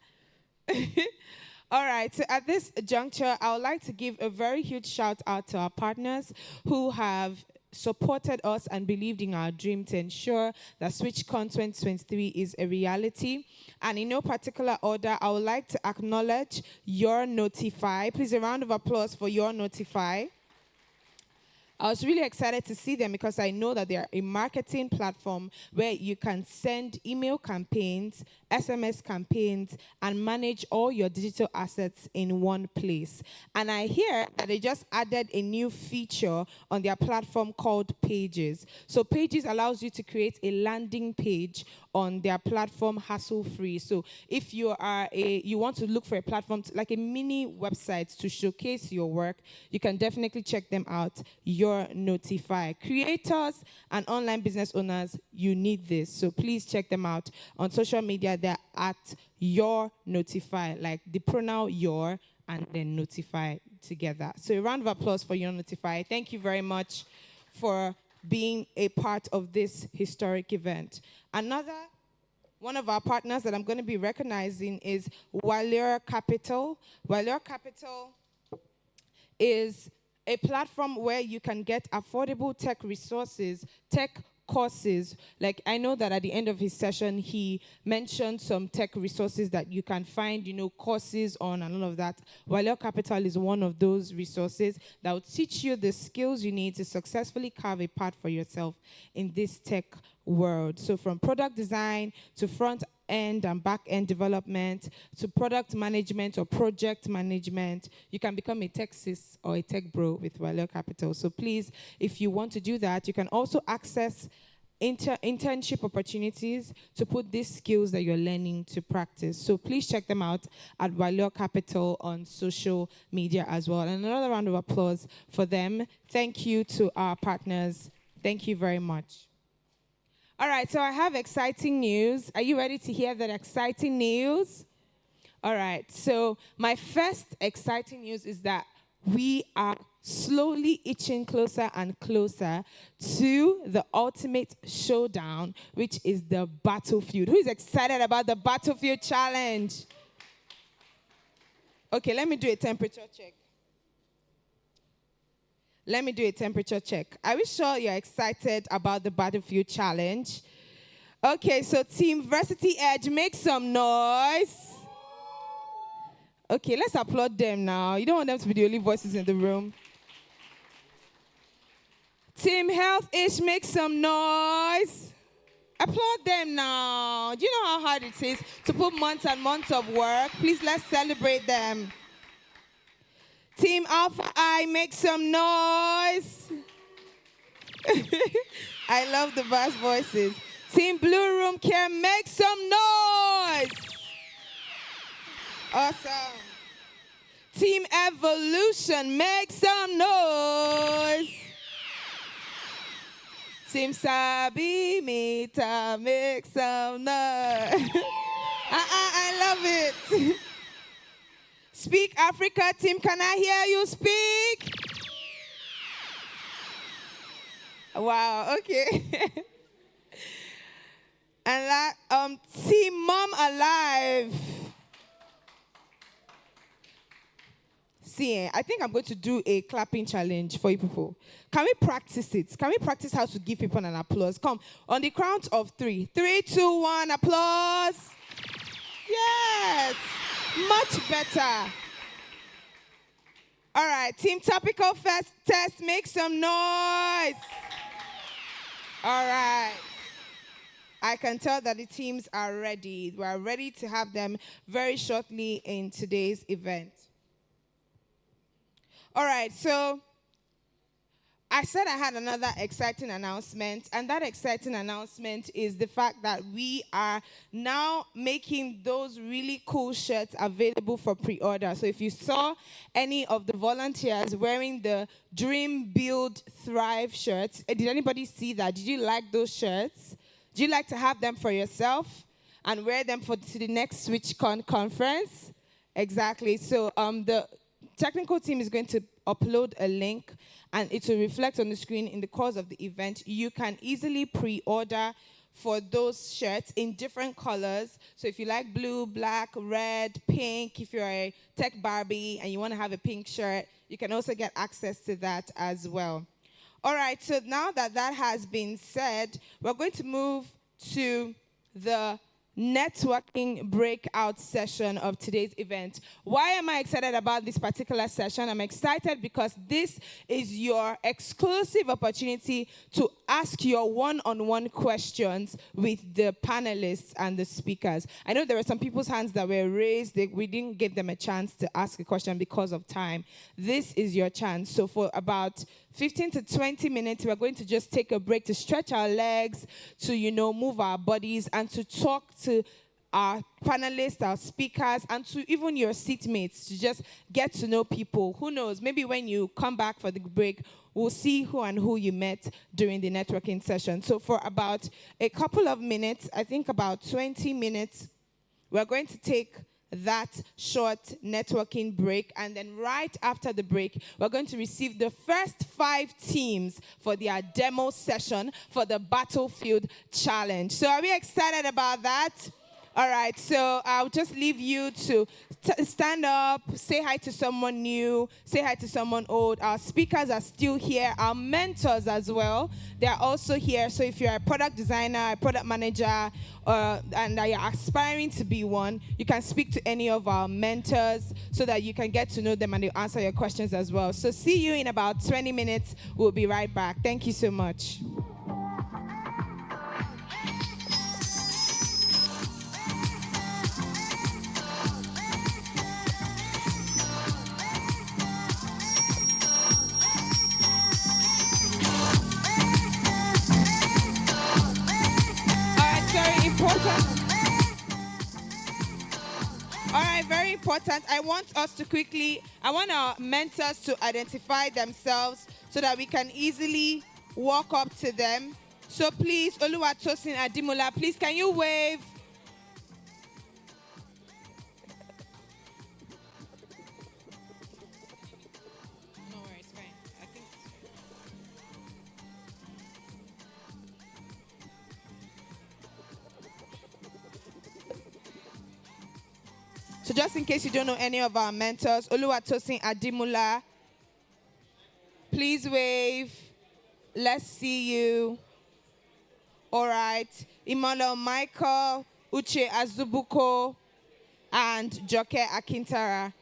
Speaker 2: All right, so at this juncture, I would like to give a very huge shout out to our partners who have supported us and believed in our dream to ensure that SwitchCon 2023 is a reality. And in no particular order, I would like to acknowledge Your Notify. Please, a round of applause for Your Notify. I was really excited to see them because I know that they are a marketing platform where you can send email campaigns, SMS campaigns, and manage all your digital assets in one place. And I hear that they just added a new feature on their platform called Pages. So Pages allows you to create a landing page on their platform hassle-free. So if you want to look for a platform, like a mini website to showcase your work, you can definitely check them out. Your Notify. Creators and online business owners, you need this. So please check them out on social media. They're at Your Notify, like the pronoun your and then Notify together. So a round of applause for Your Notify. Thank you very much for being a part of this historic event. Another one of our partners that I'm going to be recognizing is Waleur Capital. Waleur Capital is a platform where you can get affordable tech resources, tech courses. Like, I know that at the end of his session, he mentioned some tech resources that you can find, courses on and all of that. Waleo Capital is one of those resources that will teach you the skills you need to successfully carve a path for yourself in this tech world. So from product design to front end and back end development to product management or project management, you can become a tech sis or a tech bro with Waleo Capital. So please, if you want to do that, you can also access internship opportunities to put these skills that you're learning to practice. So please check them out at Waleo Capital on social media as well. And another round of applause for them. Thank you to our partners. Thank you very much. All right, so I have exciting news. Are you ready to hear that exciting news? All right, so my first exciting news is that we are slowly inching closer and closer to the ultimate showdown, which is the Battlefield. Who is excited about the Battlefield challenge? Okay, let me do a temperature check. Are we sure you're excited about the Battlefield challenge? Okay, so Team Varsity Edge, make some noise. Okay, let's applaud them now. You don't want them to be the only voices in the room. Team Health-ish, make some noise. Applaud them now. Do you know how hard it is to put months and months of work? Please, let's celebrate them. Team Alpha I, make some noise. I love the bass voices. Team Blue Room Care, make some noise. Awesome. Team Evolution, make some noise. Team Sabi Mita, make some noise. I love it. Speak Africa team, can I hear you speak? Wow, okay. And that, Team Mom Alive. See, I think I'm going to do a clapping challenge for you people. Can we practice it? Can we practice how to give people an applause? Come, on the count of 3. 3, 2, 1, applause. Yes. Much better. All right, Team Topical Fest Test, make some noise. All right. I can tell that the teams are ready. We are ready to have them very shortly in today's event. All right, so I said I had another exciting announcement, and that exciting announcement is the fact that we are now making those really cool shirts available for pre-order. So if you saw any of the volunteers wearing the Dream, Build, Thrive shirts, did anybody see that? Did you like those shirts? Do you like to have them for yourself and wear them to the next SwitchCon conference? Exactly. So the technical team is going to upload a link and it will reflect on the screen in the course of the event. You can easily pre-order for those shirts in different colors. So if you like blue, black, red, pink, if you're a tech Barbie and you want to have a pink shirt, you can also get access to that as well. All right, so now that that has been said, we're going to move to the networking breakout session of today's event. Why am I excited about this particular session? I'm excited because this is your exclusive opportunity to ask your one-on-one questions with the panelists and the speakers. I know there were some people's hands that were raised. We didn't give them a chance to ask a question because of time. This is your chance. So for about 15 to 20 minutes, we're going to just take a break to stretch our legs, to, move our bodies, and to talk to our panelists, our speakers, and to even your seatmates, to just get to know people. Who knows, maybe when you come back for the break, we'll see who you met during the networking session. So for about a couple of minutes, I think about 20 minutes, we're going to take that short networking break, and then right after the break, we're going to receive the first 5 teams for their demo session for the Battlefield Challenge. So are we excited about that? All right, so I'll just leave you to stand up, say hi to someone new, say hi to someone old. Our speakers are still here. Our mentors as well, they are also here. So if you're a product designer, a product manager, and you're aspiring to be one, you can speak to any of our mentors so that you can get to know them and they'll answer your questions as well. So see you in about 20 minutes. We'll be right back. Thank you so much. All right, very important. I want our mentors to identify themselves so that we can easily walk up to them. So please, Oluwatosin Adimola, please can you wave? No worries, fine. I think so just in case you don't know any of our mentors, Oluwatosin Adimola, please wave. Let's see you. All right. Emmanuel Michael, Uche Azubuko, and Joke Akintara.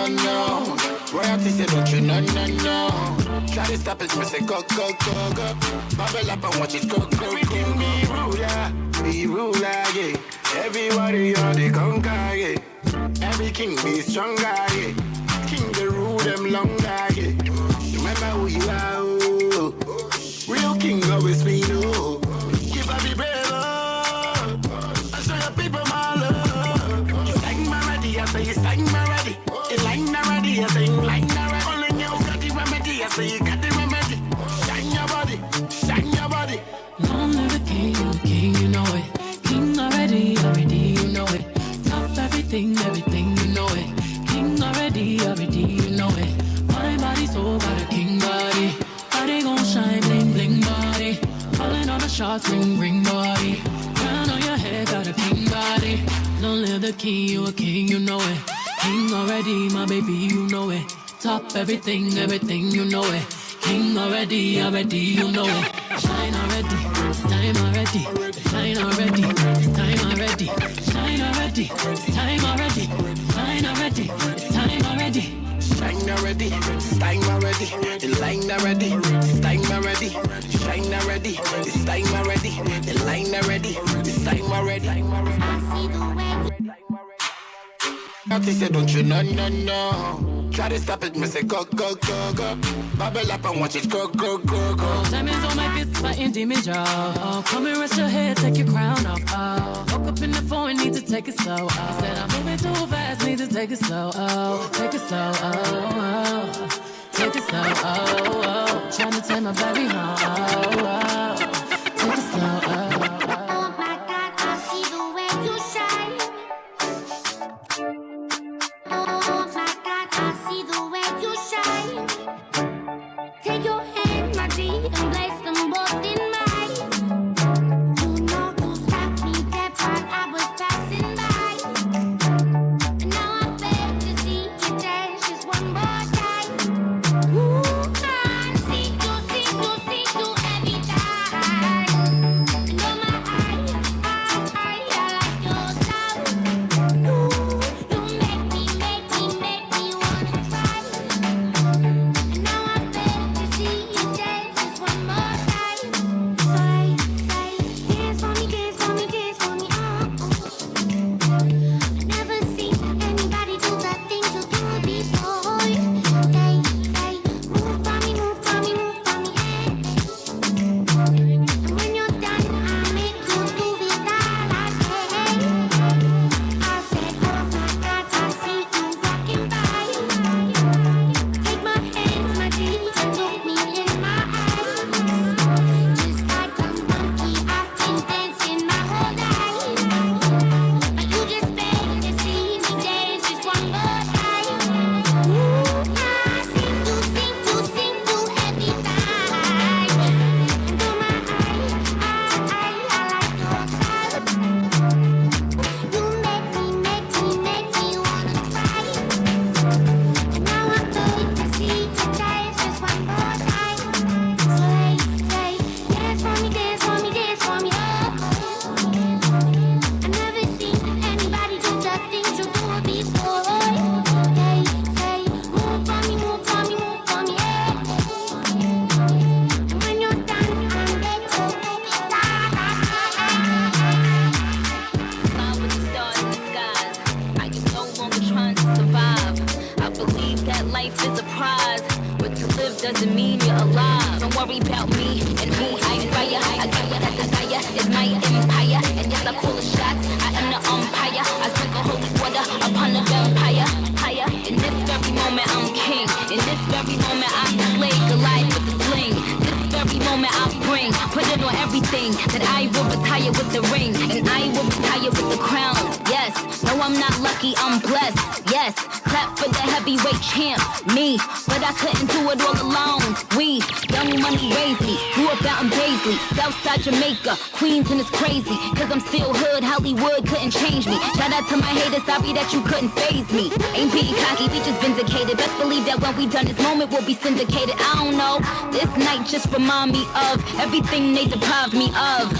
Speaker 13: no. Royalty say don't you no. Try to stop it, me say go. Bubble up and watch it go. Everything be ruler, yeah. Everybody on the conquer, yeah. Every king be stronger, yeah. King the rule them longer, yeah. Remember who you are, oh. Real king always be no. Keep up be brave, oh. I show your people my love. You sang my ready, I say you sang my ready. You line already, I say you line already. Only you got the remedy, I say you got the remedy. Shine your body.
Speaker 14: Long live the king, you know it. King already, you know it. Top everything, you know it. King already, you know it. My body so got a king body. Body gon' shine, bling bling body. Calling all the shots, ring body. Crown on your head, got a king body. Long live the king, you a king, you know it. King already, my baby, you know it. Top everything, you know it. King already, already, you know it. Shine already, it's time already. Shine already, it's time already. Shine already, it's time already. Shine already, it's time already.
Speaker 13: Shine already, it's time already. The line already, it's time already. Shine already, it's time already. The line already, it's time already. I say, don't you know, no, no. Try to stop it, me say, go, go, go, go. Bubble up and watch it go, go, go, go.
Speaker 14: Diamonds on my fist, fighting demons, y'all. Come and rest your head, take your crown off. Oh. Woke up in the phone, need to take it slow. Oh. Said I'm moving too fast, need to take it slow. Oh. Take it slow. Oh. Oh. Take it slow. Oh. Oh. Trying to take my baby home. Oh. Oh. Take it slow. Oh.
Speaker 15: Take your hand, my G, and place them both in mine. You know you stopped me dead while I was passing by. And now I beg to see you dance just one more time. Ooh, I see you every time. And oh my eye, I like your style. You make me wanna cry. And now I beg to see you dance just one more time. Say, dance for me, dance for me, dance for me, oh. I never seen anybody do the things you do before. Say, move for me, move for me, move for me, and when you're done, I make you do it all again. I said, oh my God, I see you walking by. Take my hands, my deeds, and look me in my eyes. Just like a monkey, I've been dancing my whole life. But you just beg to see me dance just one more time. Ooh, I sing to every time. And oh my eye, I like your style. You make me wanna cry. And now I'm going to see you dance just one more time. Say, dance for me, dance for me, dance for me, oh. I never seen anybody do the things you do before. Say, move for me, move for me, move for me, yeah. And when you're done, I'm ready to make it die.
Speaker 16: Fly with the stars in the skies. I am no longer trying to survive. I believe that life is a prize, but to live doesn't mean you're alive. Don't worry about me and who I fire. I got what I desire. It's my empire, and yes, I call the shots. I am the umpire. I sprinkle holy water upon the vampire. Higher. In this very moment, I'm king. In this very moment, I slay Goliath with the sling. This very moment, I put it on everything. That I will retire with the ring, and I will retire with the crown. Yes, no, I'm not lucky, I'm blessed. Yes, clap for the heavyweight champ, me. But I couldn't do it all alone. We, young money raised me, grew up out in Paisley, Southside Jamaica, Queens, and it's crazy. Cause I'm still hood, Hollywood couldn't change me. Shout out to my haters, sorry that you couldn't faze me. Ain't being cocky, we just vindicated. Best believe that when we done this moment, we'll be syndicated. I don't know, this night just remind me of everything they deprived me of.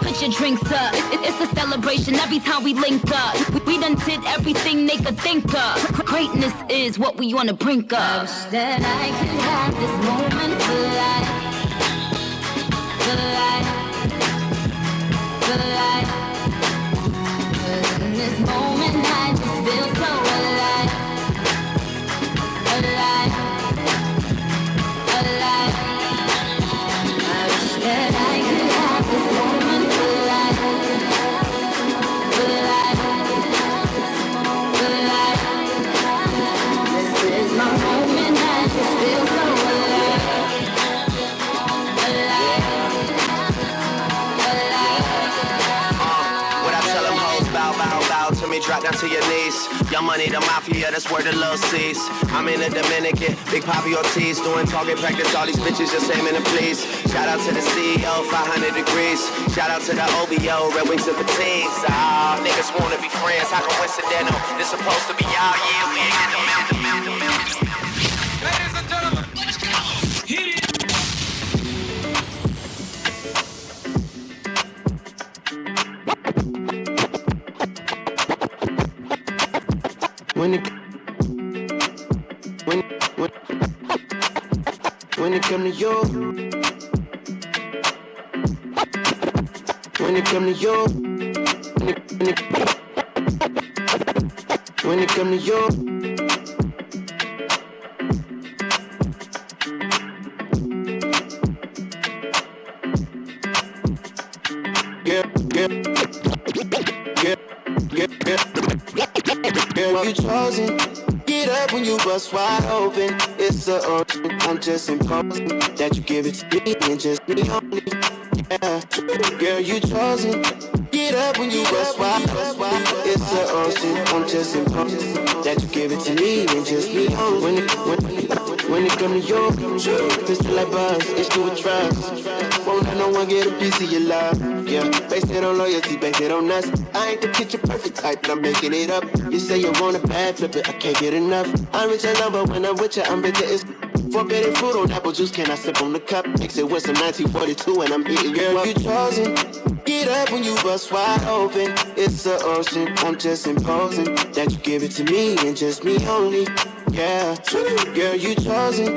Speaker 16: Put your drinks up. It's a celebration every time we link up. We done did everything they could think of. Greatness is what we on the brink of. I wish that I could have this moment for life. For life. For life. 'Cause in this moment I just feel so alive. Alive. Alive. I wish that I could have this moment for life. For life. For life. This is my moment, I just feel so alive. Alive. Alive.
Speaker 13: What I tell them hoes, bow, bow, bow to me, drop down to your knees. Young money, the mafia, that's where the love sees. I'm in the Dominican, Big Papi Ortiz, doing target practice, all these bitches just aiming to please. Shout out to the CEO, 500 degrees. Shout out to the OVO, Red Wings and Fatigues. Ah, niggas wanna be friends, how coincidental? This supposed to be y'all, yeah, we ain't in the middle.
Speaker 17: Ladies and gentlemen.
Speaker 13: When it when when when it come to you, when it come to you, when it come to you. Girl, you chosen. Get up when you bust wide open. It's a ocean. I'm just imposing that you give it to me and just me only. Yeah, girl, you chosen. Get up when you bust wide. It's a ocean. I'm just imposing that you give it to me and just me only. When it come to you, pistol like buzz, it's do with trust. Won't let no one get a piece of your love. Yeah, based it on loyalty, based it on us. I ain't the picture perfect type, but I'm making it up. You say you want a bad flip it, I can't get enough. I'm rich and love, but when I'm with you, I'm bitter as forbidden fruit on apple juice, can I sip on the cup? Mix it with some 1942 and I'm hitting you up. You chosen. Get up when you bust wide open. It's the ocean. I'm just imposing that you give it to me and just me only. Yeah, girl, you chosen.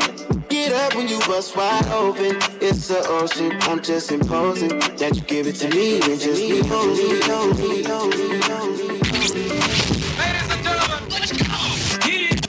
Speaker 13: Get up when you bust wide open. It's the ocean. I'm just imposing that you give it to me and just me only.
Speaker 17: Ladies and gentlemen, let's go. Hit it.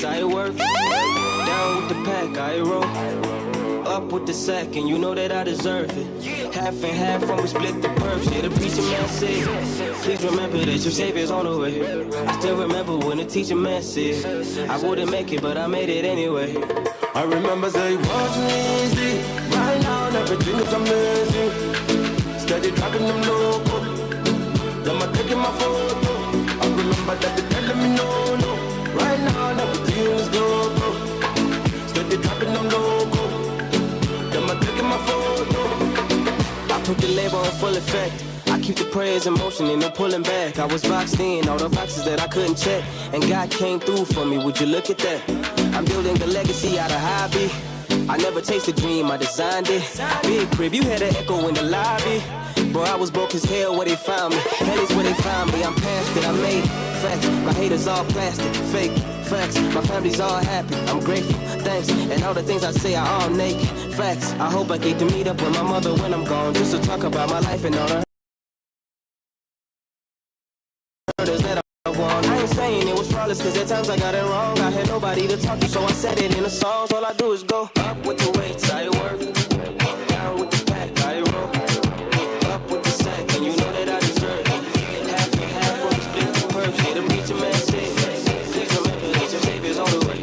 Speaker 18: I work. Down with the pack, I roll. Up with the sack, and you know that I deserve it. Half and half when we split the perks. Yeah, the preacher man said, please remember that your savior's on the way. I still remember when the teacher man said, I wouldn't make it, but I made it anyway.
Speaker 19: I remember say it wasn't easy. Right now, everything is amazing. Steady dropping them local. Them a taking my photo. I remember that they telling me no, no. Right now, everything is go. Steady dropping them local. Them a taking my photo.
Speaker 18: I put the label in full effect. I keep the prayers in motion and no pulling back. I was boxed in, all the boxes that I couldn't check. And God came through for me, would you look at that? I'm building a legacy out of hobby. I never chased a dream, I designed it. Big crib, you had an echo in the lobby. Bro, I was broke as hell where they found me. Hell is where they found me, I'm past it, I made it. Facts, my haters all plastic, fake. Facts, my family's all happy, I'm grateful, thanks. And all the things I say are all naked. Facts, I hope I get to meet up with my mother when I'm gone. Just to talk about my life and all the hurdles that I won. I ain't saying it was flawless, cause at times I got it wrong. I had nobody to talk to, so I said it in the songs. All I do is go up with the weights, I work. Down with the pack, I roll. Up with the sack, and you know that I deserve it. Half and half when we split the perks. Yeah, the preacher man said, please remember that your savior's on the way.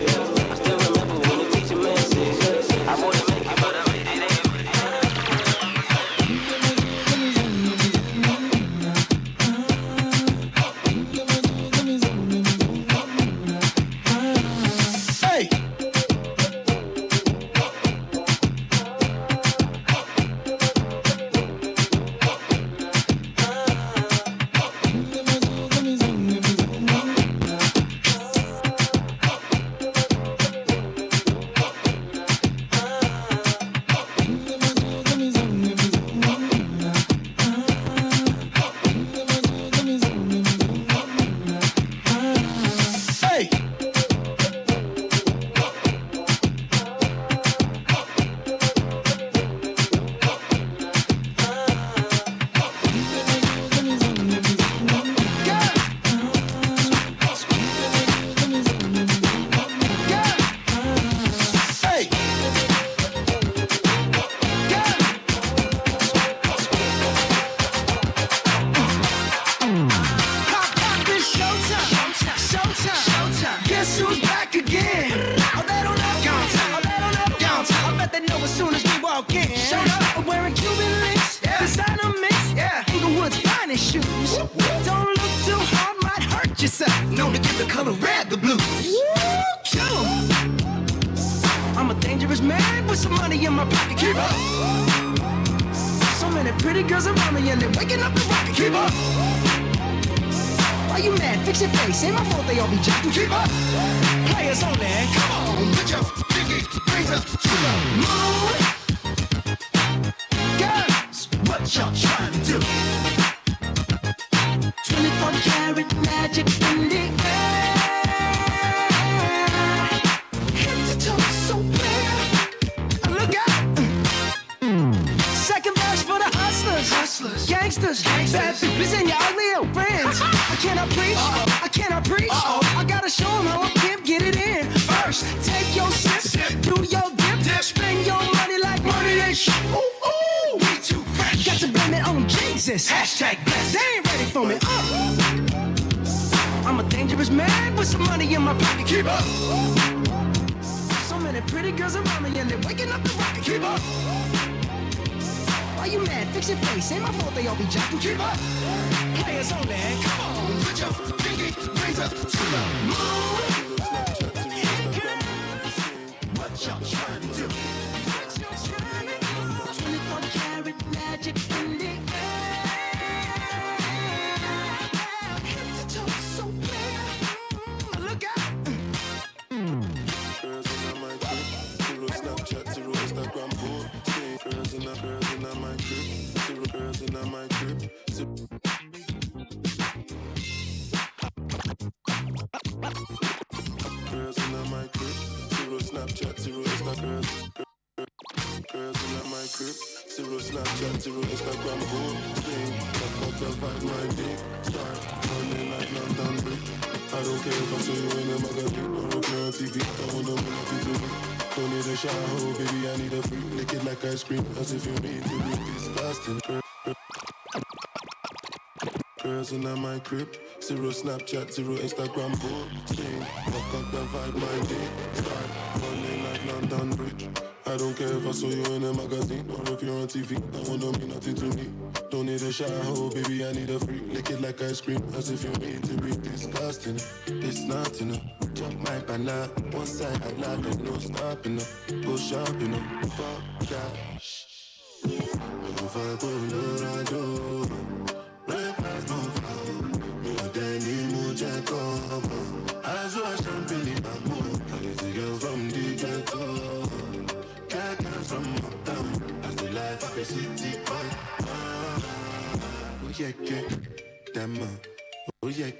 Speaker 18: I still remember when the teacher man said, I wouldn't make it, but I made it anyway.
Speaker 19: crib. Zero Snapchat, zero Instagram, boom, stream. Fuck the vibe, my dick. Start running like London Bridge. I don't care if I see you in a magazine or if you're on TV. I want to be nothing to me. Don't need a shower, baby, I need a free. Lick it like ice cream, as if you need to be disgusting. Girls in my crib. Zero Snapchat, zero Instagram, boom, stream. Fuck up the vibe, my dick. Start running like London Bridge. I don't care if I saw you in a magazine or if you're on TV. I want to mean nothing to me. Don't need a shower, baby, I need a free. Lick it like ice cream, as if you need to be disgusting. It's not enough. Jump my banana. One side I lie, there's no stopping up. Go shopping up. Fuck that. If I go Colorado, red flags move out. No Danny, no Jacob. As I champagne in my mood. I get a girl from the ghetto. Cat girls from uptown. That's the life of a city boy. Oh yeah, damn. Oh yeah,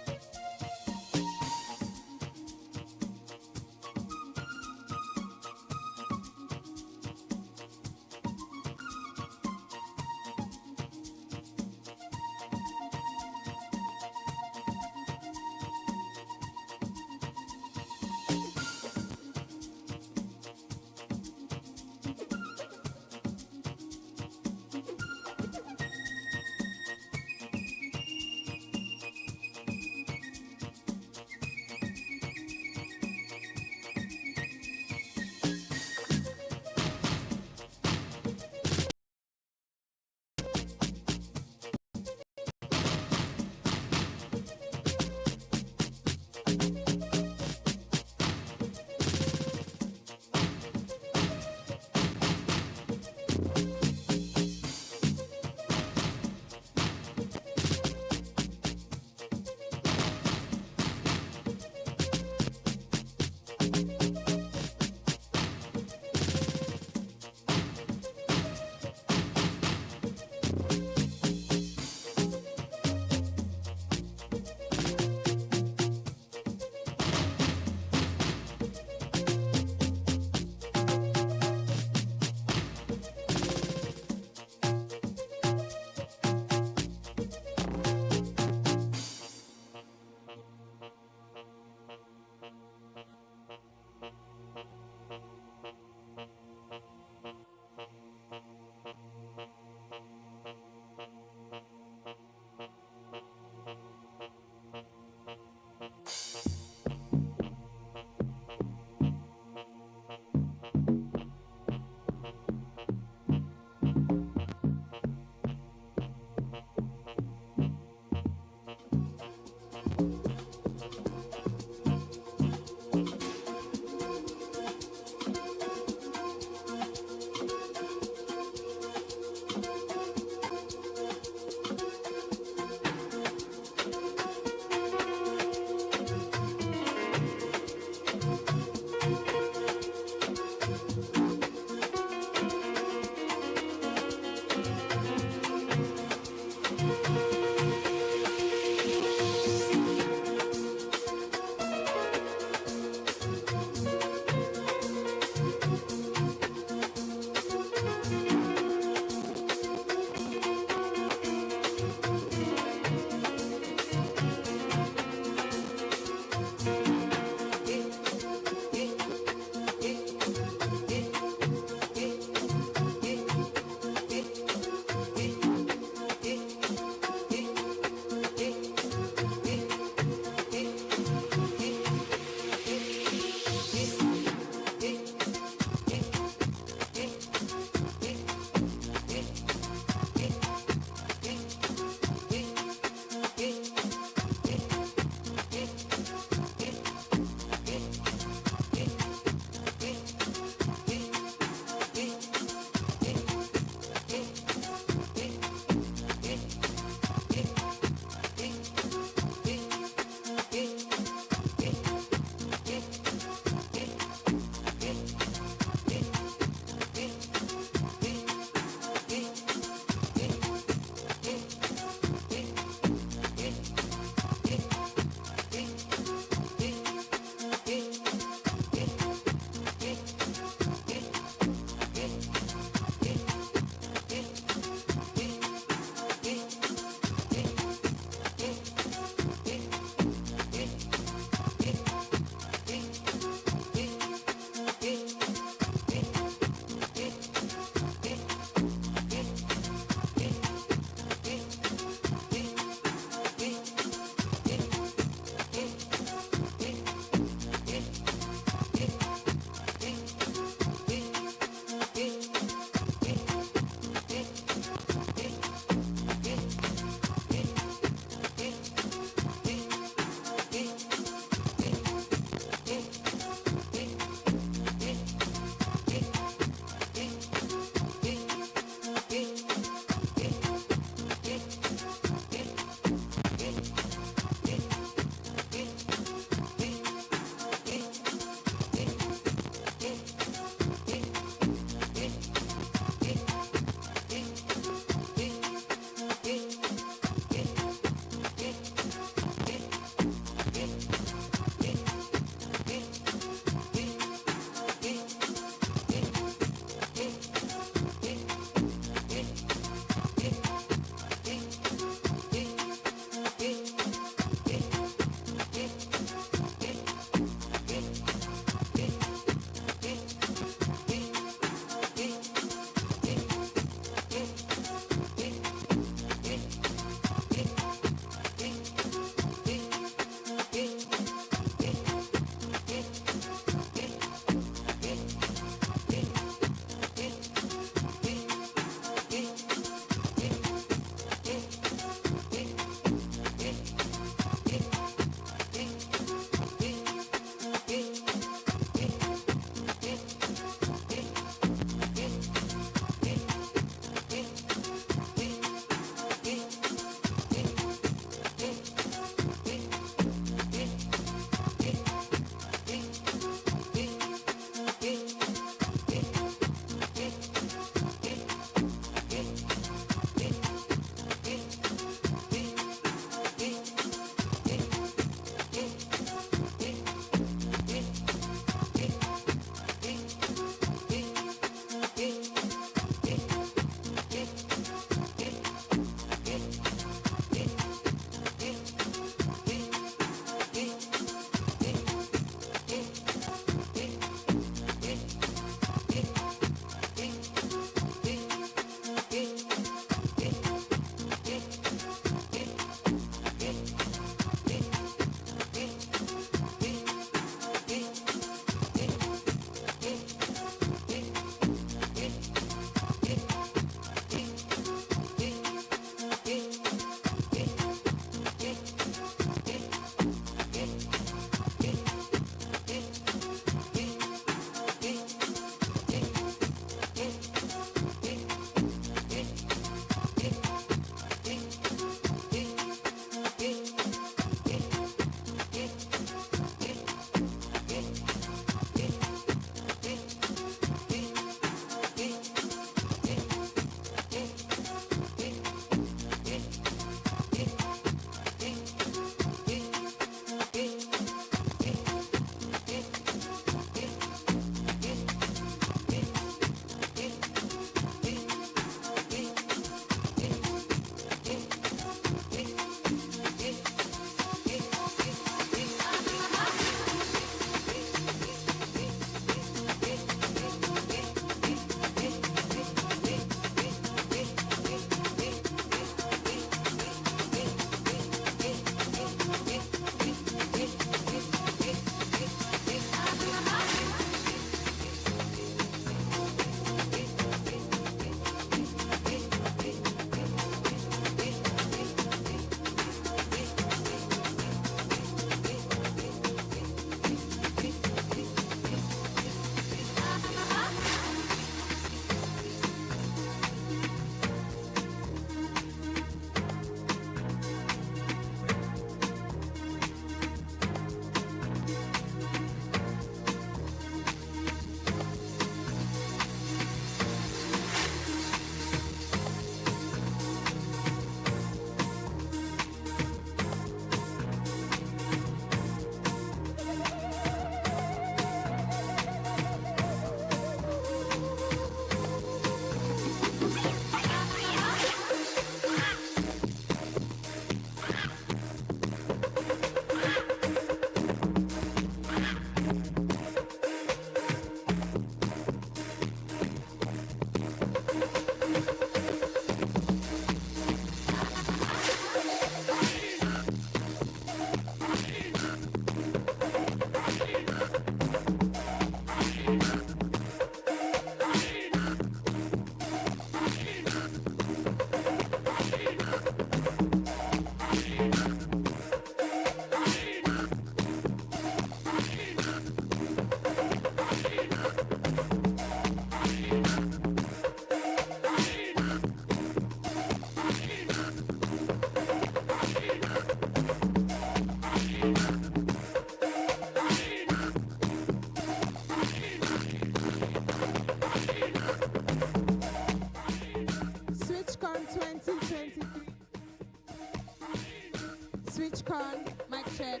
Speaker 2: SwitchCon, mic check.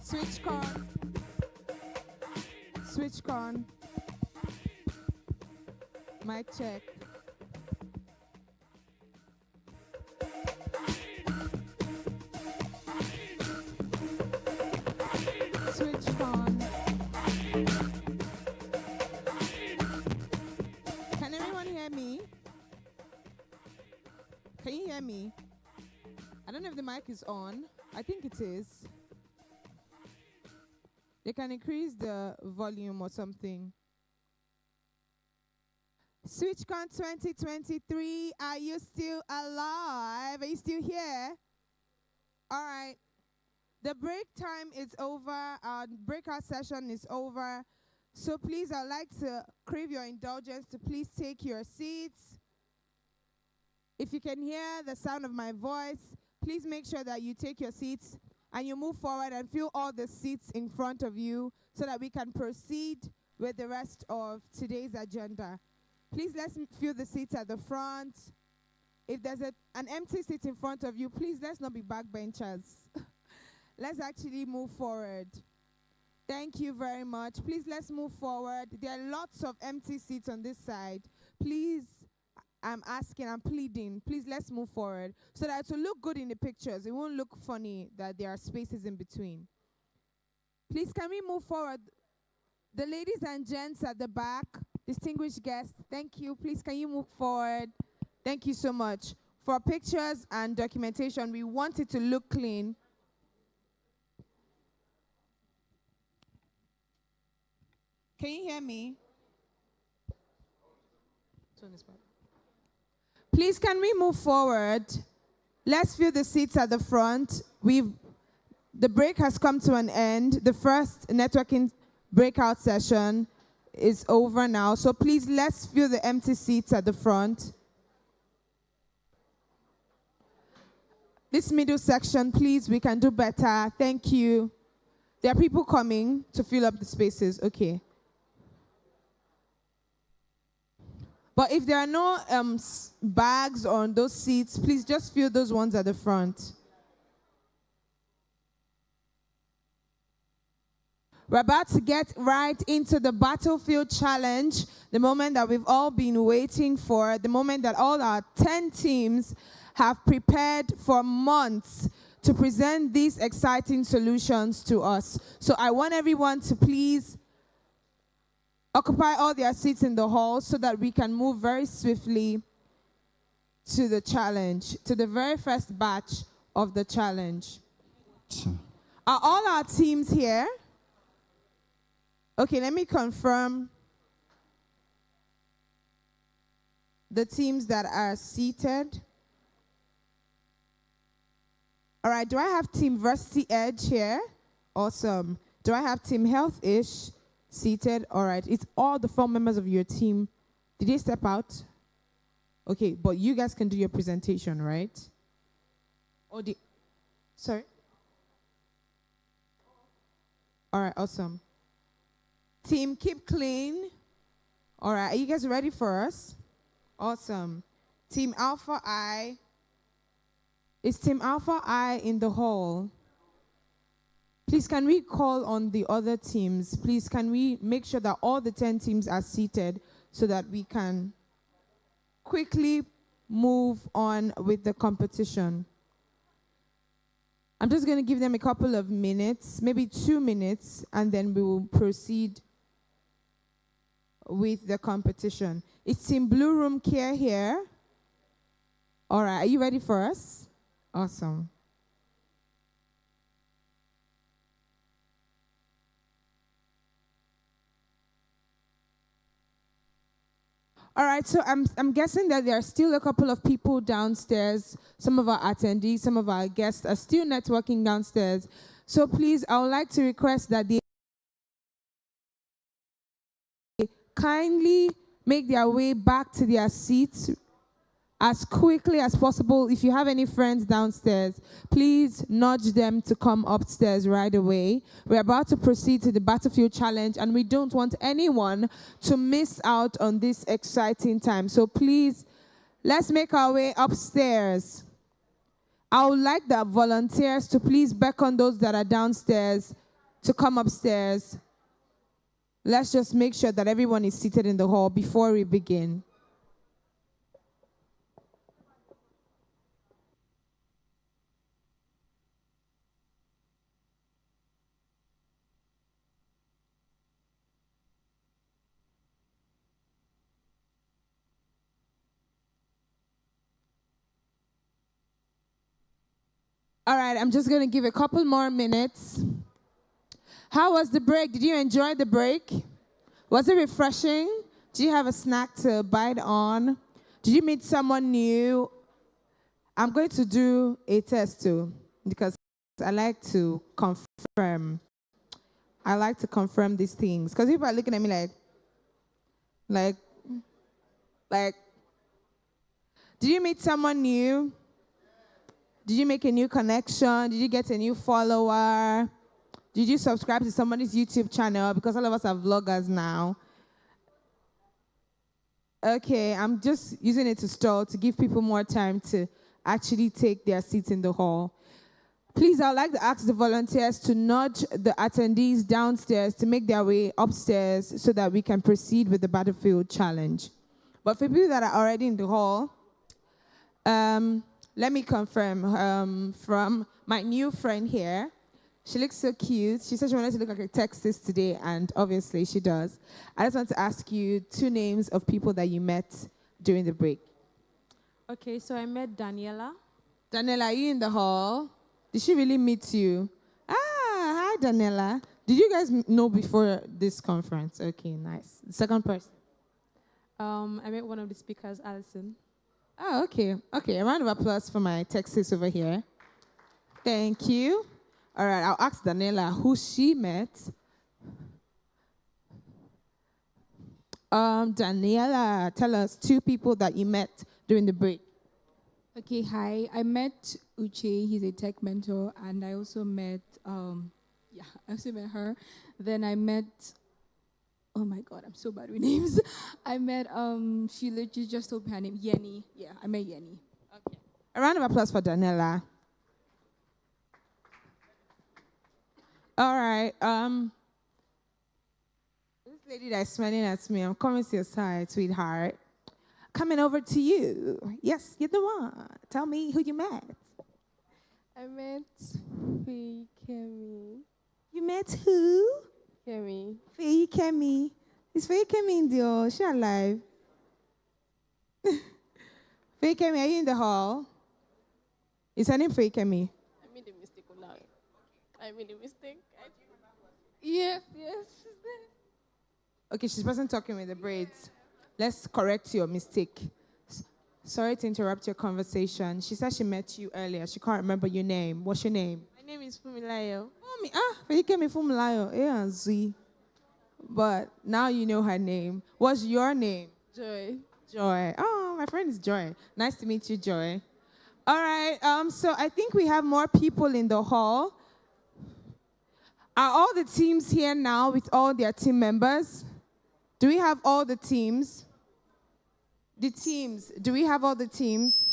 Speaker 2: SwitchCon. SwitchCon. Mic check. SwitchCon. Can everyone hear me? Can you hear me? I don't know if the mic is on. I think it is. They can increase the volume or something. SwitchCon 2023, are you still alive? Are you still here? All right. The break time is over. Our breakout session is over. So please, I'd like to crave your indulgence to please take your seats. If you can hear the sound of my voice, please make sure that you take your seats and you move forward and fill all the seats in front of you so that we can proceed with the rest of today's agenda. Please let's fill the seats at the front. If there's an empty seat in front of you, please let's not be backbenchers. Let's actually move forward. Thank you very much. Please let's move forward. There are lots of empty seats on this side. Please, I'm pleading, please let's move forward so that it will look good in the pictures. It won't look funny that there are spaces in between. Please, can we move forward? The ladies and gents at the back, distinguished guests, thank you. Please, can you move forward? Thank you so much. For pictures and documentation, we want it to look clean. Can you hear me? Please, can we move forward? Let's fill the seats at the front. The break has come to an end. The first networking breakout session is over now. So please, let's fill the empty seats at the front. This middle section, please, we can do better. Thank you. There are people coming to fill up the spaces. Okay. But if there are no bags on those seats, please just fill those ones at the front. We're about to get right into the battlefield challenge, the moment that we've all been waiting for, the moment that all our 10 teams have prepared for months to present these exciting solutions to us. So I want everyone to please occupy all their seats in the hall so that we can move very swiftly to the challenge, to the very first batch of the challenge. Are all our teams here? Okay, let me confirm the teams that are seated. All right, do I have Team Varsity Edge here? Awesome. Do I have Team Health-ish seated? All right, it's all the 4 members of your team. Did they step out? Okay, but you guys can do your presentation, right? Or sorry? All right, awesome. Team Keep Clean. All right, are you guys ready for us? Awesome. Team Alpha I. Is Team Alpha I in the hall? Please, can we call on the other teams? Please, can we make sure that all the 10 teams are seated so that we can quickly move on with the competition? I'm just going to give them a couple of minutes, maybe 2 minutes, and then we will proceed with the competition. It's Team Blue Room Care here. All right, are you ready for us? Awesome. All right, so I'm guessing that there are still a couple of people downstairs. Some of our attendees, some of our guests are still networking downstairs. So please, I would like to request that they kindly make their way back to their seats as quickly as possible. If you have any friends downstairs, please nudge them to come upstairs right away. We're about to proceed to the Battlefield Challenge, and we don't want anyone to miss out on this exciting time. So please, let's make our way upstairs. I would like the volunteers to please beckon those that are downstairs to come upstairs. Let's just make sure that everyone is seated in the hall before we begin. All right, I'm just going to give a couple more minutes. How was the break? Did you enjoy the break? Was it refreshing? Did you have a snack to bite on? Did you meet someone new? I'm going to do a test too, because I like to confirm. I like to confirm these things, because people are looking at me like, did you meet someone new? Did you make a new connection? Did you get a new follower? Did you subscribe to somebody's YouTube channel? Because all of us are vloggers now. Okay, I'm just using it to stall to give people more time to actually take their seats in the hall. Please, I would like to ask the volunteers to nudge the attendees downstairs to make their way upstairs so that we can proceed with the battlefield challenge. But for people that are already in the hall, let me confirm from my new friend here. She looks so cute. She said she wanted to look like a Texas today, and obviously she does. I just want to ask you 2 names of people that you met during the break.
Speaker 20: Okay, so I met Daniela.
Speaker 2: Daniela, are you in the hall? Did she really meet you? Ah, hi, Daniela. Did you guys know before this conference? Okay, nice. The second person.
Speaker 20: I met one of the speakers, Alison.
Speaker 2: Oh, okay. Okay, a round of applause for my Texas over here. Thank you. All right, I'll ask Daniela who she met. Daniela, tell us 2 people that you met during the break.
Speaker 21: Okay, hi. I met Uche. He's a tech mentor, and I also met, I also met her. Then I met, oh my God, I'm so bad with names. I met, she literally just told me her name, Yenny. Yeah, I met Yenny.
Speaker 2: Okay. A round of applause for Daniela. All right. This lady that's smiling at me, I'm coming to your side, sweetheart. Coming over to you. Yes, you're the one. Tell me who you met.
Speaker 20: I met Faye Kemi.
Speaker 2: You met who?
Speaker 20: Kemi.
Speaker 2: Faye Kemi. Is Faye Kemi in the She alive? Faye Kemi, are you in the hall? Is her name Faye Kemi?
Speaker 20: I made a mistake now. I made a mistake. Yes, she's there.
Speaker 2: Okay, she's person talking with the braids. Let's correct your mistake. Sorry to interrupt your conversation. She said she met you earlier. She can't remember your name. What's your name?
Speaker 20: My name is Fumilayo.
Speaker 2: You came from Fumilayo. Yeah, Z. But now you know her name. What's your name?
Speaker 20: Joy.
Speaker 2: Joy. Oh, my friend is Joy. Nice to meet you, Joy. All right. So I think we have more people in the hall. Are all the teams here now with all their team members? Do we have all the teams? The teams. Do we have all the teams?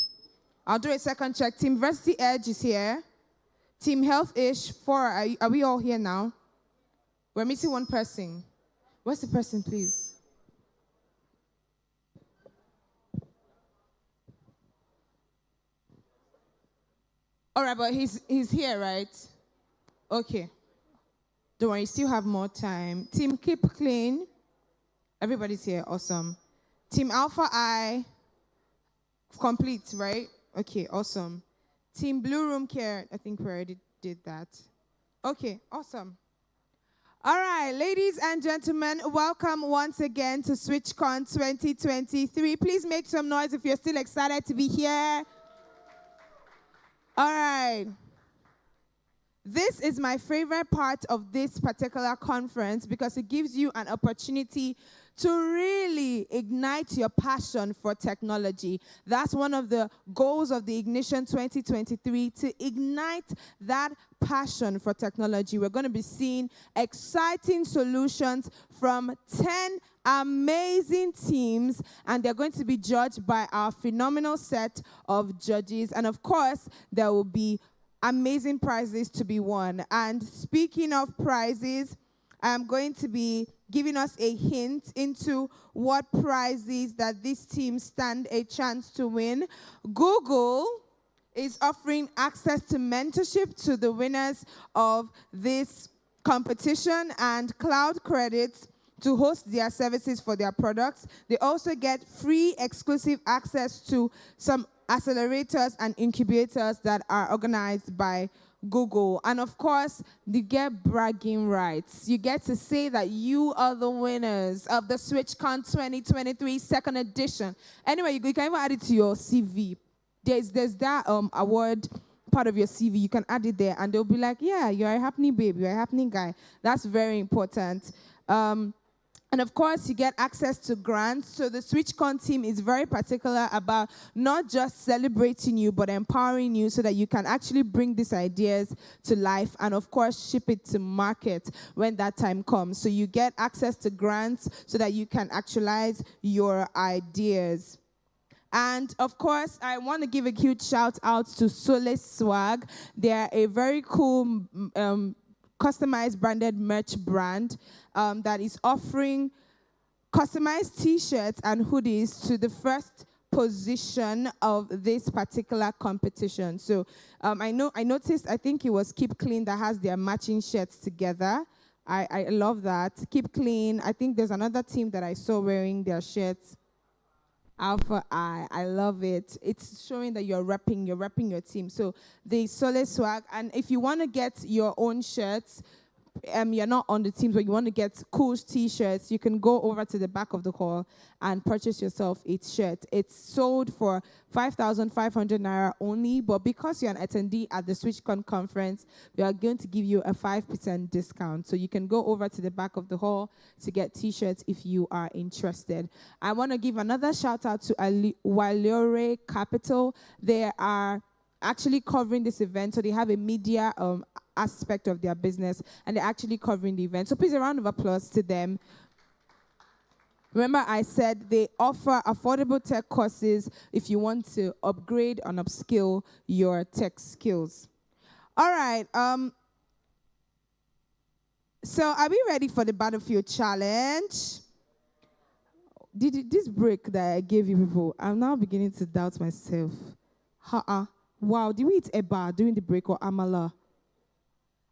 Speaker 2: I'll do a second check. Team Varsity Edge is here. Team Health-ish, 4. Are we all here now? We're missing one person. Where's the person, please? All right, but he's here, right? Okay. Don't worry, you still have more time. Team Keep Clean. Everybody's here, awesome. Team Alpha I, complete, right? Okay, awesome. Team Blue Room Care, I think we already did that. Okay, awesome. All right, ladies and gentlemen, welcome once again to SwitchCon 2023. Please make some noise if you're still excited to be here. All right. This is my favorite part of this particular conference because it gives you an opportunity to really ignite your passion for technology. That's one of the goals of the Ignition 2023, to ignite that passion for technology. We're going to be seeing exciting solutions from 10 amazing teams, and they're going to be judged by our phenomenal set of judges. And of course, there will be amazing prizes to be won. And speaking of prizes, I'm going to be giving us a hint into what prizes that this team stand a chance to win. Google is offering access to mentorship to the winners of this competition and cloud credits to host their services for their products. They also get free exclusive access to some accelerators and incubators that are organized by Google. And of course, you get bragging rights. You get to say that you are the winners of the SwitchCon 2023 second edition. Anyway, you can even add it to your CV. There's that award part of your CV. You can add it there, and they'll be like, yeah, you're a happening babe, you're a happening guy. That's very important. And of course, you get access to grants. So the SwitchCon team is very particular about not just celebrating you, but empowering you so that you can actually bring these ideas to life and, of course, ship it to market when that time comes. So you get access to grants so that you can actualize your ideas. And, of course, I want to give a huge shout out to Solace Swag. They're a very cool customized branded merch brand that is offering customized t-shirts and hoodies to the first position of this particular competition. So I noticed, I think it was Keep Clean that has their matching shirts together. I love that. Keep Clean. I think there's another team that I saw wearing their shirts. Alpha I love it. It's showing that you're repping your team. So the Solid Swag, and if you want to get your own shirts, you're not on the teams, but you want to get cool t-shirts, you can go over to the back of the hall and purchase yourself a shirt. It's sold for 5,500 naira only, but because you're an attendee at the SwitchCon conference, we are going to give you a 5% discount. So you can go over to the back of the hall to get t-shirts if you are interested. I want to give another shout out to Waliore Capital. They are actually covering this event, so they have a media aspect of their business, and they're actually covering the event. So please, a round of applause to them. Remember, I said they offer affordable tech courses if you want to upgrade and upskill your tech skills. All right. So are we ready for the Battlefield Challenge? This break that I gave you people, I'm now beginning to doubt myself. Wow, did we eat eba during the break or amala?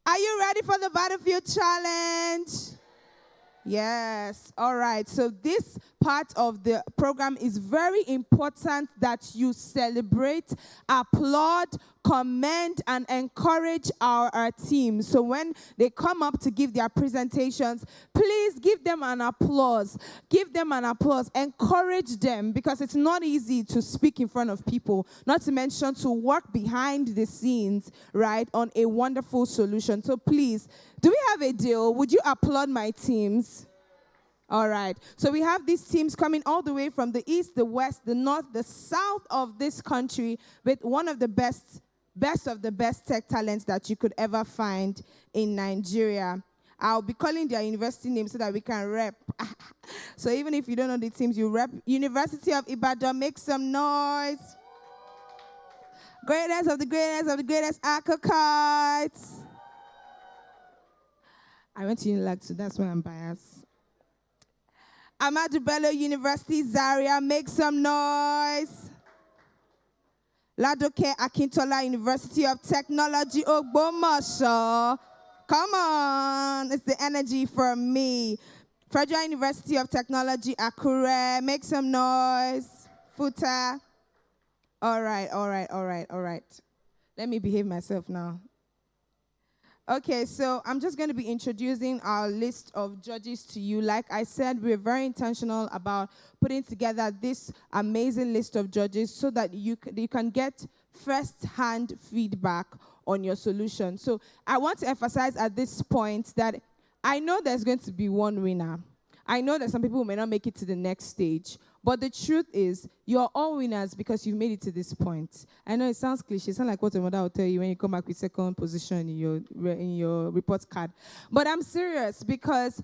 Speaker 2: Are you ready for the Battlefield Challenge? Yes. All right. So this part of the program is very important that you celebrate, applaud, commend, and encourage our team. So when they come up to give their presentations, please give them an applause. Give them an applause. Encourage them, because it's not easy to speak in front of people, not to mention to work behind the scenes, right, on a wonderful solution. So please, do we have a deal? Would you applaud my teams? All right. So we have these teams coming all the way from the east, the west, the north, the south of this country with one of the best of the best tech talents that you could ever find in Nigeria. I'll be calling their university names so that we can rep. So even if you don't know the teams, you rep. University of Ibadan, make some noise. Greatest of the greatest of the greatest acolytes. I went to Unilag, so that's why I'm biased. Ahmadu Bello University, Zaria, make some noise. Ladoke Akintola University of Technology, Ogbomoso. Come on, it's the energy from me. Federal University of Technology, Akure, make some noise. Futa. All right. Let me behave myself now. Okay, so I'm just going to be introducing our list of judges to you. Like I said, we're very intentional about putting together this amazing list of judges so that you can get first-hand feedback on your solution. So I want to emphasize at this point that I know there's going to be one winner. I know that some people may not make it to the next stage, but the truth is, you're all winners because you've made it to this point. I know it sounds cliche. It sounds like what your mother will tell you when you come back with second position in your report card. But I'm serious because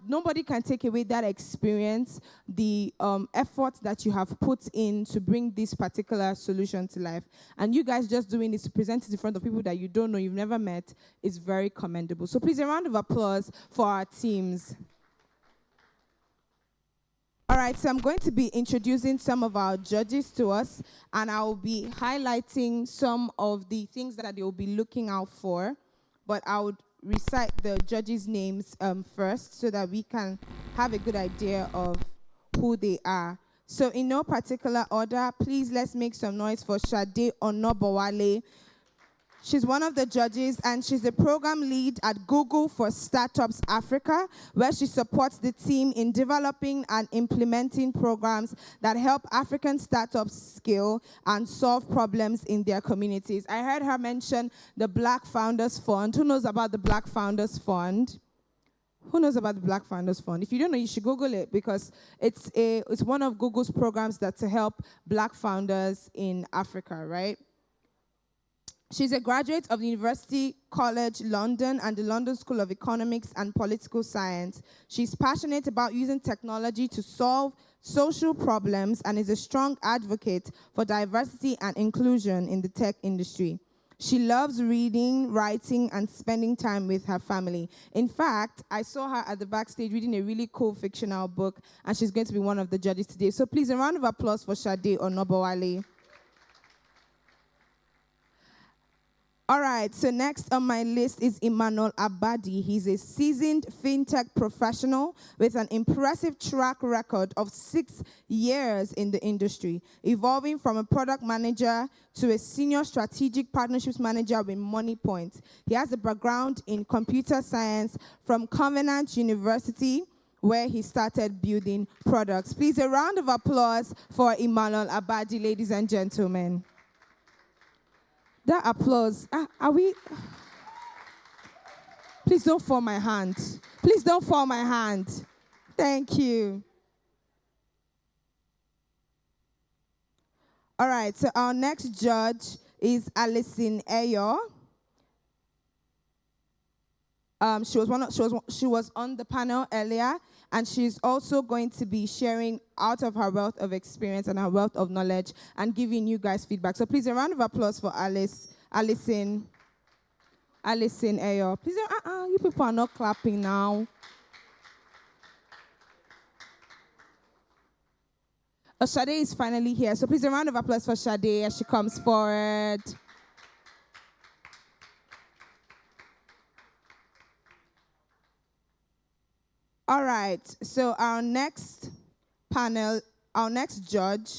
Speaker 2: nobody can take away that experience, the effort that you have put in to bring this particular solution to life. And you guys just doing this to present it in front of people that you don't know, you've never met, is very commendable. So please, a round of applause for our teams. All right, so I'm going to be introducing some of our judges to us, and I'll be highlighting some of the things that they will be looking out for, but I would recite the judges' names first so that we can have a good idea of who they are. So in no particular order, please let's make some noise for Sade Onobowale. She's one of the judges, and she's the program lead at Google for Startups Africa, where she supports the team in developing and implementing programs that help African startups scale and solve problems in their communities. I heard her mention the Black Founders Fund. Who knows about the Black Founders Fund? Who knows about the Black Founders Fund? If you don't know, you should Google it because it's one of Google's programs that to help Black founders in Africa, right? She's a graduate of the University College London and the London School of Economics and Political Science. She's passionate about using technology to solve social problems and is a strong advocate for diversity and inclusion in the tech industry. She loves reading, writing, and spending time with her family. In fact, I saw her at the backstage reading a really cool fictional book, and she's going to be one of the judges today. So please, a round of applause for Sade Onobowale. All right, so next on my list is Emmanuel Abadi. He's a seasoned fintech professional with an impressive track record of 6 years in the industry, evolving from a product manager to a senior strategic partnerships manager with MoneyPoint. He has a background in computer science from Covenant University, where he started building products. Please, a round of applause for Emmanuel Abadi, ladies and gentlemen. That applause, are we? Please don't fall my hand. Please don't fall my hand. Thank you. All right, so our next judge is Alison Ayo. She was on the panel earlier, and she's also going to be sharing out of her wealth of experience and her wealth of knowledge and giving you guys feedback. So please, a round of applause for Alison Ayo. Please, you people are not clapping now. Sade is finally here. So please, a round of applause for Sade as she comes forward. All right, so our next judge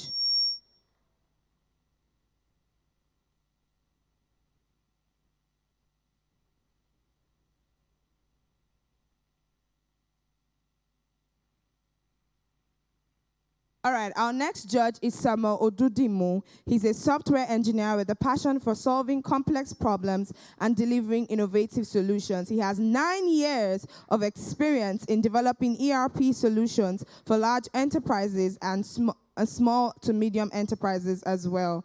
Speaker 2: is Samuel Odudimu. He's a software engineer with a passion for solving complex problems and delivering innovative solutions. He has 9 years of experience in developing ERP solutions for large enterprises and small to medium enterprises as well.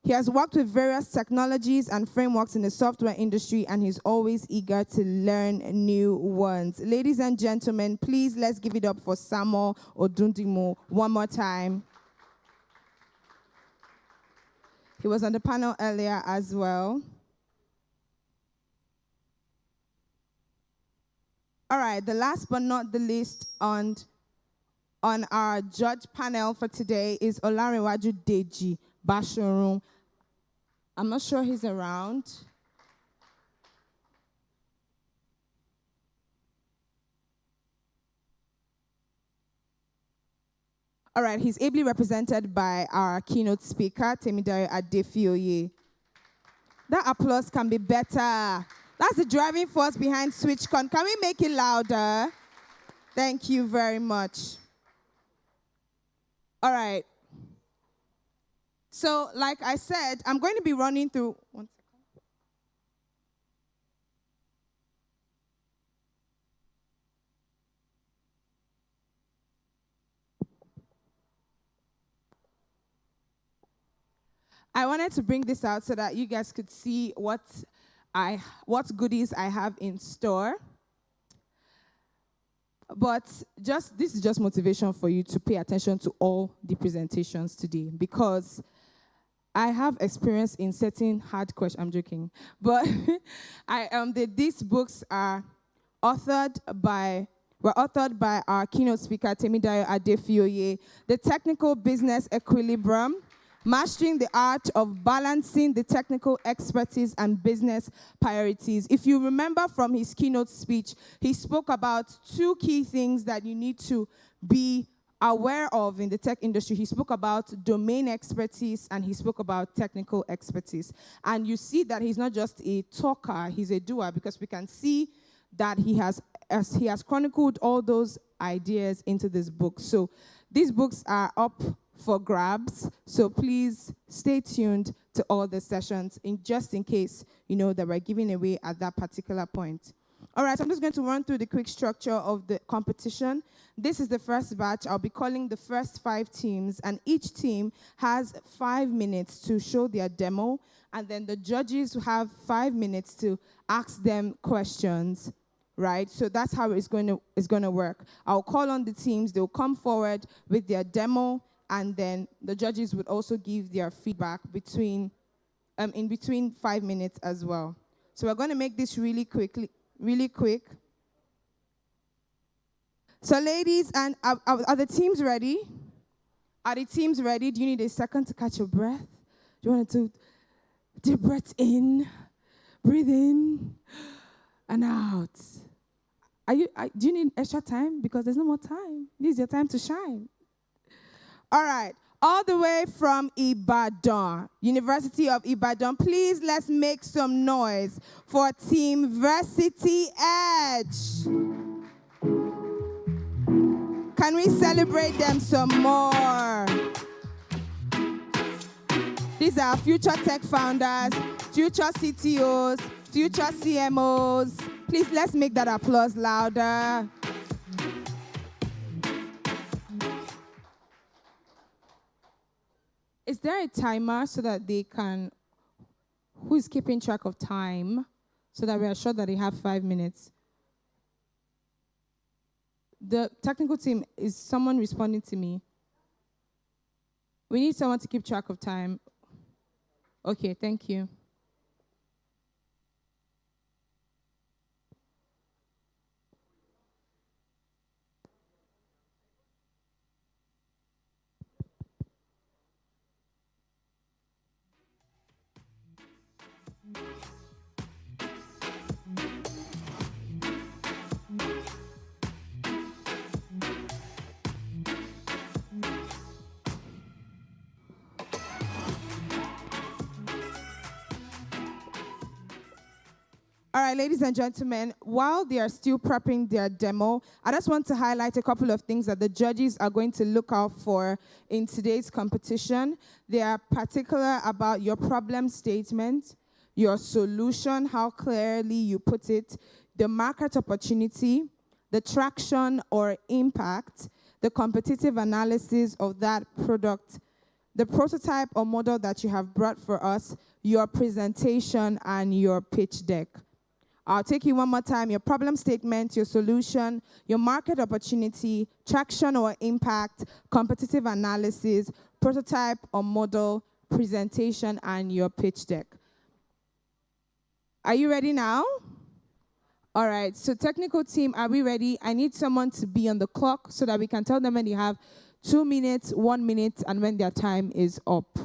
Speaker 2: He has worked with various technologies and frameworks in the software industry, and he's always eager to learn new ones. Ladies and gentlemen, please let's give it up for Samuel Odundimu one more time. He was on the panel earlier as well. All right, the last but not the least on our judge panel for today is Olarewaju Deji Bashorun. I'm not sure he's around. All right, he's ably represented by our keynote speaker, Temidayo Adefioye. That applause can be better. That's the driving force behind SwitchCon. Can we make it louder? Thank you very much. All right. So, like I said, I'm going to be running through. One second. I wanted to bring this out so that you guys could see what goodies I have in store. But this is just motivation for you to pay attention to all the presentations today, because I have experience in setting hard questions. I'm joking, but these books were authored by our keynote speaker Temidayo Adefioye. The Technical Business Equilibrium: Mastering the Art of Balancing the Technical Expertise and Business Priorities. If you remember from his keynote speech, he spoke about two key things that you need to be aware of in the tech industry. He spoke about domain expertise and he spoke about technical expertise. And you see that he's not just a talker, he's a doer, because we can see that he has chronicled all those ideas into this book. So these books are up for grabs, so please stay tuned to all the sessions just in case you know that we're giving away at that particular point. All right, so I'm just going to run through the quick structure of the competition. This is the first batch. I'll be calling the first 5 teams, and each team has 5 minutes to show their demo, and then the judges have 5 minutes to ask them questions. Right, so that's how it's going to work. I'll call on the teams; they'll come forward with their demo, and then the judges would also give their feedback in between 5 minutes as well. So we're going to make this really quick. So ladies, and are the teams ready? Are the teams ready? Do you need a second to catch your breath? Do you want to deep breath in, breathe in, and out? Do you need extra time? Because there's no more time. This is your time to shine. All right. All the way from Ibadan, University of Ibadan, please let's make some noise for Team Versity Edge. Can we celebrate them some more? These are future tech founders, future CTOs, future CMOs. Please, let's make that applause louder. Is there a timer so that they can, who is keeping track of time, so that we are sure that they have 5 minutes? The technical team, is someone responding to me? We need someone to keep track of time. Okay, thank you. All right, ladies and gentlemen, while they are still prepping their demo, I just want to highlight a couple of things that the judges are going to look out for in today's competition. They are particular about your problem statement, your solution, how clearly you put it, the market opportunity, the traction or impact, the competitive analysis of that product, the prototype or model that you have brought for us, your presentation, and your pitch deck. I'll take you one more time: your problem statement, your solution, your market opportunity, traction or impact, competitive analysis, prototype or model, presentation, and your pitch deck. Are you ready now? All right, so technical team, are we ready? I need someone to be on the clock so that we can tell them when they have 2 minutes, 1 minute, and when their time is up.